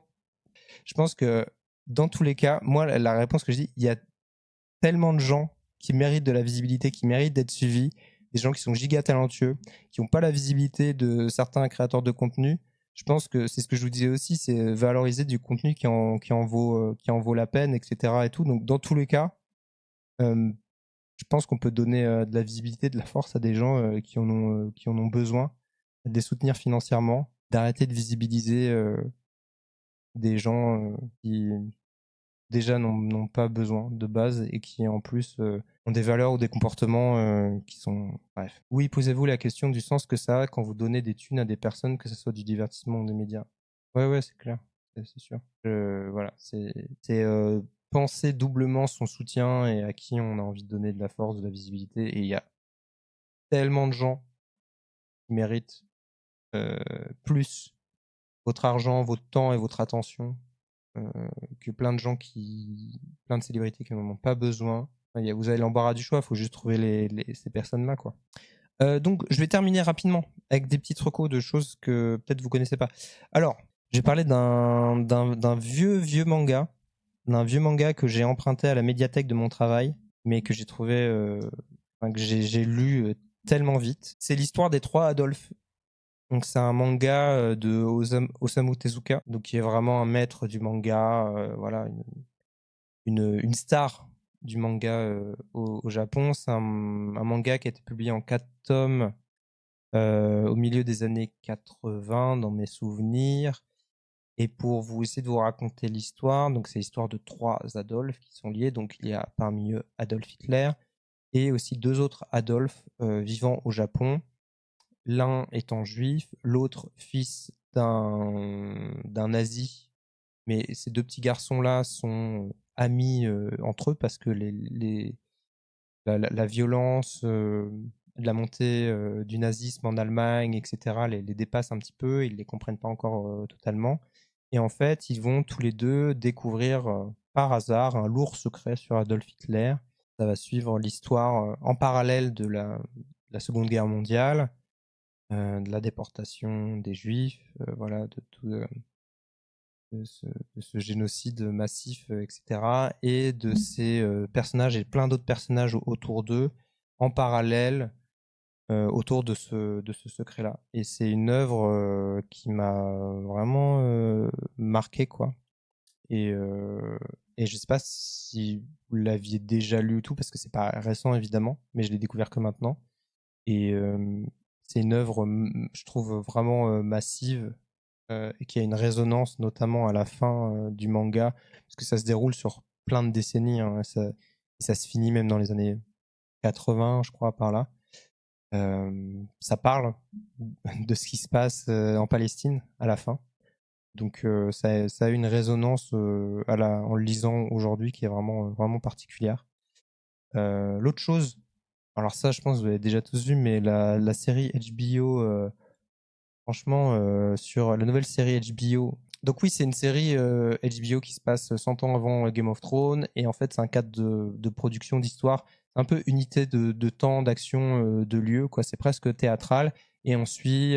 je pense que dans tous les cas, moi la réponse que je dis, il y a tellement de gens qui méritent de la visibilité, qui méritent d'être suivis, des gens qui sont giga talentueux, qui n'ont pas la visibilité de certains créateurs de contenu. Je pense que c'est ce que je vous disais aussi, c'est valoriser du contenu qui en vaut la peine, etc. et tout. Donc dans tous les cas, je pense qu'on peut donner de la visibilité, de la force à des gens qui en ont besoin, de les soutenir financièrement, d'arrêter de visibiliser des gens qui déjà n'ont pas besoin de base et qui en plus ont des valeurs ou des comportements qui sont... Bref. Oui, posez-vous la question du sens que ça a quand vous donnez des thunes à des personnes, que ce soit du divertissement ou des médias. Ouais, c'est clair, c'est sûr. Voilà, c'est penser doublement son soutien et à qui on a envie de donner de la force, de la visibilité. Et il y a tellement de gens qui méritent plus votre argent, votre temps et votre attention que plein de célébrités qui n'en ont pas besoin. Vous avez l'embarras du choix, il faut juste trouver ces personnes-là, quoi. Donc, je vais terminer rapidement avec des petites recos de choses que peut-être vous connaissez pas. Alors, j'ai parlé d'un vieux manga, que j'ai emprunté à la médiathèque de mon travail, mais que j'ai trouvé, que j'ai lu tellement vite. C'est l'histoire des 3 Adolphes. Donc c'est un manga de Osamu Tezuka, donc qui est vraiment un maître du manga, voilà, une star du manga au Japon. C'est un manga qui a été publié en 4 tomes au milieu des années 80 dans mes souvenirs. Et pour vous essayer de vous raconter l'histoire, donc c'est l'histoire de 3 Adolphes qui sont liés. Donc il y a parmi eux Adolf Hitler et aussi 2 autres Adolphes vivant au Japon. L'un étant juif, l'autre fils d'un nazi. Mais ces 2 petits garçons-là sont amis entre eux parce que la violence, la montée du nazisme en Allemagne, etc., les dépasse un petit peu. Ils ne les comprennent pas encore totalement. Et en fait, ils vont tous les deux découvrir par hasard un lourd secret sur Adolf Hitler. Ça va suivre l'histoire en parallèle de la Seconde Guerre mondiale, de la déportation des Juifs, voilà, de tout de ce génocide massif, etc. Et de ces personnages et plein d'autres personnages autour d'eux en parallèle autour de ce secret-là. Et c'est une œuvre qui m'a vraiment marqué, quoi. Et je sais pas si vous l'aviez déjà lu ou tout, parce que c'est pas récent évidemment, mais je l'ai découvert que maintenant. Et c'est une œuvre, je trouve, vraiment massive et qui a une résonance, notamment à la fin du manga, parce que ça se déroule sur plein de décennies, hein, et ça se finit même dans les années 80, je crois, par là. Ça parle de ce qui se passe en Palestine à la fin. Donc ça a une résonance en le lisant aujourd'hui qui est vraiment particulière. L'autre chose, alors ça je pense que vous l'avez déjà tous vu, mais la série HBO, franchement, sur la nouvelle série HBO. Donc oui, c'est une série HBO qui se passe 100 ans avant Game of Thrones, et en fait c'est un cadre de production d'histoire, un peu unité de temps, d'action, de lieu, quoi. C'est presque théâtral, et on suit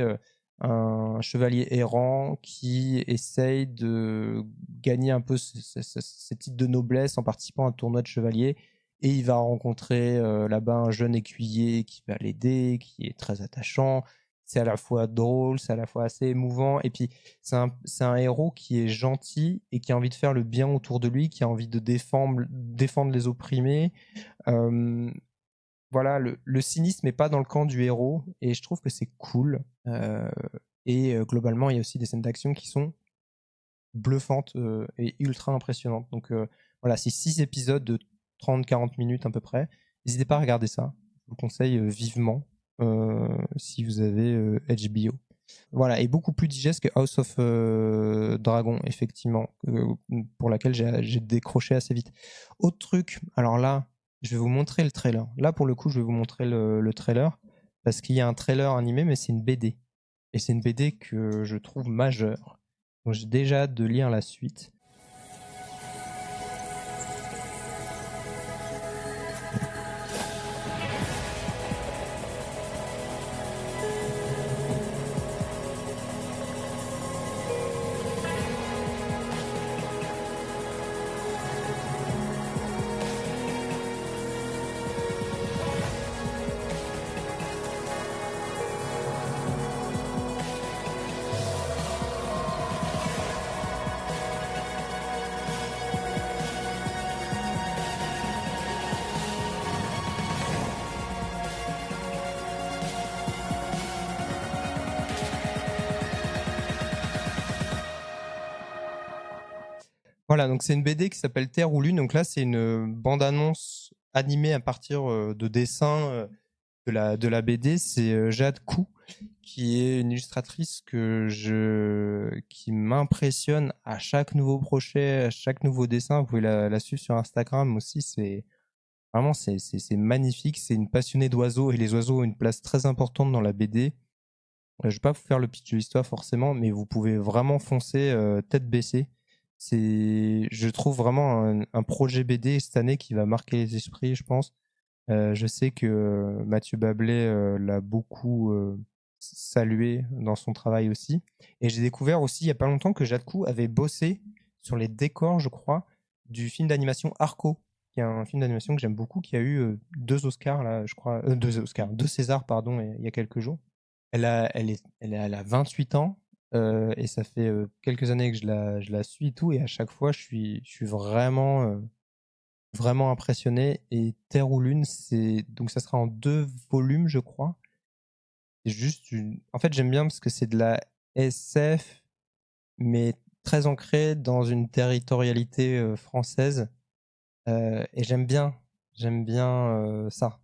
un chevalier errant qui essaye de gagner un peu ce titre de noblesse en participant à un tournoi de chevalier, et il va rencontrer là-bas un jeune écuyer qui va l'aider, qui est très attachant. C'est à la fois drôle, c'est à la fois assez émouvant, et puis c'est un héros qui est gentil et qui a envie de faire le bien autour de lui, qui a envie de défendre les opprimés. Voilà, le cynisme n'est pas dans le camp du héros, et je trouve que c'est cool. Et globalement, il y a aussi des scènes d'action qui sont bluffantes et ultra impressionnantes. Donc voilà, c'est 6 épisodes de 30-40 minutes à peu près. N'hésitez pas à regarder ça, je vous le conseille vivement. Si vous avez HBO. Voilà, et beaucoup plus digeste que House of Dragon, effectivement, pour laquelle j'ai décroché assez vite. Autre truc, alors là, je vais vous montrer le trailer. Là, pour le coup, je vais vous montrer le trailer, parce qu'il y a un trailer animé, mais c'est une BD. Et c'est une BD que je trouve majeure. Donc j'ai déjà hâte de lire la suite. Voilà, donc c'est une BD qui s'appelle Terre ou Lune. Donc là, c'est une bande-annonce animée à partir de dessins de la BD. C'est Jade Kou, qui est une illustratrice qui m'impressionne à chaque nouveau projet, à chaque nouveau dessin. Vous pouvez la suivre sur Instagram aussi. C'est vraiment c'est magnifique. C'est une passionnée d'oiseaux, et les oiseaux ont une place très importante dans la BD. Je vais pas vous faire le pitch de l'histoire forcément, mais vous pouvez vraiment foncer tête baissée. Je trouve vraiment un projet BD cette année qui va marquer les esprits, je pense. Je sais que Mathieu Bablé l'a beaucoup salué dans son travail aussi. Et j'ai découvert aussi il y a pas longtemps que Jade Kou avait bossé sur les décors, je crois, du film d'animation Arco, qui est un film d'animation que j'aime beaucoup, qui a eu 2 Oscars, là, je crois, 2 Césars, pardon, il y a quelques jours. Elle a 28 ans. Et ça fait quelques années que je la suis et tout, et à chaque fois je suis vraiment impressionné. Et Terre ou Lune, donc ça sera en 2 volumes, je crois. C'est juste en fait, j'aime bien parce que c'est de la SF, mais très ancrée dans une territorialité française, et j'aime bien ça.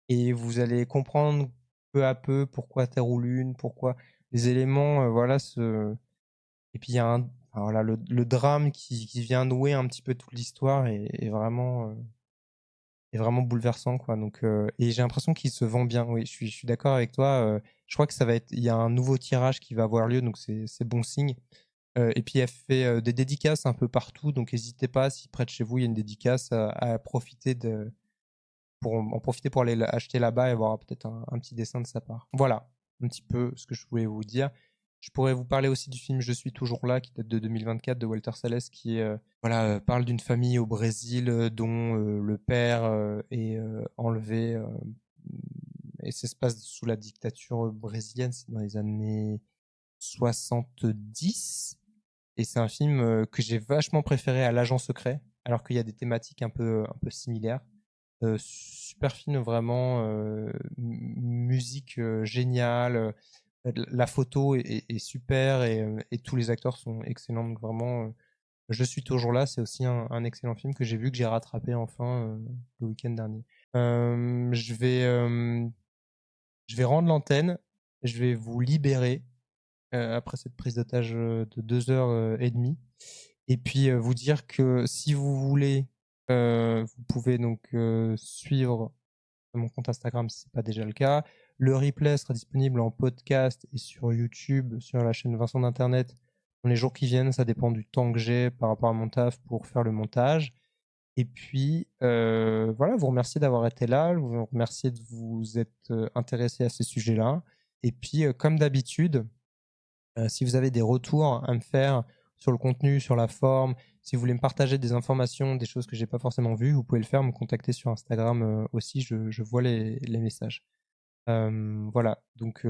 Et vous allez comprendre peu à peu pourquoi Terre ou Lune, pourquoi les éléments, voilà, et puis il y a voilà, le drame qui vient nouer un petit peu toute l'histoire, est vraiment bouleversant, quoi. Donc et j'ai l'impression qu'il se vend bien. Oui, je suis d'accord avec toi. Je crois que il y a un nouveau tirage qui va avoir lieu, donc c'est bon signe. Et puis elle fait des dédicaces un peu partout, donc n'hésitez pas, si près de chez vous il y a une dédicace, à profiter pour en profiter pour aller acheter là-bas et avoir peut-être un petit dessin de sa part. Voilà, un petit peu ce que je voulais vous dire. Je pourrais vous parler aussi du film Je suis toujours là, qui date de 2024, de Walter Salles, qui parle d'une famille au Brésil dont le père est enlevé, et ça se passe sous la dictature brésilienne, c'est dans les années 70. Et c'est un film que j'ai vachement préféré à L'Agent secret, alors qu'il y a des thématiques un peu similaires. Super film, vraiment, musique géniale, la photo est super, et tous les acteurs sont excellents. Donc vraiment, Je suis toujours là, c'est aussi un excellent film que j'ai vu, que j'ai rattrapé enfin le week-end dernier. Je vais rendre l'antenne, je vais vous libérer après cette prise d'otage de 2h30, et puis vous dire que si vous voulez, vous pouvez donc suivre mon compte Instagram si ce n'est pas déjà le cas. Le replay sera disponible en podcast et sur YouTube, sur la chaîne Vincent d'Internet, dans les jours qui viennent. Ça dépend du temps que j'ai par rapport à mon taf pour faire le montage. Et puis, voilà, vous remercier d'avoir été là, vous remercier de vous être intéressé à ces sujets-là. Et puis, comme d'habitude, si vous avez des retours à me faire sur le contenu, sur la forme, si vous voulez me partager des informations, des choses que j'ai pas forcément vues, vous pouvez le faire, me contacter sur Instagram aussi, je vois les messages. Voilà, donc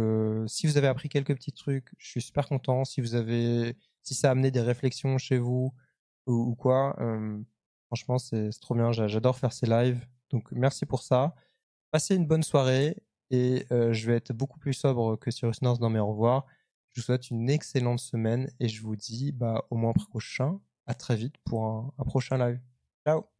si vous avez appris quelques petits trucs, je suis super content. Si ça a amené des réflexions chez vous ou quoi, franchement c'est trop bien, j'adore faire ces lives, donc merci pour ça. Passez une bonne soirée, et je vais être beaucoup plus sobre que Cyrus North dans mes au revoir. Je vous souhaite une excellente semaine et je vous dis au mois prochain, à très vite pour un prochain live. Ciao!